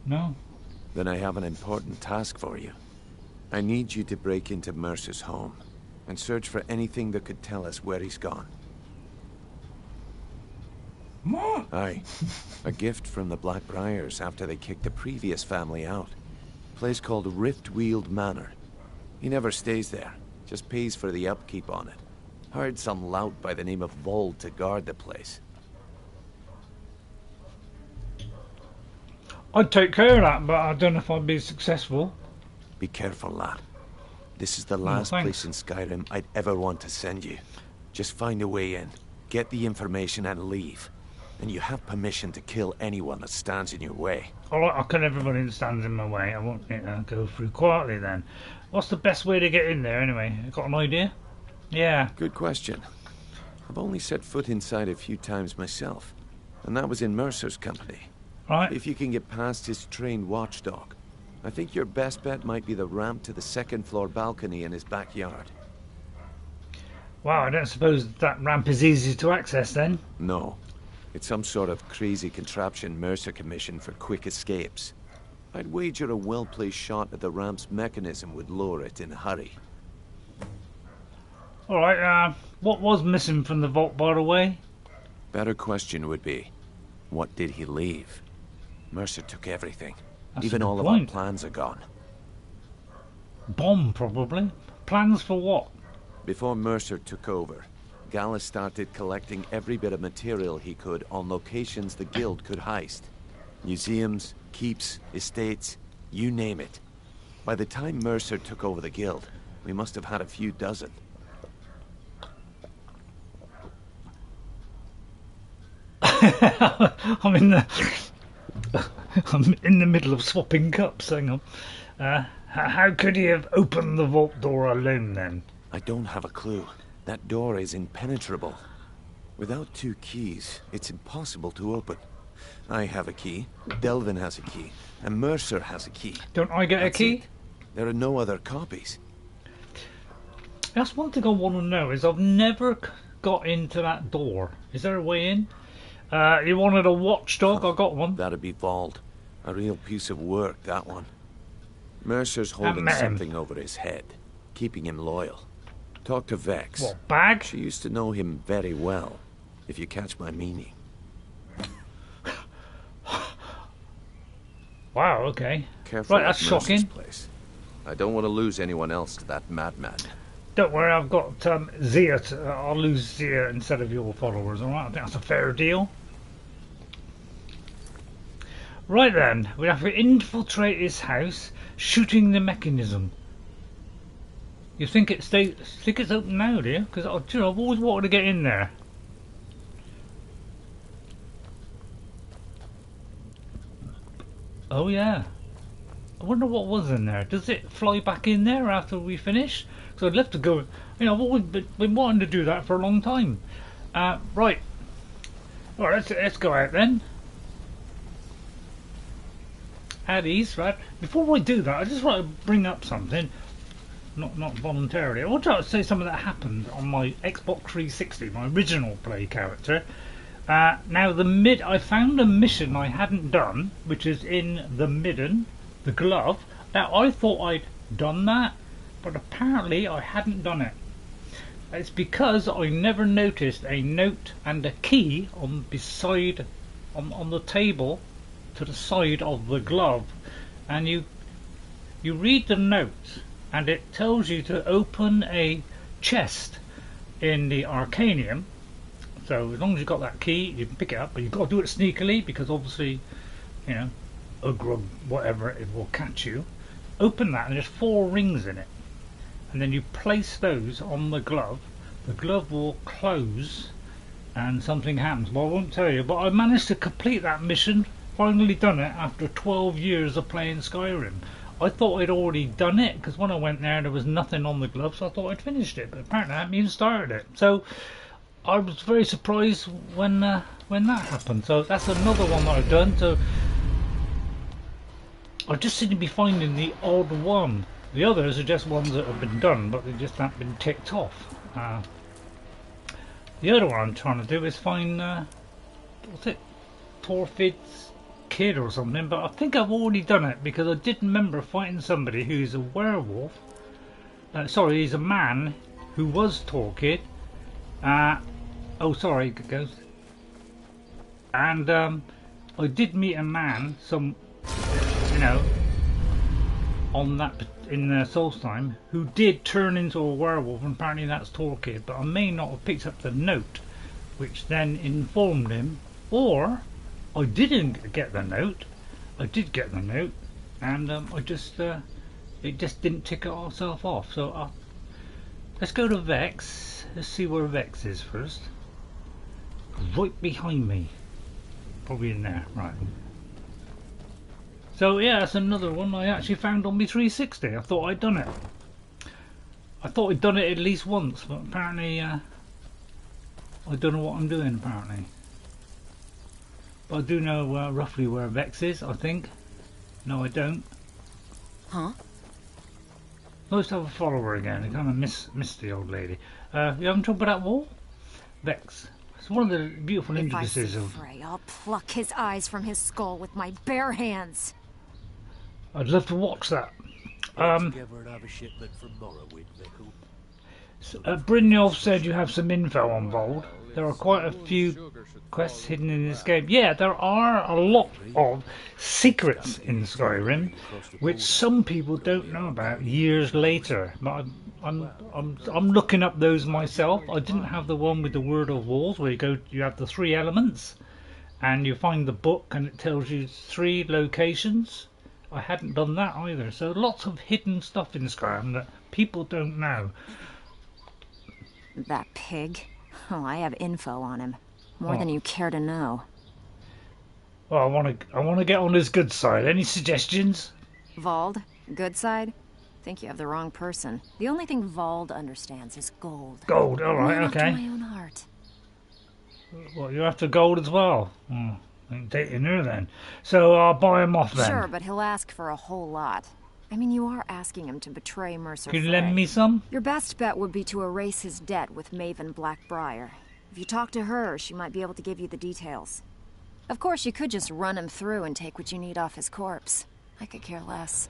No. Then I have an important task for you. I need you to break into Mercer's home and search for anything that could tell us where he's gone. What? Aye. A gift from the Blackbriars after they kicked the previous family out. A place called Riftweald Manor. He never stays there, just pays for the upkeep on it. Hired some lout by the name of Vold to guard the place. I'd take care of that, but I don't know if I'd be successful. Be careful, lad. This is the last place in Skyrim I'd ever want to send you. Just find a way in, get the information and leave. And you have permission to kill anyone that stands in your way. Alright, I'll kill everybody that stands in my way. I won't go through quietly then. What's the best way to get in there anyway? Got an idea? Yeah. Good question. I've only set foot inside a few times myself. And that was in Mercer's company. Right. If you can get past his trained watchdog, I think your best bet might be the ramp to the second-floor balcony in his backyard. Wow, I don't suppose that ramp is easy to access then? No. It's some sort of crazy contraption Mercer commissioned for quick escapes. I'd wager a well-placed shot at the ramp's mechanism would lower it in a hurry. Alright, what was missing from the vault, by the way? Better question would be, what did he leave? Mercer took everything. That's Even all of our plans are gone. Bomb, probably. Plans for what? Before Mercer took over, Gallows started collecting every bit of material he could on locations the guild could heist. Museums, keeps, estates, you name it. By the time Mercer took over the guild, we must have had a few dozen. I'm in the middle of swapping cups. Hang on. How could he have opened the vault door alone then? I don't have a clue. That door is impenetrable. Without 2 keys, it's impossible to open. I have a key, Delvin has a key, and Mercer has a key. Don't I get a key? It. There are no other copies. That's one thing I want to know, is I've never got into that door. Is there a way in? You wanted a watchdog? I got one. That'd be Vald. A real piece of work, that one. Mercer's holding something over his head, keeping him loyal. Talk to Vex. What, Bag? She used to know him very well, if you catch my meaning. Wow, okay. Careful, right, that's shocking. Place. I don't want to lose anyone else to that madman. Don't worry, I've got Zia. I'll lose Zia instead of your followers, alright? I think that's a fair deal. Right then, we have to infiltrate his house, shooting the mechanism. You think it's open now, do you? Because I've always wanted to get in there. Oh yeah. I wonder what was in there. Does it fly back in there after we finish? Because I'd love to go. I've always been wanting to do that for a long time. Right. All right, let's go out then. At ease, right? Before I do that, I just want to bring up something. Not voluntarily. I want to say something that happened on my Xbox 360, my original play character. Now I found a mission I hadn't done, which is in the midden, the glove. Now I thought I'd done that, but apparently I hadn't done it. It's because I never noticed a note and a key on the table to the side of the glove, and you read the note and it tells you to open a chest in the Argonian. So as long as you've got that key, you can pick it up, but you've got to do it sneakily because obviously, Ugrug, whatever, it will catch you. Open that and there's 4 rings in it. And then you place those on the glove. The glove will close and something happens. Well, I won't tell you, but I managed to complete that mission. Finally done it after 12 years of playing Skyrim. I thought I'd already done it because when I went there was nothing on the glove, so I thought I'd finished it, but apparently I hadn't even started it. So I was very surprised when that happened. So that's another one that I've done. So I just seem to be finding the odd one. The others are just ones that have been done, but they just haven't been ticked off. The other one I'm trying to do is find what's it, Torfid's kid or something, but I think I've already done it because I did remember fighting somebody who's a werewolf. Sorry, he's a man who was Torkid. Oh, sorry, Ghost. And I did meet a man, on that in Solstheim, who did turn into a werewolf, and apparently that's Torkid. But I may not have picked up the note, which then informed him, or I didn't get the note. I did get the note, and it just didn't tick itself off. So let's go to Vex. Let's see where Vex is first. Right behind me, probably in there, right. So yeah, that's another one I actually found on my 360. I thought I'd done it. I thought I'd done it at least once, but apparently I don't know what I'm doing apparently. But I do know roughly where Vex is, I think. No, I don't. Huh? Nice to have a follower again. I kind of miss the old lady. You haven't talked about that wall? Vex. It's one of the beautiful intricacies of... Frey, I'll pluck his eyes from his skull with my bare hands. I'd love to watch that. Brynjolf said you have some info on Vold. There are quite a few quests hidden in this game. Yeah, there are a lot of secrets in Skyrim, which some people don't know about years later. But I'm looking up those myself. I didn't have the one with the Word of Walls, where you have the 3 elements, and you find the book and it tells you 3 locations. I hadn't done that either, so lots of hidden stuff in Skyrim that people don't know. That pig? Oh, I have info on him. More than you care to know. Well, I want to get on his good side. Any suggestions? Vald? Good side? Think you have the wrong person. The only thing Vald understands is gold. Gold, alright, okay. After my own heart. Well, you're after gold as well. I ain't dating her then. So I'll buy him off then. Sure, but he'll ask for a whole lot. I mean, you are asking him to betray Mercer. Can you lend me some? Your best bet would be to erase his debt with Maven Blackbriar. If you talk to her, she might be able to give you the details. Of course, you could just run him through and take what you need off his corpse. I could care less.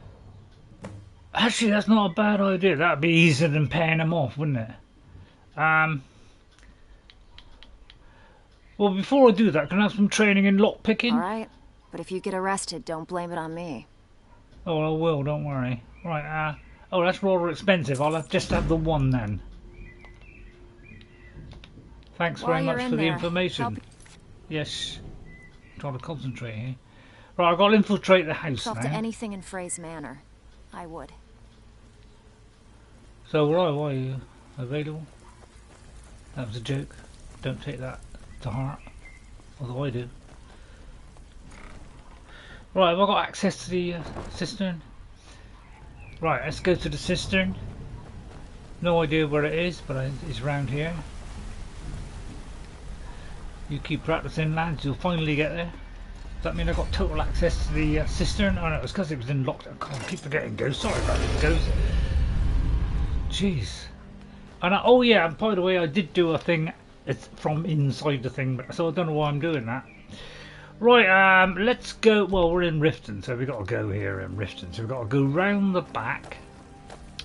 Actually, that's not a bad idea. That'd be easier than paying him off, wouldn't it? Well, before I do that, can I have some training in lockpicking? Alright, but if you get arrested, don't blame it on me. Oh, I will, don't worry. Right, oh, that's rather expensive. I'll just have the one then. Thanks very much for the information. Yes. Trying to concentrate here. Right, I've got to infiltrate the house now. To anything in Frey's Manor. I would. So, right, why are you available? That was a joke. Don't take that to heart. Although I do. Right, have I got access to the cistern? Right, let's go to the cistern. No idea where it is, but it's around here. You keep practicing, lads, you'll finally get there. Does that mean I got total access to the cistern? Oh no, it's because it was in lockdown. I keep forgetting Ghost. Sorry about it, Ghost. Jeez. And oh yeah, and by the way, I did do a thing. It's from inside the thing, so I don't know why I'm doing that. Right, let's go. Well, we're in Riften, so we've got to go here in Riften. So we've got to go round the back.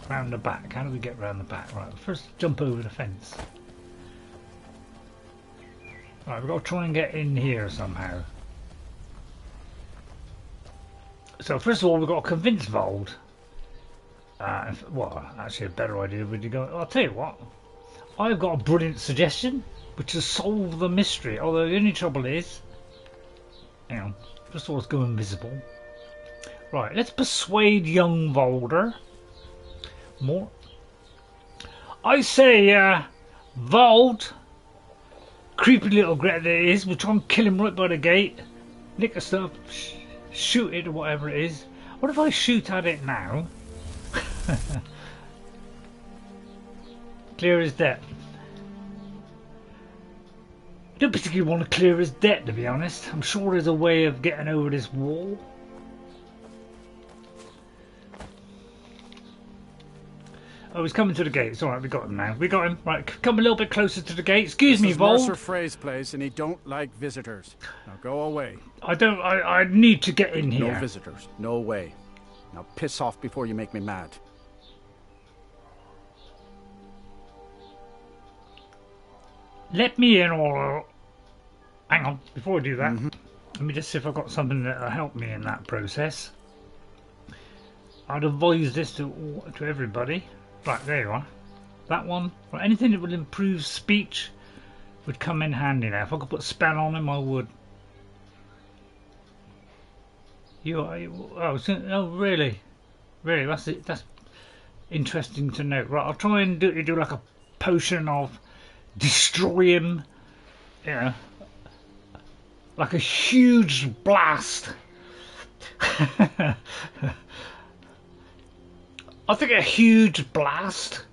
Round the back. How do we get round the back? Right, first jump over the fence. Right, we've got to try and get in here somehow. So first of all, we've got to convince Vold. Well, actually a better idea would you go... I'll tell you what. I've got a brilliant suggestion, which is solve the mystery. Although the only trouble is... Hang on. First of all, let's go invisible. Right, let's persuade young Volder. More. I say, Vold... Creepy little Gret that it is. We'll try and kill him right by the gate. Nick the stuff. Shoot it or whatever it is. What if I shoot at it now? Clear his debt. I don't particularly want to clear his debt, to be honest. I'm sure there's a way of getting over this wall. Oh, he's coming to the gate. It's alright, we got him now. We got him. Right, come a little bit closer to the gate. Excuse me, Vold. This is Mercer Frey's place, and he don't like visitors. Now go away. I need to get in here. No visitors. No way. Now piss off before you make me mad. Let me in, or... Hang on, before I do that, let me just see if I've got something that'll help me in that process. I'd advise this to everybody. Right, there you are. That one. Right, anything that would improve speech would come in handy now. If I could put a spell on him, I would. Oh, really? Really, that's it. That's interesting to note. Right, I'll try and do like a potion of destroy him. You know, like a huge blast. I think a huge blast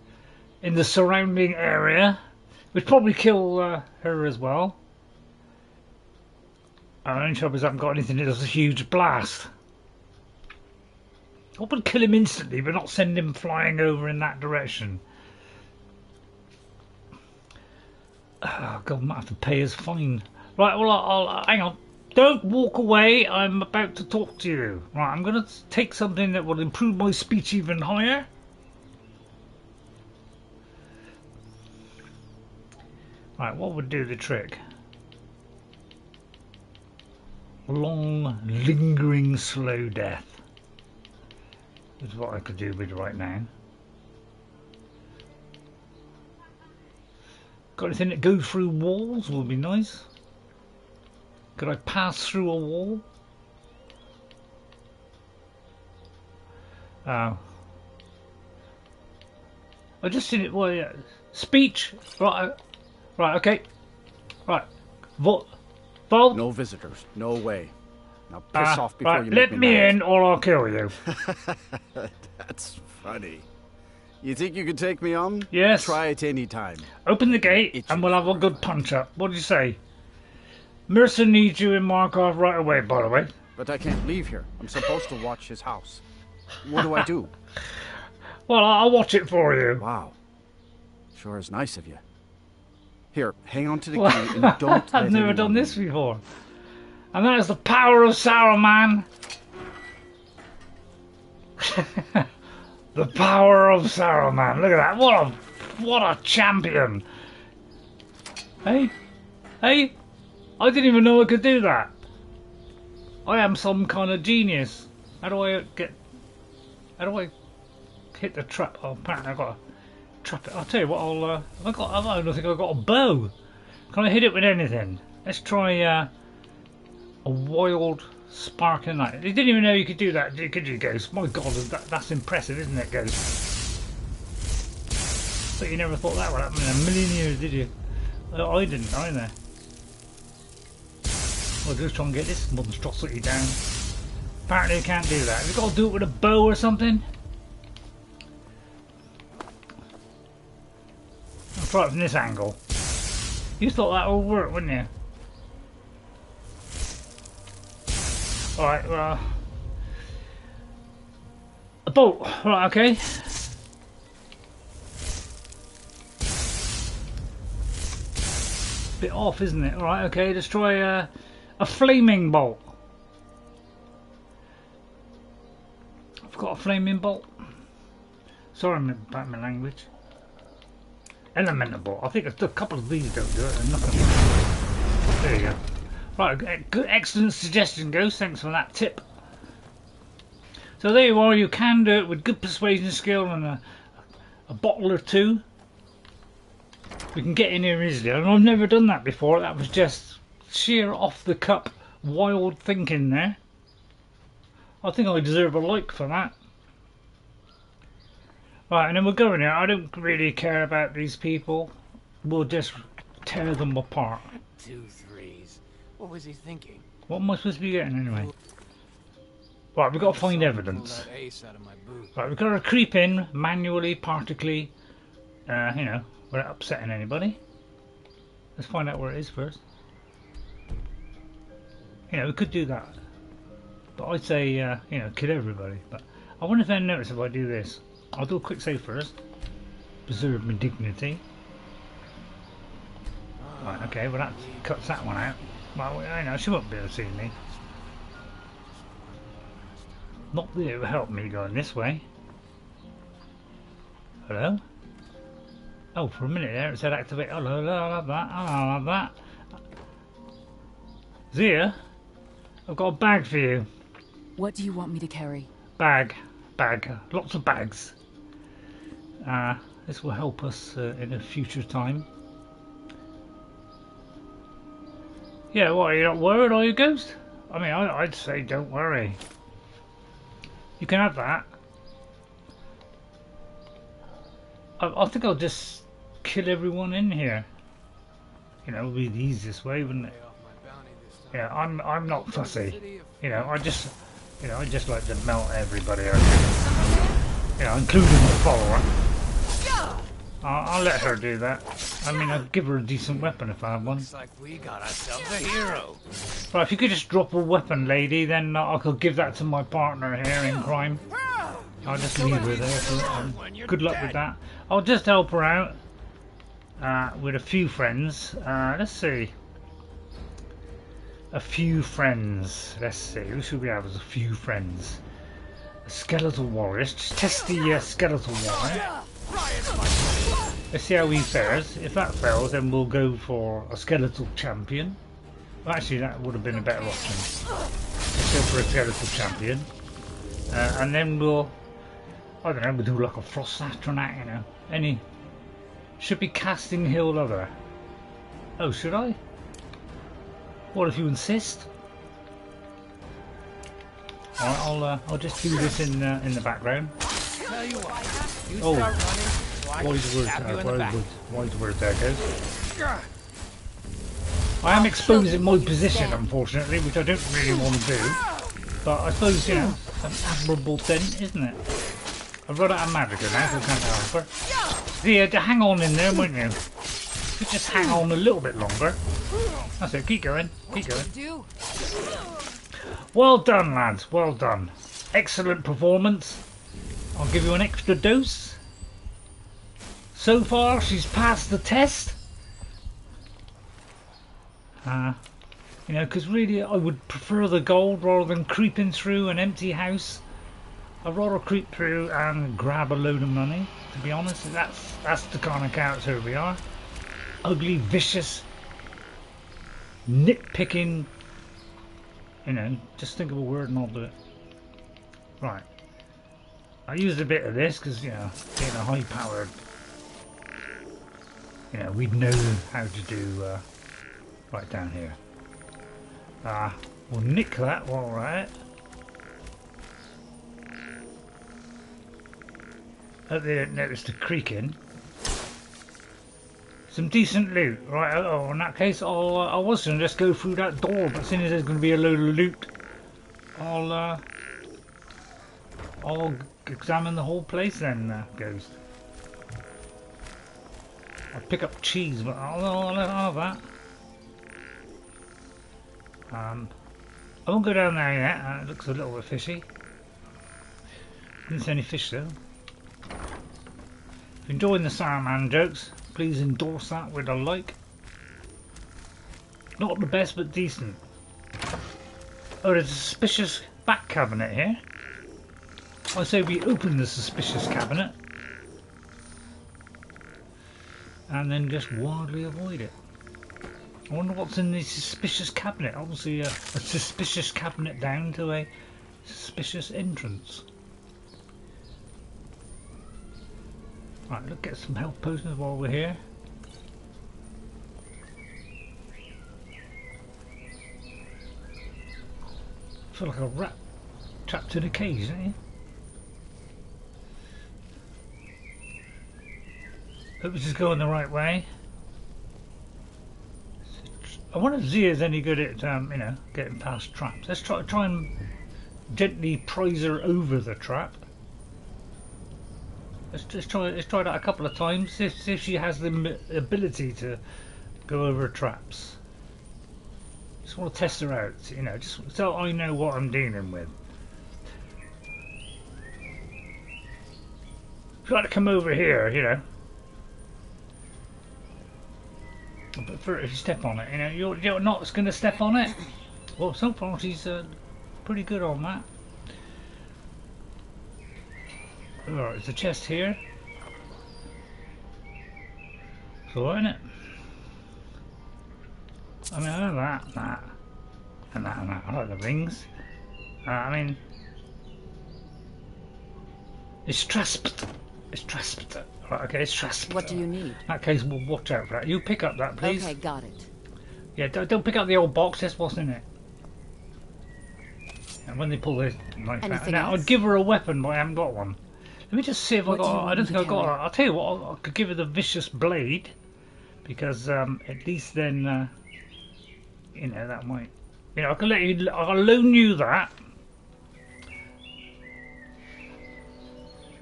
in the surrounding area would probably kill her as well. The only trouble is I haven't got anything that does a huge blast. I would kill him instantly, but not send him flying over in that direction. Oh God, I might have to pay his fine. Right, well, I'll hang on. Don't walk away, I'm about to talk to you. Right, I'm going to take something that will improve my speech even higher. Right, what would do the trick? Long, lingering, slow death is what I could do with right now. Got anything that goes through walls would be nice. Could I pass through a wall? Oh. I just seen it. Well, yeah. Speech. Right. Right. Okay. Right. Vold. No visitors. No way. Now piss off before right. you Let make me mad. in, or I'll kill you. That's funny. You think you can take me on? Yes. Try it any time. Open the gate, and we'll have a good punch up. What do you say? Mercer needs you in Markov right away, by the way. But I can't leave here. I'm supposed to watch his house. What do I do? Well, I'll watch it for you. Wow. Sure is nice of you. Here, hang on to the key and don't I've never done this before. And that is the power of Saruman. The power of Saruman. Look at that. What a champion. Hey? Hey? I didn't even know I could do that. I am some kind of genius. How do I hit the trap? Oh, apparently I've got to trap it. I'll tell you what, I don't think I've got a bow. Can I hit it with anything? Let's try a wild sparkling light. You didn't even know you could do that, could you, Ghost? My God, that's impressive, isn't it, Ghost? But you never thought that would happen in a million years, did you? I didn't either. I'll just try and get this monstrosity down. Apparently you can't do that. You've got to do it with a bow or something. I'll try it from this angle. You thought that would work, wouldn't you? Alright, well... A bolt! Right, okay. Bit off, isn't it? Alright, okay, let's try a flaming bolt. I've got a flaming bolt. Sorry about my language. Elemental bolt. I think a couple of these don't do it. Nothing. There you go. Right, good, excellent suggestion, Ghost. Thanks for that tip. So there you are. You can do it with good persuasion skill and a bottle or two. We can get in here easily. And I've never done that before. That was just sheer off the cup, wild thinking there. I think I deserve a like for that. Right, and then we'll go in here. I don't really care about these people. We'll just tear them apart. 2 3s. What was he thinking? What am I supposed to be getting anyway? Right, we've got to find evidence. Right, we've got to creep in manually, partically, you know, without upsetting anybody. Let's find out where it is first. You know, we could do that. But I'd say, you know, kill everybody. But I wonder if they notice if I do this. I'll do a quick save first. Preserve my dignity. Right, okay, well that cuts that one out. Well, I know, she won't be able to see me. Not that it will help me going this way. Hello? Oh, for a minute there it said activate. Hello, I'll have that, I'll have that. Zia, I've got a bag for you. What do you want me to carry? Bag. Lots of bags. This will help us in a future time. Yeah, what, are you not worried, are you, Ghost? I mean, I'd say don't worry. You can have that. I think I'll just kill everyone in here. You know, it would be the easiest way, wouldn't it? Yeah, I'm not fussy. You know, I just like to melt everybody out. You know, including the follower. I'll let her do that. I mean, I'd give her a decent weapon if I had one. Looks like we got ourselves a hero. Right, if you could just drop a weapon, lady, then I could give that to my partner here in crime. I'll just leave her there. So, good luck with that. I'll just help her out with a few friends. Let's see. A few friends. Let's see. Who should we have as a few friends? A skeletal warrior. Just test the skeletal warrior. Let's see how he fares. If that fails, then we'll go for a skeletal champion. Well, actually, that would have been a better option. Let's go for a skeletal champion. And then we'll, I don't know, we'll do like a frost astronaut, you know. Any. Should be casting heal other. Oh, should I? Well, if you insist. Alright, I'll just do this in the background. Tell you what, you Oh, start running, so I wise can word, stab you in the back. wise word there goes. I am exposing my position, unfortunately, which I don't really want to do. But I suppose, you know, it's an admirable thing, isn't it? I've run out of magic now, so I can't help her. Yeah, hang on in there, won't you? You just hang on a little bit longer. That's it, keep going, keep going. Well done, lads, well done. Excellent performance. I'll give you an extra dose. So far, she's passed the test. You know, because really I would prefer the gold rather than creeping through an empty house. I'd rather creep through and grab a load of money, to be honest. That's the kind of character we are. Ugly, vicious, nitpicking. You know, just think of a word and I'll do it. Right. I used a bit of this because, you know, being a high-powered, you know, we'd know how to do right down here. We'll nick that while we're at it. Hope they don't notice the creaking. Some decent loot, right? Oh, in that case, I was going to just go through that door, but seeing as there's going to be a load of loot, I'll examine the whole place then, Ghost. I'll pick up cheese, but I'll have that. I won't go down there yet. It looks a little bit fishy. Didn't see any fish though. If you're enjoying the SARUMAANN jokes, please endorse that with a like. Not the best, but decent. Oh, there's a suspicious back cabinet here. I say we open the suspicious cabinet and then just wildly avoid it. I wonder what's in the suspicious cabinet. Obviously a suspicious cabinet down to a suspicious entrance. Right, let's get some health potions while we're here. I feel like a rat trapped in a cage, don't you? Hope this is going the right way. I wonder if Zia's any good at, you know, getting past traps. Let's try and gently prise her over the trap. Let's try that a couple of times. See if she has the ability to go over traps. Just want to test her out, you know, just so I know what I'm dealing with. Try to come over here, you know. But for if you step on it, you know, you're not going to step on it. Well, so far she's pretty good on that. Alright, there's a chest here. So, isn't it? I mean, I like that, and that. I like the rings. I mean, it's trasped. It's trasped. Right, okay, it's trasped. What do you need? In that case, we'll watch out for that. You pick up that, please. Okay, got it. Yeah, don't pick up the old box. That's what's in it. And when they pull this knife out, now I'd give her a weapon, but I haven't got one. Let me just see if I got. I don't think I got. I'll tell you what. I could give her the vicious blade, because at least then, you know, that might. You know, I can let you. I'll loan you that.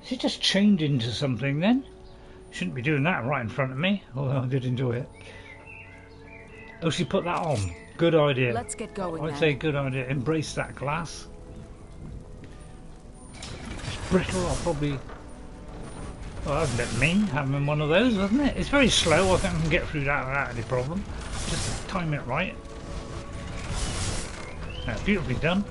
Is it just change into something then? Shouldn't be doing that right in front of me, although I did enjoy it. Oh, she put that on. Good idea. Let's get going. I'd say good idea. Embrace that glass. It's brittle. I'll probably. Oh, that was a bit mean having one of those, wasn't it? It's very slow. I think I can get through that without any problem. Just time it right. Now, beautifully done.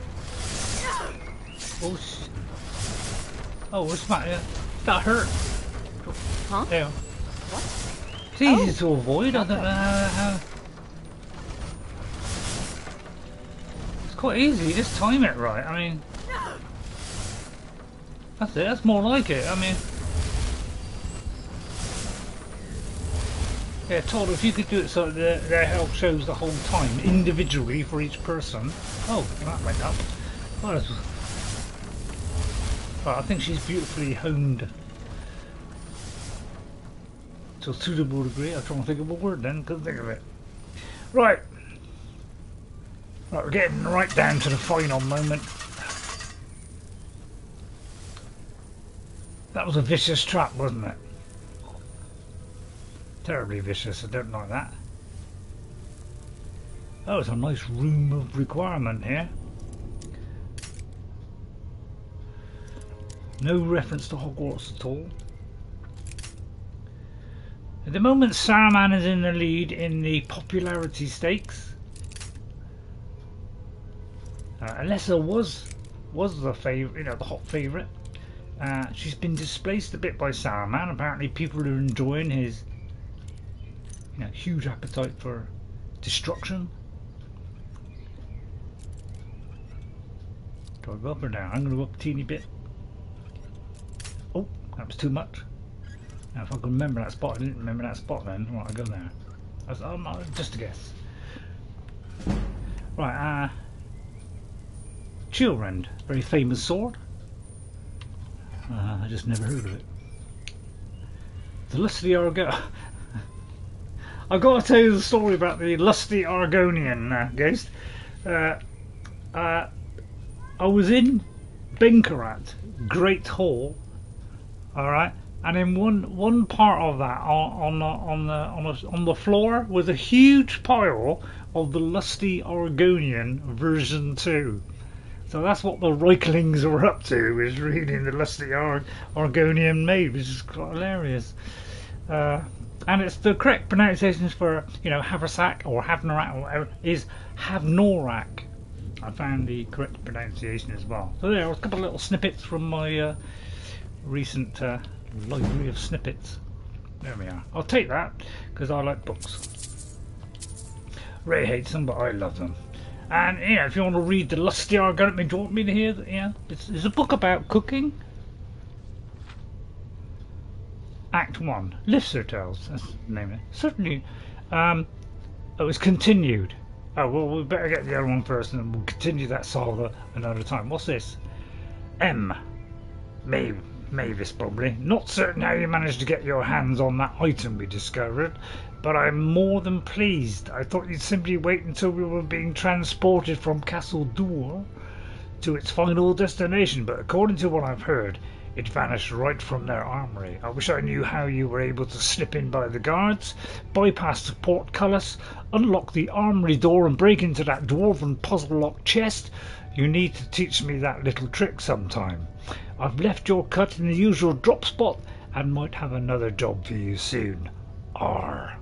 Oh, what's the matter? That hurt. Huh? Yeah. What? It's easy to avoid. I don't know how. It's quite easy. Just time it right. I mean, that's it. That's more like it. I mean, Yeah, Todd, if you could do it so that their health shows the whole time, individually for each person. Oh, that went up. Well, I think she's beautifully honed to a suitable degree. I'm trying to think of a word then, couldn't think of it. Right. Right, we're getting right down to the final moment. That was a vicious trap, wasn't it? Terribly vicious, I don't like that. Oh, it's a nice room of requirement here. No reference to Hogwarts at all. At the moment, Saruman is in the lead in the popularity stakes. Alyssa was the favourite, the hot favourite. She's been displaced a bit by Saruman. Apparently, people are enjoying his, huge appetite for destruction. Do I go up or down? I'm going to go up a teeny bit. Oh, that was too much. Now, if I can remember that spot, I didn't remember that spot then. Right, I'll go there. Just a guess. Right, Skjor and Aela, very famous sword. I just never heard of it. The lusty Argonian. I've got to tell you the story about the lusty Argonian ghost. I was in Binkarat Great Hall, all right, and in one part of that on the floor was a huge pile of the lusty Argonian version 2. So that's what the Reiklings were up to, is reading the lusty Argonian Maid, which is quite hilarious. And it's the correct pronunciations for, Haversack or Havnorak or whatever is Havnorak. I found the correct pronunciation as well. So there are a couple of little snippets from my recent library of snippets. There we are. I'll take that because I like books. Ray hates them, but I love them. And if you want to read the lusty Argonian, do you want me to hear that? It's a book about cooking. Act 1, Lifser Tales, that's the name of it. Certainly, it was continued. Oh, well, we better get the other one first and we'll continue that saga another time. What's this? M. Mavis, probably. Not certain how you managed to get your hands on that item we discovered, but I'm more than pleased. I thought you'd simply wait until we were being transported from Castle Door to its final destination, but according to what I've heard, it vanished right from their armory. I wish I knew how you were able to slip in by the guards, bypass the portcullis, unlock the armory door and break into that dwarven puzzle-locked chest. You need to teach me that little trick sometime. I've left your cut in the usual drop spot and might have another job for you soon. R.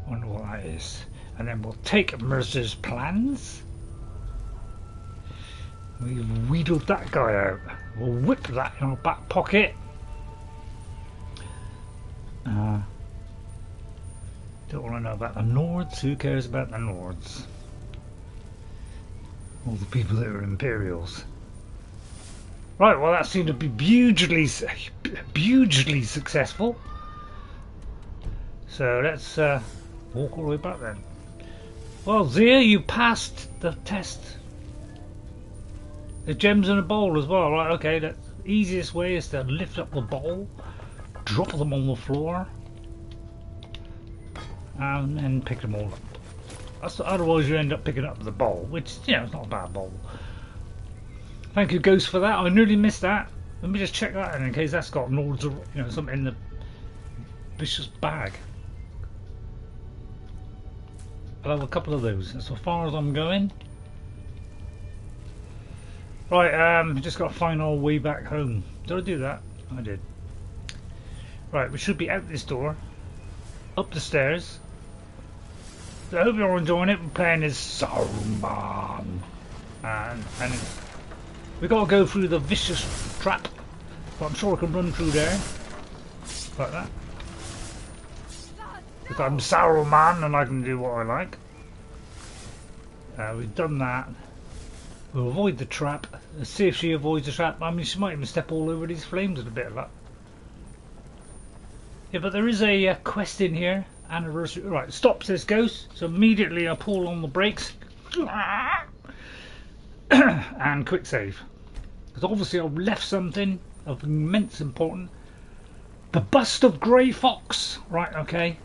Wonder what that is. And then we'll take Mercer's plans. We've wheedled that guy out. We'll whip that in our back pocket. Don't want to know about the Nords. Who cares about the Nords? All the people that are Imperials. Right, well that seemed to be hugely successful. So let's walk all the way back then. Well, Zia, you passed the test. The gems in a bowl as well, right? Okay, the easiest way is to lift up the bowl, drop them on the floor, and then pick them all up. Otherwise you end up picking up the bowl, which, it's not a bad bowl. Thank you, Ghost, for that. I nearly missed that. Let me just check that in case that's got Nords, something in the vicious bag. I'll have a couple of those. That's as far as I'm going. Right, just got to find our way back home. Did I do that? I did. Right, we should be out this door, up the stairs. So I hope you're all enjoying it. We're playing as Saruman, and we got to go through the vicious trap. But I'm sure I can run through there like that. Because I'm Saruman and I can do what I like. We've done that. We'll avoid the trap. Let's see if she avoids the trap. I mean, she might even step all over these flames with a bit of luck. Yeah, but there is a quest in here. Anniversary. Right, stop, says Ghost. So immediately I pull on the brakes. And quick save. Because obviously I've left something of immense importance. The bust of Grey Fox. Right, okay.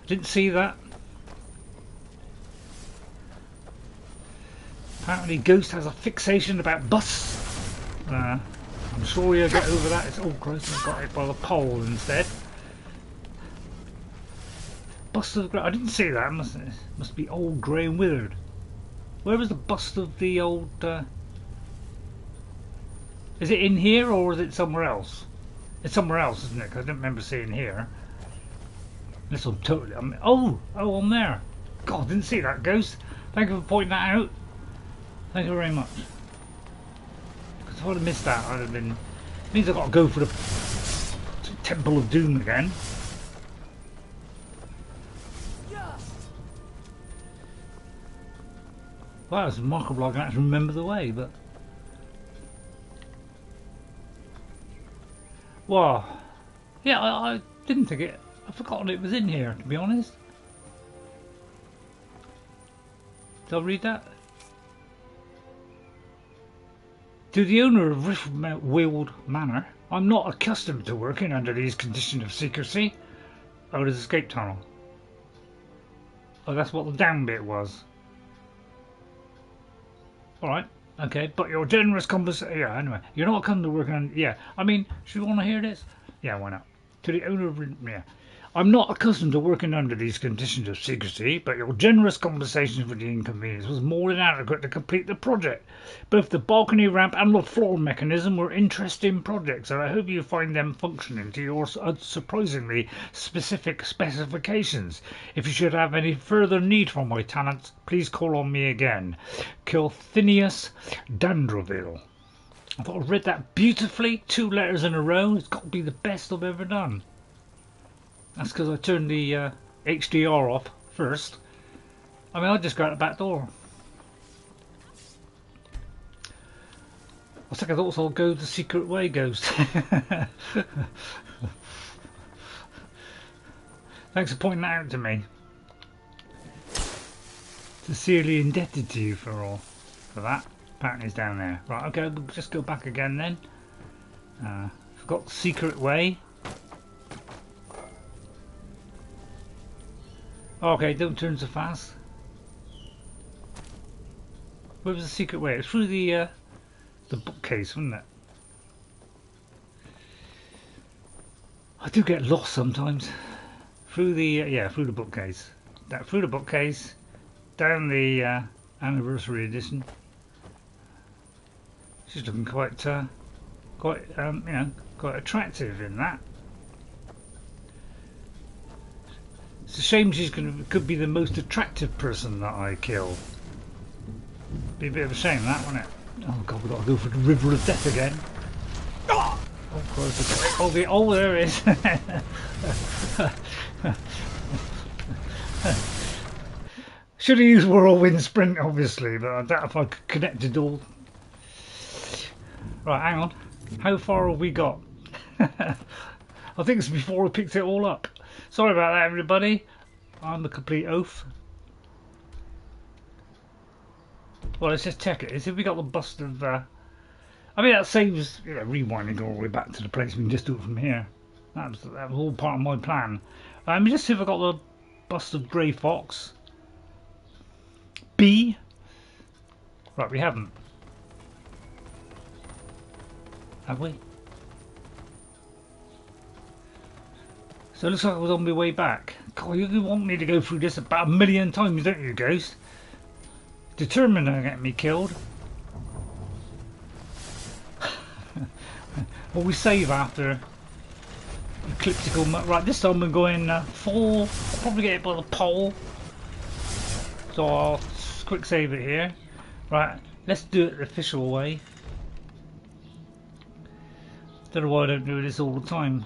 Didn't see that. Apparently Ghost has a fixation about busts. I'm sure he'll get over that. It's all gross. I've got hit by the pole instead. Bust of the Grey. I didn't see that. It must be old, grey and withered. Where was the bust of the old... Is it in here or is it somewhere else? It's somewhere else, isn't it? Because I didn't remember seeing here. Unless I'm totally... oh, on there. God, didn't see that, Ghost. Thank you for pointing that out. Thank you very much. Because if I'd have missed that, I'd have been... It means I've got to go for the Temple of Doom again. Wow, it's remarkable I can actually remember the way, but... Well, yeah, I didn't think it... I've forgotten it was in here, to be honest. Did I read that? To the owner of Riftweald Manor, I'm not accustomed to working under these conditions of secrecy. Oh, there's an escape tunnel. Oh, that's what the down bit was. Alright, okay, but your generous conversation... Yeah, anyway, you're not coming to work on... Yeah, I mean, should we want to hear this? Yeah, why not? To the owner of... Yeah. I'm not accustomed to working under these conditions of secrecy, but your generous compensation for the inconvenience was more than adequate to complete the project. Both the balcony ramp and the floor mechanism were interesting projects, and I hope you find them functioning to your surprisingly specific specifications. If you should have any further need for my talents, please call on me again. Kilthinius Dandroville. I thought I read that beautifully, 2 letters in a row. It's got to be the best I've ever done. That's because I turned the HDR off first. I mean, I just go out the back door. I think I thought I'll go the secret way, Ghost. Thanks for pointing that out to me. Sincerely indebted to you for that. Apparently it's down there. Right, okay, we'll just go back again then. Forgot the secret way. Okay, don't turn so fast. Where was the secret way? It's through the bookcase, wasn't it? I do get lost sometimes. Through the through the bookcase. Through the bookcase, down the anniversary edition. She's looking quite quite attractive in that. It's a shame she's could be the most attractive person that I kill. Be a bit of a shame that, wouldn't it? Oh god, we've got to go for the River of Death again. Oh, oh there it is. Should have used Whirlwind Sprint, obviously, but I doubt if I could connect it all. Right, hang on. How far have we got? I think it's before we picked it all up. Sorry about that, everybody. I'm the complete oaf. Well, let's just check it. See if we got the bust of... I mean, that saves, rewinding all the way back to the place. We can just do it from here. That was all part of my plan. Let me just see if I got the bust of Grey Fox. B. Right, we haven't. Have we? So it looks like I was on my way back. God, you want me to go through this about 1 million times, don't you, Ghost? Determined to get me killed. Well, we save after ecliptical. Right, this time we're going full. I'll probably get it by the pole. So I'll quick save it here. Right, let's do it the official way. Don't know why I don't do this all the time.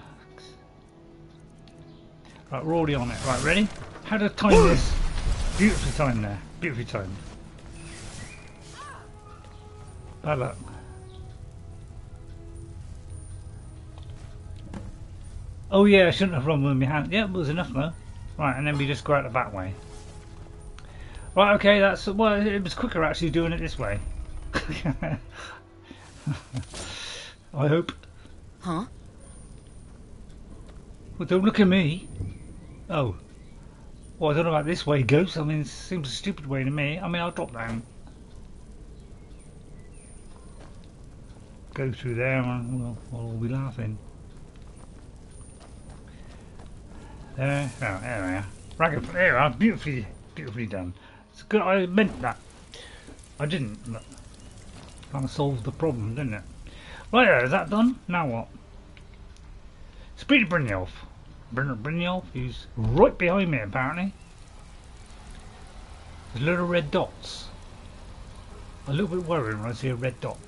Right, we're already on it. Right, ready? How to time this? Beautifully timed there. Beautifully timed. Bad luck. Oh yeah, I shouldn't have run with my hand. Yeah, it was enough though. Right, and then we just go out the back way. Right, okay, that's... Well, it was quicker actually doing it this way. I hope. Huh? Well, don't look at me. Oh. Well, I don't know about this way, Ghost. I mean, it seems a stupid way to me. I mean, I'll drop down. Go through there and we'll all be laughing. There, oh, there we are. Ragged, there we are. Beautifully done. It's good. I meant that. I didn't. But kind of solved the problem, didn't it? Right there, is that done? Now what? Speed to Brynjolf. Brynjolf, he's right behind me apparently. There's little red dots. I'm a little bit worried when I see a red dot.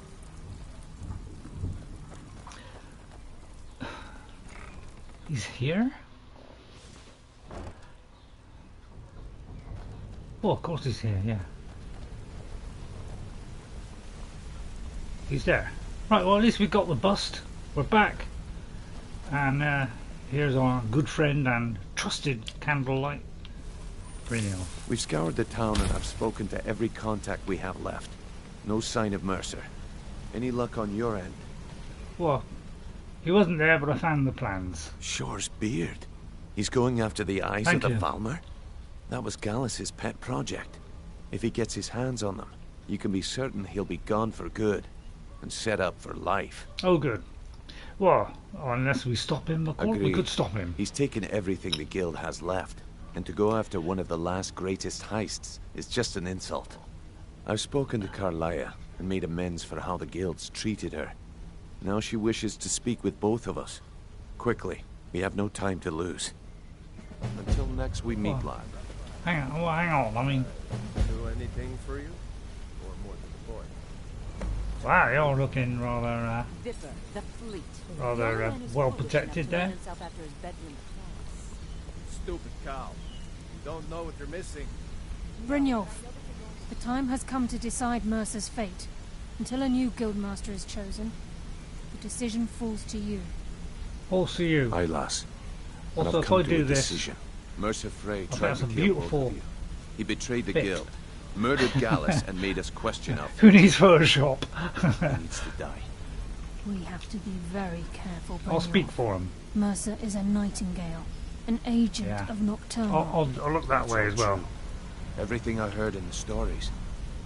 He's here? Oh, of course he's here, yeah. He's there. Right, well at least we got the bust. We're back. And here's our good friend and trusted candlelight, Brynjolf. We've scoured the town and I've spoken to every contact we have left. No sign of Mercer. Any luck on your end? Well, he wasn't there, but I found the plans. Skjor's beard. He's going after the eyes Thank of the you. Valmer? That was Gallus's pet project. If he gets his hands on them, you can be certain he'll be gone for good and set up for life. Oh, good. Well, unless we stop him, of course we Agreed. could stop him. He's taken everything the guild has left, and to go after one of the last greatest heists is just an insult. I've spoken to Karliah and made amends for how the guild's treated her. Now she wishes to speak with both of us. Quickly, we have no time to lose. Until next we meet, lad. Hang on, well, hang on, I mean... Do anything for you? Or more than the boy? Wow, you're looking rather, Vipper, the fleet. rather well protected there. Stupid cow. You don't know what you're missing. Brynjolf, the time has come to decide Mercer's fate. Until a new guildmaster is chosen, the decision falls to you. Also you. Aye, lass. And Also, I've if come I to do a this... decision. Mercer Frey I bet tried that's to a kill beautiful both of you. He betrayed the bit. guild, murdered Gallus, and made us question our Who needs Photoshop? He needs to die. We have to be very careful, Brynjolf. I'll speak for him. Mercer is a Nightingale, an agent Yeah. of Nocturnal. I'll look that way as well. Everything I heard in the stories.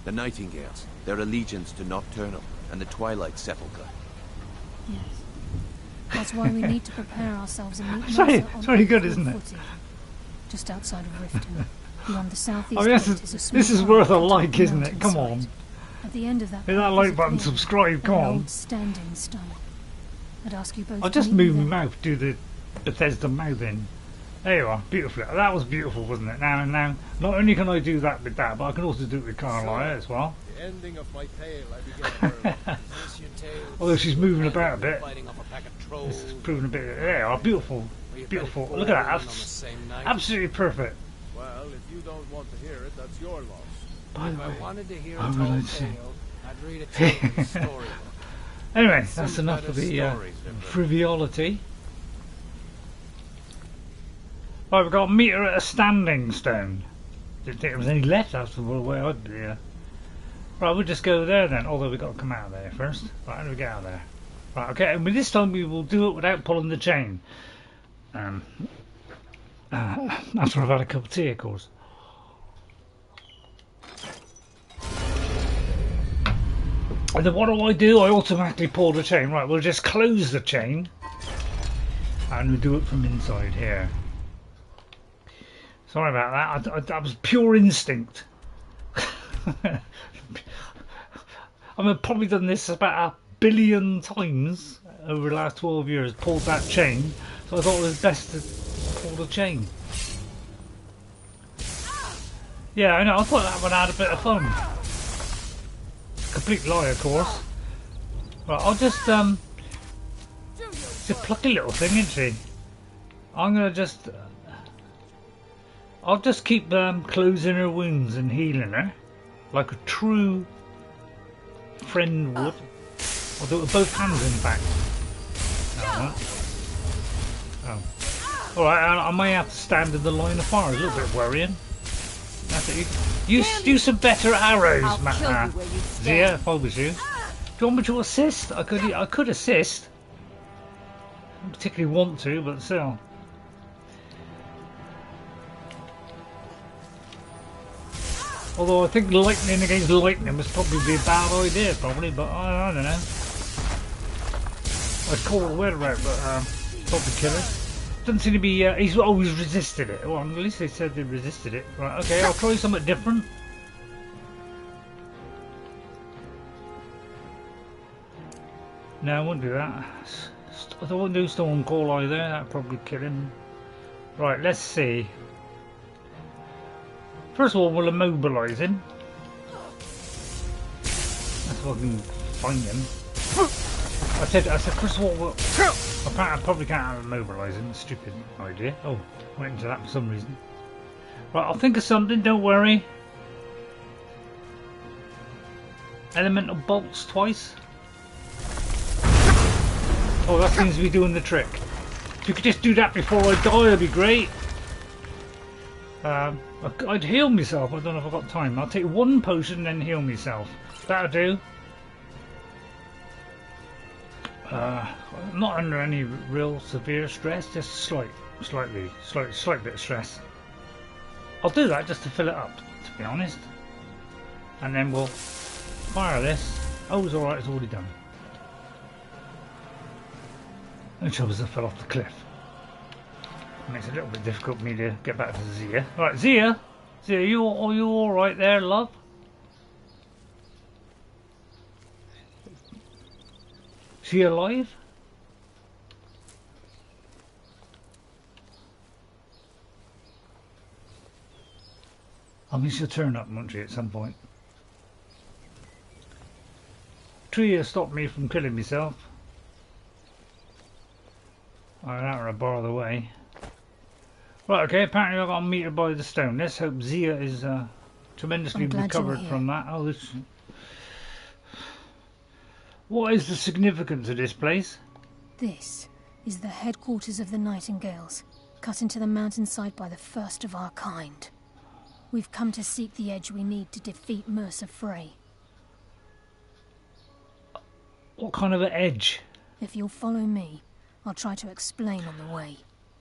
The Nightingales, their allegiance to Nocturnal, and the Twilight Sepulchre. Yes. That's why we need to prepare ourselves and meet It's Mercer very- on it's very good, equal isn't it? footing. Just outside of Riften, beyond the southeast I mean, gate is a small this is park worth a atop like, the isn't it? Come on. mountainside. At the end of that Hit that path like is a button, clearing, subscribe, come an on. old standing stone. I'd ask you both I'll to just meet me move my there. mouth, do the Bethesda mouth in. There you are, beautiful. That was beautiful, wasn't it? Now, not only can I do that with that, but I can also do it with Karliah as well. The ending of my tale I began earlier. Is this your tale? Although she's moving about a bit. Fighting off a pack of trolls. It's proving a bit. There you are, beautiful. Beautiful. Look at that. That's absolutely perfect. Well, if you don't want to hear it, that's your loss. By the If way, I wanted to hear I a would tall like to say- tale, I'd read a children's storybook. Anyway, Some that's enough better of the stories, Vipper. frivolity. Right, we've got a meter at a standing stone. Didn't think there was any left. That's the way I'd be. Right, we'll just go there then. Although we've got to come out of there first. Right, how do we get out of there? Right, okay. And this time we will do it without pulling the chain. After I've had a cup of tea, of course. And then what do? I automatically pull the chain. Right, we'll just close the chain. And we'll do it from inside here. Sorry about that. That was pure instinct. I've probably done this about 1 billion times over the last 12 years. Pulled that chain. So I thought it was best to pull the chain. Yeah, I know. I thought that one had a bit of fun. Complete lie, of course. Right, I'll just she's a plucky little thing, isn't she? I'm gonna just I'll just keep closing her wounds and healing her like a true friend would. I'll do it with both hands, in fact. Oh. Alright, I may have to stand in the line of fire. A little bit worrying. That's it. Use some better arrows, Zia, if I was you. Do you want me to assist? I could assist. I don't particularly want to, but still. Although I think lightning against lightning must probably be a bad idea, probably, but I don't know. I'd call the weather out, but probably kill it. Doesn't seem to be. He's always resisted it. Well, at least they said they resisted it. Right, okay, I'll try something different. No, I won't do that. I won't do Storm Call either. That'd probably kill him. Right, let's see. First of all, we'll immobilise him. That's if I can find him. I said first of all, I probably can't immobilise him. Stupid idea. Oh, went into that for some reason. Right, I'll think of something. Don't worry. Elemental bolts twice. Oh, that seems to be doing the trick. If you could just do that before I die, that'd be great. I'd heal myself. I don't know if I've got time. I'll take one potion and then heal myself. That'll do. Not under any real severe stress, just slight bit of stress. I'll do that just to fill it up, to be honest. And then we'll fire this. Oh, it's alright, it's already done. No trouble, I fell off the cliff. Makes it a little bit difficult for me to get back to Zia. Right, Zia, are you alright there, love? Is she alive? I mean, she'll turn up, won't she, at some point? Tree has stopped me from killing myself. Alright, out of a bar of the way. Right, okay, apparently I got a meter by the stone. Let's hope Zia is tremendously recovered from that. Oh, this. What is the significance of this place? This is the headquarters of the Nightingales, cut into the mountainside by the first of our kind. We've come to seek the edge we need to defeat Mercer Frey. What kind of an edge? If you'll follow me, I'll try to explain on the way.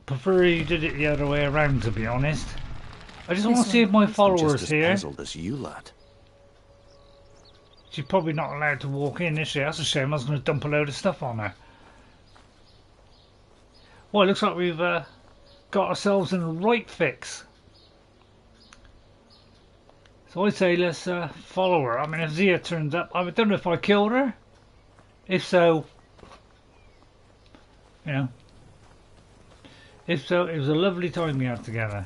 Prefer you did it the other way around, to be honest. I just want to see if my followers here. I'm just as puzzled as you, lad. She's probably not allowed to walk in, is she? That's a shame. I was going to dump a load of stuff on her. Well, it looks like we've got ourselves in the right fix. So I'd say let's follow her. I mean, if Zia turns up, I don't know if I killed her. If so, you know. If so, it was a lovely time we had together.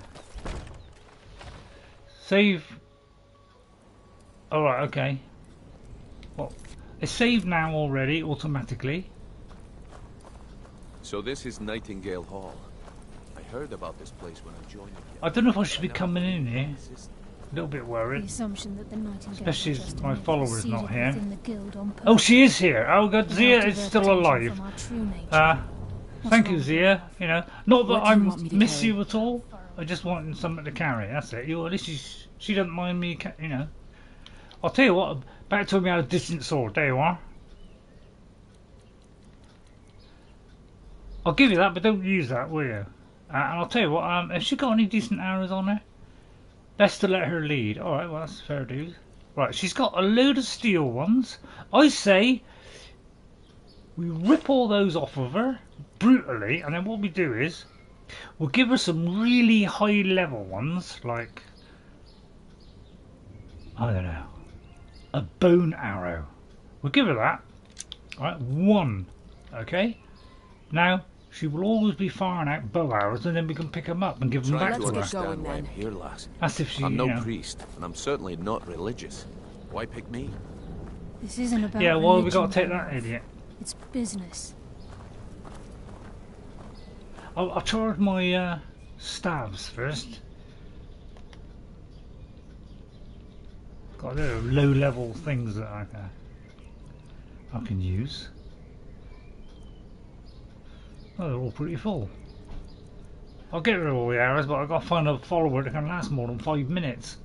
Save. Alright, okay. Well, it's saved now already, automatically. So this is Nightingale Hall. I heard about this place when I joined. I don't know if I should be coming in here. A little bit worried. The assumption that the Nightingale, especially as my follower's not here. On oh, she is here. Oh God, Zia is still alive. Thank you, Zia. You know, not that I miss you at all. I just want something to carry. That's it. At least she doesn't mind me. You know. I'll tell you what. Back to me had a distant sword. There you are. I'll give you that, but don't use that, will you? And I'll tell you what. Has she got any decent arrows on her? Best to let her lead. All right. Well, that's fair dues. Right. She's got a load of steel ones. I say we rip all those off of her brutally, and then what we do is we'll give her some really high level ones, like I don't know, a bone arrow. We'll give her that. Alright, one. Okay? Now she will always be firing out bow arrows, and then we can pick them up and give them back to her. Why I'm here, lass. That's if she, I'm no priest, and I'm certainly not religious. Why pick me? This isn't about yeah, well, we got to take that idiot. It's business. I'll charge my staves first. Got a little low-level things that I can use. Oh, they're all pretty full. I'll get rid of all the arrows, but I've got to find a follower that can last more than 5 minutes.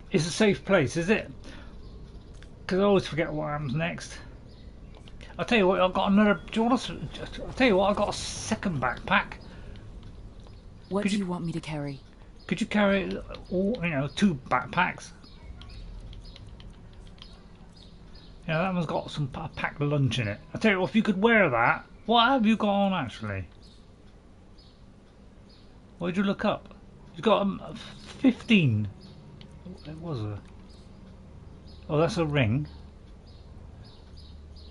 It's a safe place, is it? Because I always forget what happens next. I'll tell you what, I've got another... Do you want to... I'll tell you what, I've got a second backpack. What do you want me to carry? Could you carry all, 2 backpacks? Yeah, that one's got some packed lunch in it. I'll tell you what, if you could wear that, what have you got on actually? What did you look up? You've got 15. It was a... Oh, that's a ring.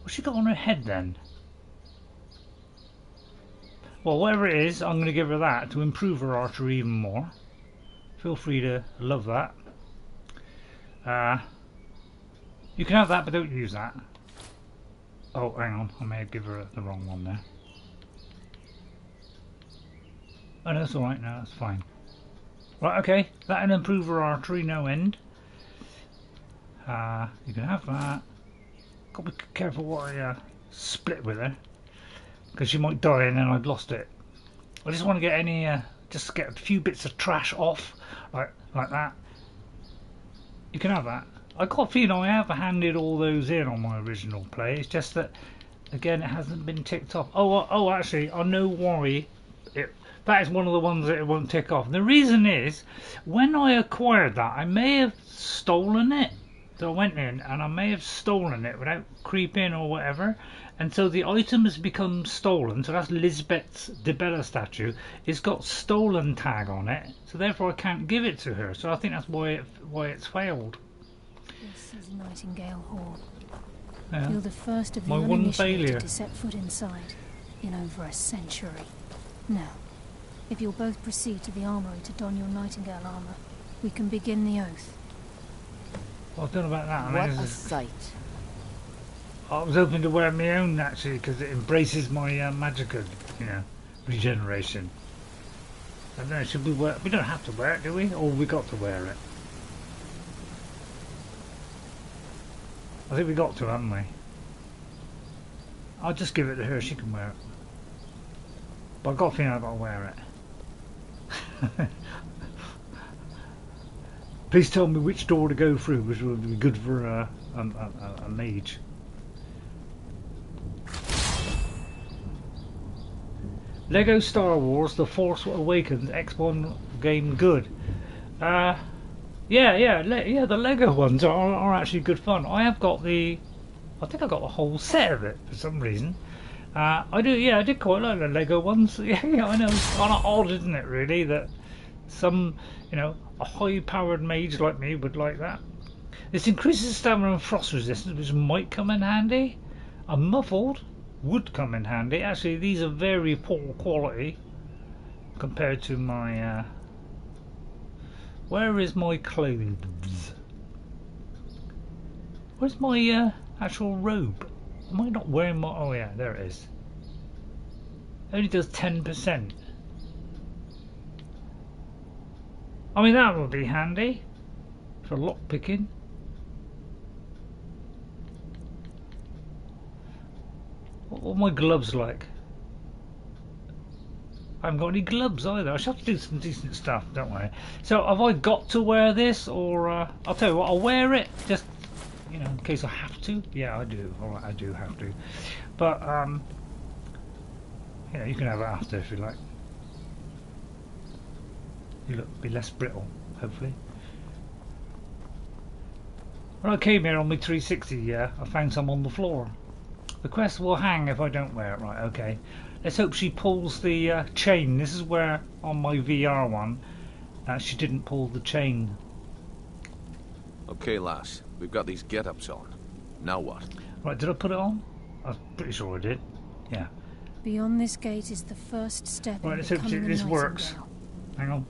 What's she got on her head then? Well, whatever it is, I'm going to give her that to improve her archery even more. Feel free to love that. You can have that, but don't use that. Oh, hang on. I may have given her the wrong one there. Oh, no, that's alright. No, that's fine. Right, okay. That'll improve her archery no end. You can have that. Got to be careful what I split with her, because she might die and then I've lost it. I just want to get any, just get a few bits of trash off, like that. You can have that. I got a feeling I have handed all those in on my original play. It's just that, again, it hasn't been ticked off. Oh, actually, I know why. That is one of the ones that it won't tick off. And the reason is, when I acquired that, I may have stolen it. So I went in and I may have stolen it without creeping or whatever, and so the item has become stolen. So that's Lisbeth's DeBella statue. It's got stolen tag on it, so therefore I can't give it to her. So I think that's why it's failed. This is Nightingale Hall. Yeah. You're the first of the My one uninitiated failure to set foot inside in over a century. Now, if you'll both proceed to the armory to don your Nightingale armour, we can begin the oath. Well, I don't know about that. What a sight. I was hoping to wear my own actually, because it embraces my magic, regeneration. I don't know, should we wear it? We don't have to wear it, do we? Or we got to wear it? I think we got to, haven't we? I'll just give it to her, she can wear it. But I've got a feeling I've got to wear it. Please tell me which door to go through, which would be good for a mage. Lego Star Wars: The Force Awakens X1 game good. Yeah, the Lego ones are actually good fun. I think I got the whole set of it for some reason. I did quite like the Lego ones. Yeah, I know, it's kind of odd, isn't it, really, that some, a high-powered mage like me would like that. This increases stamina and frost resistance, which might come in handy. A muffled would come in handy. Actually, these are very poor quality compared to my... Where is my clothes? Where's my actual robe? Am I not wearing my... Oh yeah, there it is. It only does 10%. I mean, that would be handy for lock picking. What are my gloves like? I haven't got any gloves either. I should have to do some decent stuff, don't I? So have I got to wear this, or I'll tell you what, I'll wear it just, in case I have to. Yeah, I do. Alright, I do have to. But you can have it after if you like. You be less brittle, hopefully. When I came here on my 360, I found some on the floor. The quest will hang if I don't wear it. Right, okay. Let's hope she pulls the chain. This is where, on my VR one, she didn't pull the chain. Okay, lass. We've got these get-ups on. Now what? Right, did I put it on? I'm pretty sure I did. Yeah. Beyond this gate is the first step. Right, let's hope this works. Hang on.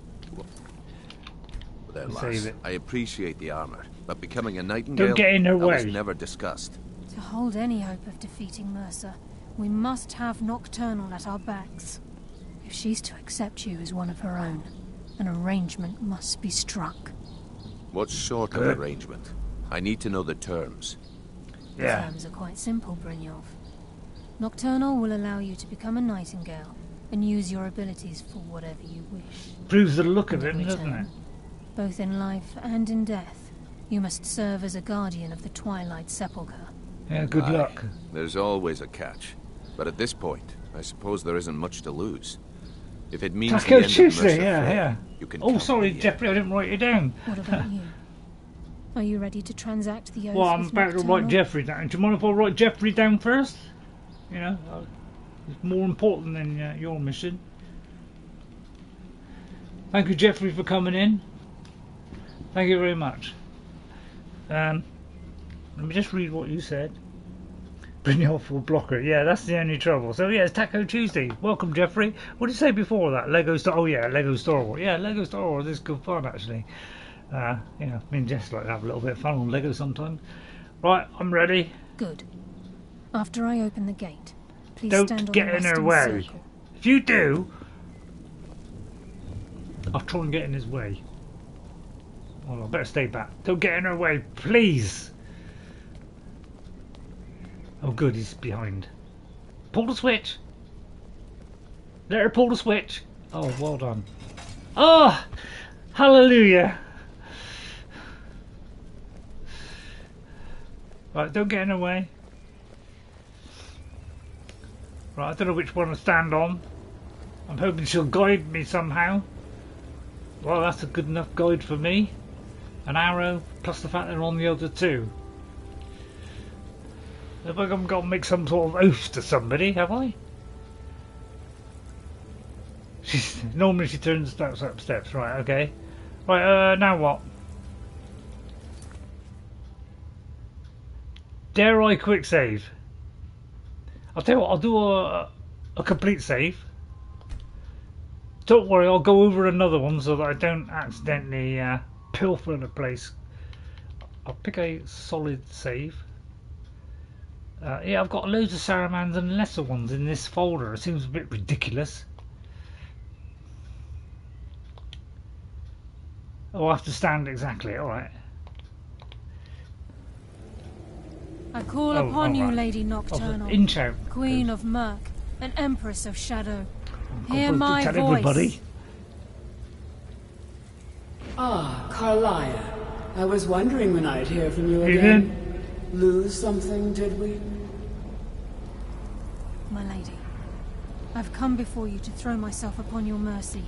There, lass. I appreciate the armor, but becoming a Nightingale... Don't get in her way. Was never discussed. To hold any hope of defeating Mercer, we must have Nocturnal at our backs. If she's to accept you as one of her own, an arrangement must be struck. What sort of arrangement? I need to know the terms. The terms are quite simple, Brynjolf. Nocturnal will allow you to become a Nightingale, and use your abilities for whatever you wish. Proves the look of In him, doesn't it? return, both in life and in death, you must serve as a guardian of the Twilight Sepulchre. Yeah, good luck. There's always a catch. But at this point, I suppose there isn't much to lose. If it means the Taco end of Tuesday, Mercer yeah, Fall, yeah. you can Oh, count sorry, me in. Jeffrey, I didn't write it down. What about you? Are you ready to transact the oath? Well, I'm with about to Nocturnal? write Jeffrey down. Do you mind if I write Jeffrey down first? You know, it's more important than your mission. Thank you, Jeffrey, for coming in. Thank you very much. Let me just read what you said. Brynjolf will block her. Yeah, that's the only trouble. So yeah, it's Taco Tuesday. Welcome, Jeffrey. What did you say before that? Lego Star. Oh yeah, Lego Star Wars. Yeah, Lego Star Wars is good fun actually. You know, me and Jess like to have a little bit of fun on Lego sometimes. Right, I'm ready. Good. After I open the gate, please Don't stand on get the in her western way. circle. If you do, I'll try and get in his way. Well, I better stay back. Don't get in her way, please. Oh good, he's behind. Pull the switch. Let her pull the switch. Oh, well done. Oh, hallelujah. Right, don't get in her way. Right, I don't know which one to stand on. I'm hoping she'll guide me somehow. Well, that's a good enough guide for me. An arrow, plus the fact they're on the other two. Have I got to make some sort of oath to somebody, have I? Normally she turns steps up steps, right, okay. Right, now what? Dare I quick save? I'll tell you what, I'll do a complete save. Don't worry, I'll go over another one so that I don't accidentally pilfer the place. I'll pick a solid save. Yeah, I've got loads of Sarumans and lesser ones in this folder. It seems a bit ridiculous. Oh, I have to stand exactly, alright. I call Oh, upon you, alright. Lady Nocturnal, Inch out. Queen of Murk, and Empress of Shadow. I've Hear got to my tell voice. everybody. Ah, Karliah. I was wondering when I'd hear from you Evening. again. Lose something, did we? My lady, I've come before you to throw myself upon your mercy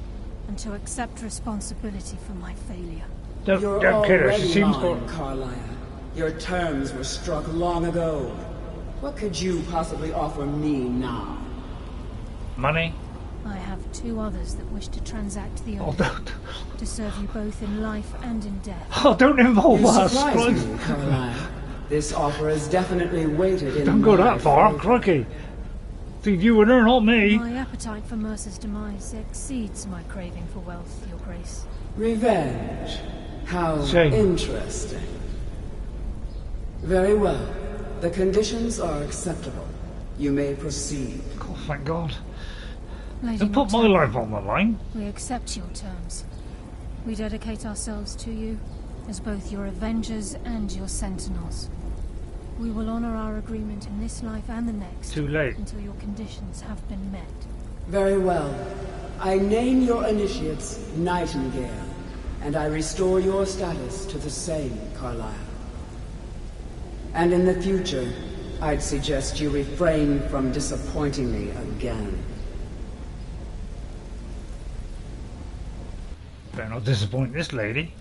and to accept responsibility for my failure. You're Don't kid her, she already seems mine, Karliah. Your terms were struck long ago. What could you possibly offer me now? Money? I have two others that wish to transact the Oh, oath. don't. To serve you both in life and in death. Oh, don't involve You us. surprise me, Karliah. This offer is definitely weighted in Don't go my that far, favor. crikey. Think you and her, not me. My appetite for Mercer's demise exceeds my craving for wealth, Your Grace. Revenge. How Shame. interesting. Very well. The conditions are acceptable. You may proceed. Oh, thank God. Lady Don't put my Nocturnal, life on the line. we accept your terms. We dedicate ourselves to you as both your avengers and your sentinels. We will honor our agreement in this life and the next. Too late. Until your conditions have been met. Very well. I name your initiates Nightingale, and I restore your status to the same, Karliah. And in the future, I'd suggest you refrain from disappointing me again. Better not disappoint this lady.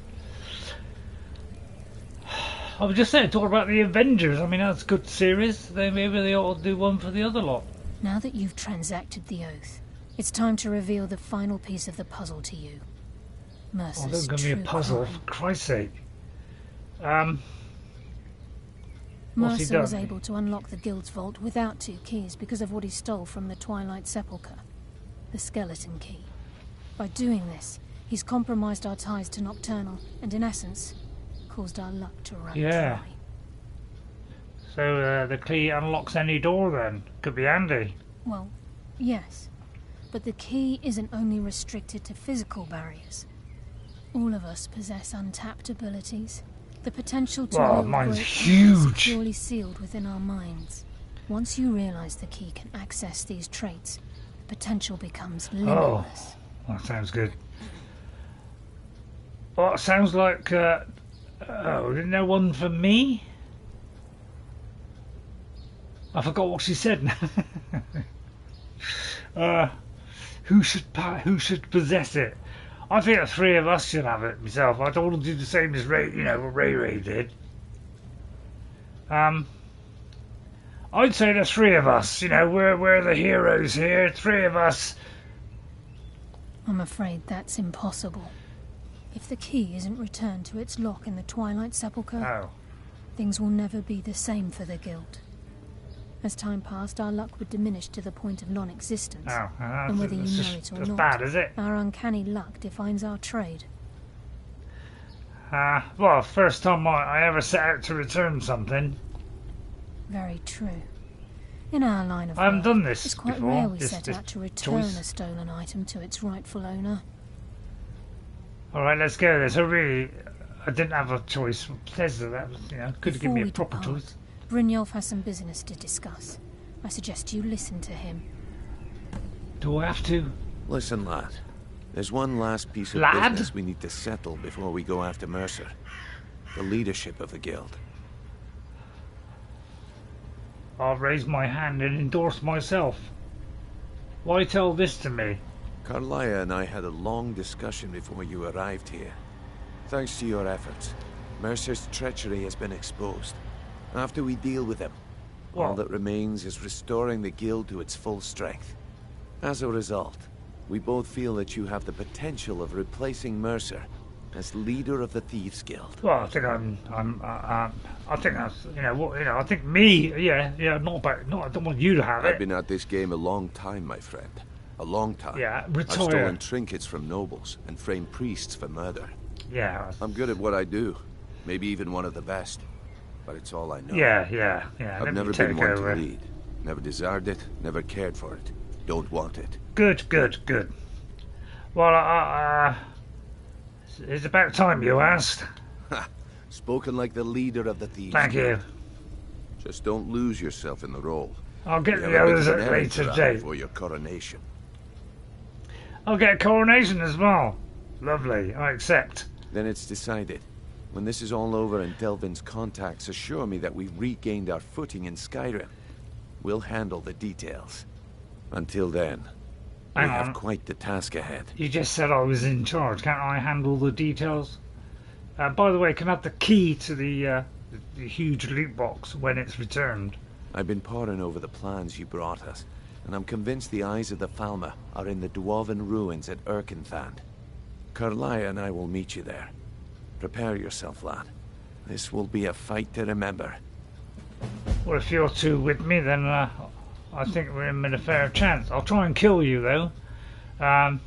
I was just saying, talk about the Avengers. I mean, that's a good series. Maybe they ought to do one for the other lot. Now that you've transacted the oath, it's time to reveal the final piece of the puzzle to you. Oh, Mercer's don't give me a true puzzle, crime. for Christ's sake. What's he Mercer was done? able to unlock the guild's vault without 2 keys because of what he stole from the Twilight Sepulchre. The skeleton key. By doing this, he's compromised our ties to Nocturnal, and in essence, caused our luck to run Yeah. dry. So the key unlocks any door then? Could be handy. Well, yes. But the key isn't only restricted to physical barriers. All of us possess untapped abilities. The potential to Well, wield mine's great powers huge. securely sealed within our minds. Once you realize the key can access these traits, the potential becomes Oh, limitless. that sounds good. Well, it sounds like, oh, isn't there one for me? I forgot what she said now. Who should possess it? I think the three of us should have it myself. I don't want to do the same as Ray, what Ray did. I'd say the three of us, we're the heroes here, three of us. I'm afraid that's impossible. If the key isn't returned to its lock in the Twilight Sepulchre, things will never be the same for the Guild. As time passed, our luck would diminish to the point of non-existence. And whether you know it or not, bad, is it? Our uncanny luck defines our trade. Well, first time I ever set out to return something. Very true. In our line of work, I haven't done this it's quite before. rare we this set out to return a stolen item to its rightful owner. Alright, let's go. I didn't have a choice. Bethesda, that was, could have given me a proper choice. Brynjolf has some business to discuss. I suggest you listen to him. Do I have to? Listen, lad. There's one last piece of business we need to settle before we go after Mercer. The leadership of the Guild. I'll raise my hand and endorse myself. Why tell this to me? Karliah and I had a long discussion before you arrived here. Thanks to your efforts, Mercer's treachery has been exposed. After we deal with him, all that remains is restoring the Guild to its full strength. As a result, we both feel that you have the potential of replacing Mercer as leader of the Thieves Guild. Well, I think I think that's, I think me, not about, I don't want you to have it. I've been at this game a long time, my friend. A long time. Yeah, I've retire. stolen trinkets from nobles and framed priests for murder. Yeah. I'm good at what I do. Maybe even one of the best. But it's all I know. Yeah. I've never been one to lead. Never desired it, never cared for it. Don't want it. Good. Well, it's about time you asked. Spoken like the leader of the thieves. Thank you. Just don't lose yourself in the role. I'll get the others at a later date. For your coronation. I'll get a coronation as well. Lovely, I accept. Then it's decided. When this is all over and Delvin's contacts assure me that we've regained our footing in Skyrim, we'll handle the details. Until then, we have quite the task ahead. You just said I was in charge. Can't I handle the details? By the way, can I have the key to the huge loot box when it's returned? I've been poring over the plans you brought us, and I'm convinced the eyes of the Falmer are in the Dwarven ruins at Erkenthand. Karliah and I will meet you there. Prepare yourself, lad. This will be a fight to remember. Well, if you're two with me, then I think we're in a fair chance. I'll try and kill you, though. Don't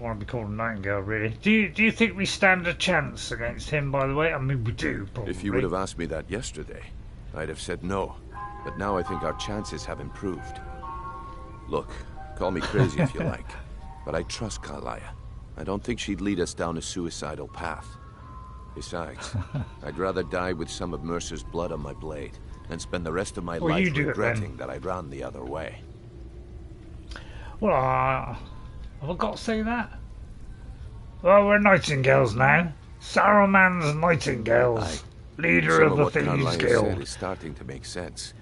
want to be called a Nightingale, really. Do you think we stand a chance against him, by the way? I mean, we do, probably. If you would have asked me that yesterday, I'd have said no. But now I think our chances have improved. Look, call me crazy if you like, but I trust Karliah. I don't think she'd lead us down a suicidal path. Besides, I'd rather die with some of Mercer's blood on my blade than spend the rest of my life regretting that I ran the other way. Well, have I got to say that? Well, we're Nightingales now. Saruman's Nightingales. Leader of the Thieves Guild. Said is starting to make sense.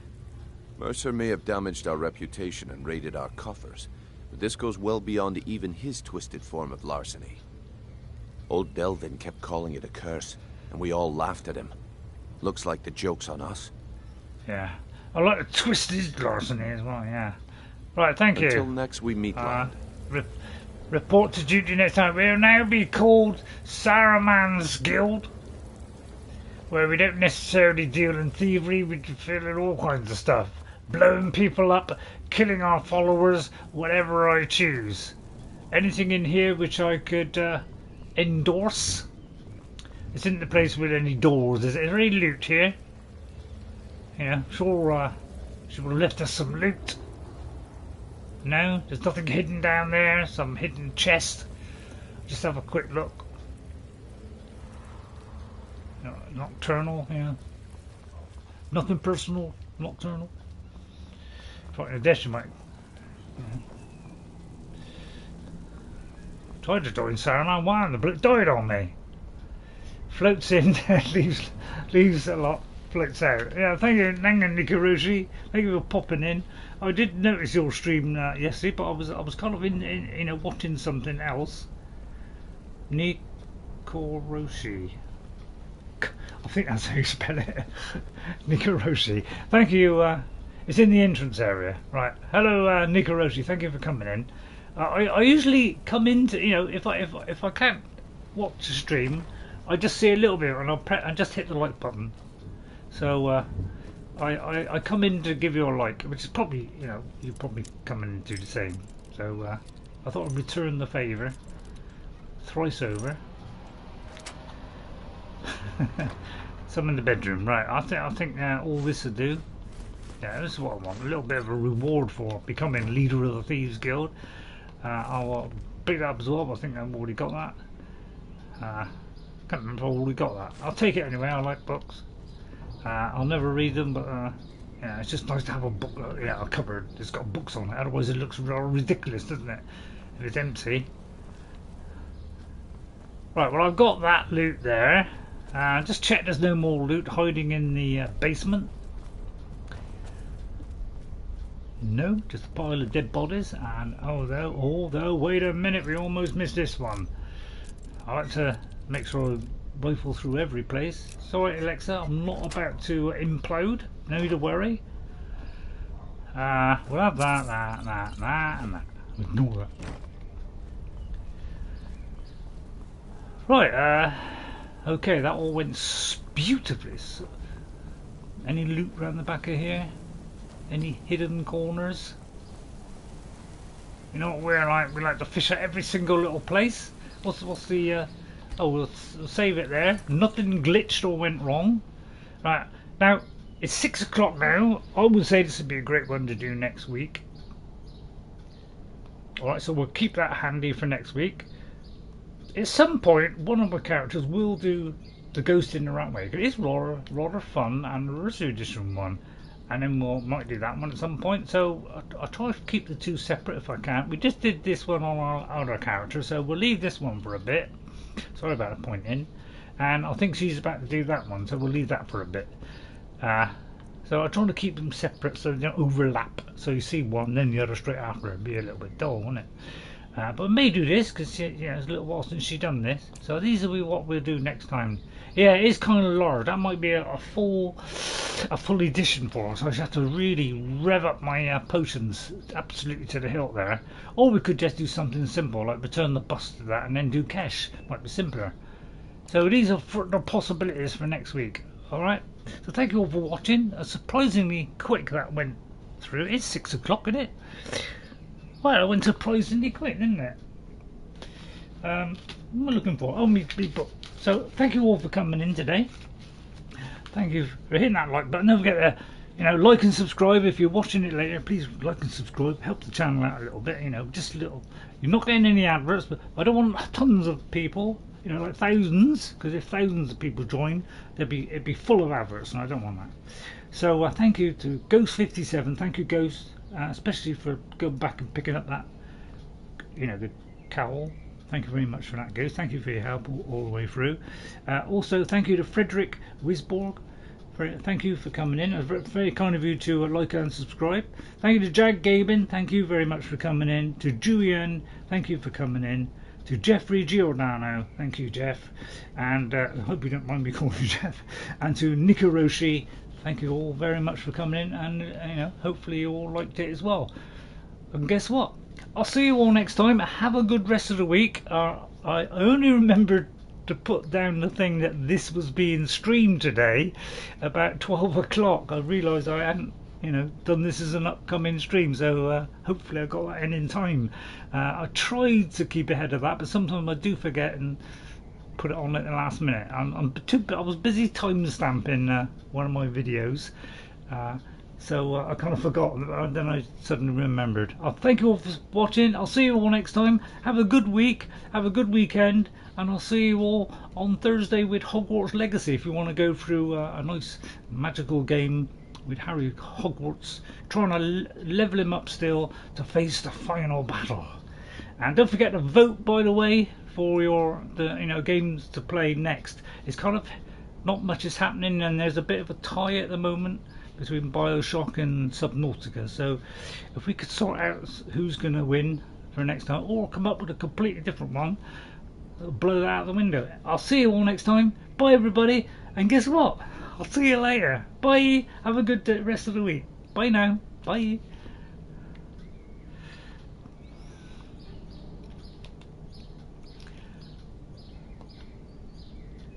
Mercer may have damaged our reputation and raided our coffers, but this goes well beyond even his twisted form of larceny. Old Delvin kept calling it a curse, and we all laughed at him. Looks like the joke's on us. Yeah. I like the twisted larceny as well, yeah. Right, thank you. Until next we meet, lad. Report to duty next time. We'll now be called Saruman's Guild, where we don't necessarily deal in thievery, we deal in all kinds of stuff. Blowing people up, killing our followers, whatever I choose. Anything in here which I could endorse? It's in the place with any doors. Is there any loot here? Yeah, sure, she would have left us some loot. No, there's nothing hidden down there, some hidden chest. Just have a quick look. Nocturnal, yeah. Nothing personal, Nocturnal. Fighting a dash, you might Tried to join Saruman 1, the bloke died on me. Floats in, leaves a lot, floats out. Yeah, thank you, Nikarushi. Thank you for popping in. I did notice your stream yesterday, but I was kind of in watching something else. Nikoroshi. I think that's how you spell it. Nikoroshi. Thank you. It's in the entrance area, right? Hello, Nikoroshi. Thank you for coming in. I usually come into, if I can't watch the stream, I just see a little bit and I just hit the like button. So I come in to give you a like, which is probably, you probably come in and do the same. So I thought I'd return the favour. Thrice over. Some in the bedroom, right? I think all this will do. Yeah, this is what I want. A little bit of a reward for becoming leader of the Thieves Guild. I'll pick that up as well, but I think I've already got that. Can't remember if I've already got that. I'll take it anyway. I like books. I'll never read them, but yeah, it's just nice to have a book. A cupboard that's got books on it. Otherwise, it looks ridiculous, doesn't it? If it's empty. Right. Well, I've got that loot there. Just check there's no more loot hiding in the basement. No, just a pile of dead bodies. And although, wait a minute, we almost missed this one. I like to make sure I rifle through every place. Sorry, Alexa, I'm not about to implode. No need to worry. We'll have that, and that. Ignore that. Right, okay, that all went beautifully. Any loot around the back of here? Any hidden corners? You know what we're like? We like to fish at every single little place. What's the? Oh, we'll save it there. Nothing glitched or went wrong. Right now, it's 6 o'clock now. I would say this would be a great one to do next week. All right, so we'll keep that handy for next week. At some point, one of my characters will do the Ghost in the Ratway. It is rather fun, and the Ruse Edition one. And then we might do that one at some point. So I'll try to keep the two separate if I can. We just did this one on our other character, so we'll leave this one for a bit. Sorry about the pointing. And I think she's about to do that one, so we'll leave that for a bit. So I'm trying to keep them separate so they don't overlap. So you see one, then the other straight after. It'd be a little bit dull, wouldn't it? But we may do this because it's a little while since she's done this. So these will be what we'll do next time. Yeah, it is kind of large. That might be a full edition for us. I just have to really rev up my potions absolutely to the hilt there. Or we could just do something simple, like return the bust to that and then do cash. Might be simpler. So these are the possibilities for next week. All right. So thank you all for watching. Surprisingly quick that went through. It's 6 o'clock, isn't it? Well, it went surprisingly quick, didn't it? What am I looking for? Oh, me book. So thank you all for coming in today. Thank you for hitting that like button. Don't forget to, like and subscribe if you're watching it later. Please like and subscribe. Help the channel out a little bit. Just a little. You're not getting any adverts, but I don't want tons of people. Like thousands, because if thousands of people join, it'd be full of adverts, and I don't want that. So thank you to Ghost57. Thank you, Ghost, especially for going back and picking up that, the cowl. Thank you very much for that, Ghost. Thank you for your help all the way through. Also, thank you to Frederick Wisborg. Thank you for coming in. It was very kind of you to like and subscribe. Thank you to Jag Gabin. Thank you very much for coming in. To Julian, thank you for coming in. To Jeffrey Giordano, thank you, Jeff. And I hope you don't mind me calling you Jeff. And to Nikoroshi, thank you all very much for coming in. And hopefully you all liked it as well. And guess what? I'll see you all next time. Have a good rest of the week. I only remembered to put down the thing that this was being streamed today about 12 o'clock. I realised I hadn't done this as an upcoming stream, so hopefully I got that in time. I tried to keep ahead of that, but sometimes I do forget and put it on at the last minute. I was busy time stamping one of my videos, so I kind of forgot, and then I suddenly remembered. Thank you all for watching. I'll see you all next time. Have a good week, have a good weekend, and I'll see you all on Thursday with Hogwarts Legacy if you want to go through a nice magical game with Harry Hogwarts, trying to level him up still to face the final battle. And don't forget to vote, by the way, for the games to play next. It's kind of not much is happening, and there's a bit of a tie at the moment between BioShock and Subnautica. So if we could sort out who's going to win for next time, or come up with a completely different one, blow that out the window. I'll see you all next time. Bye everybody, and guess what? I'll see you later. Bye. Have a good rest of the week. Bye now. Bye.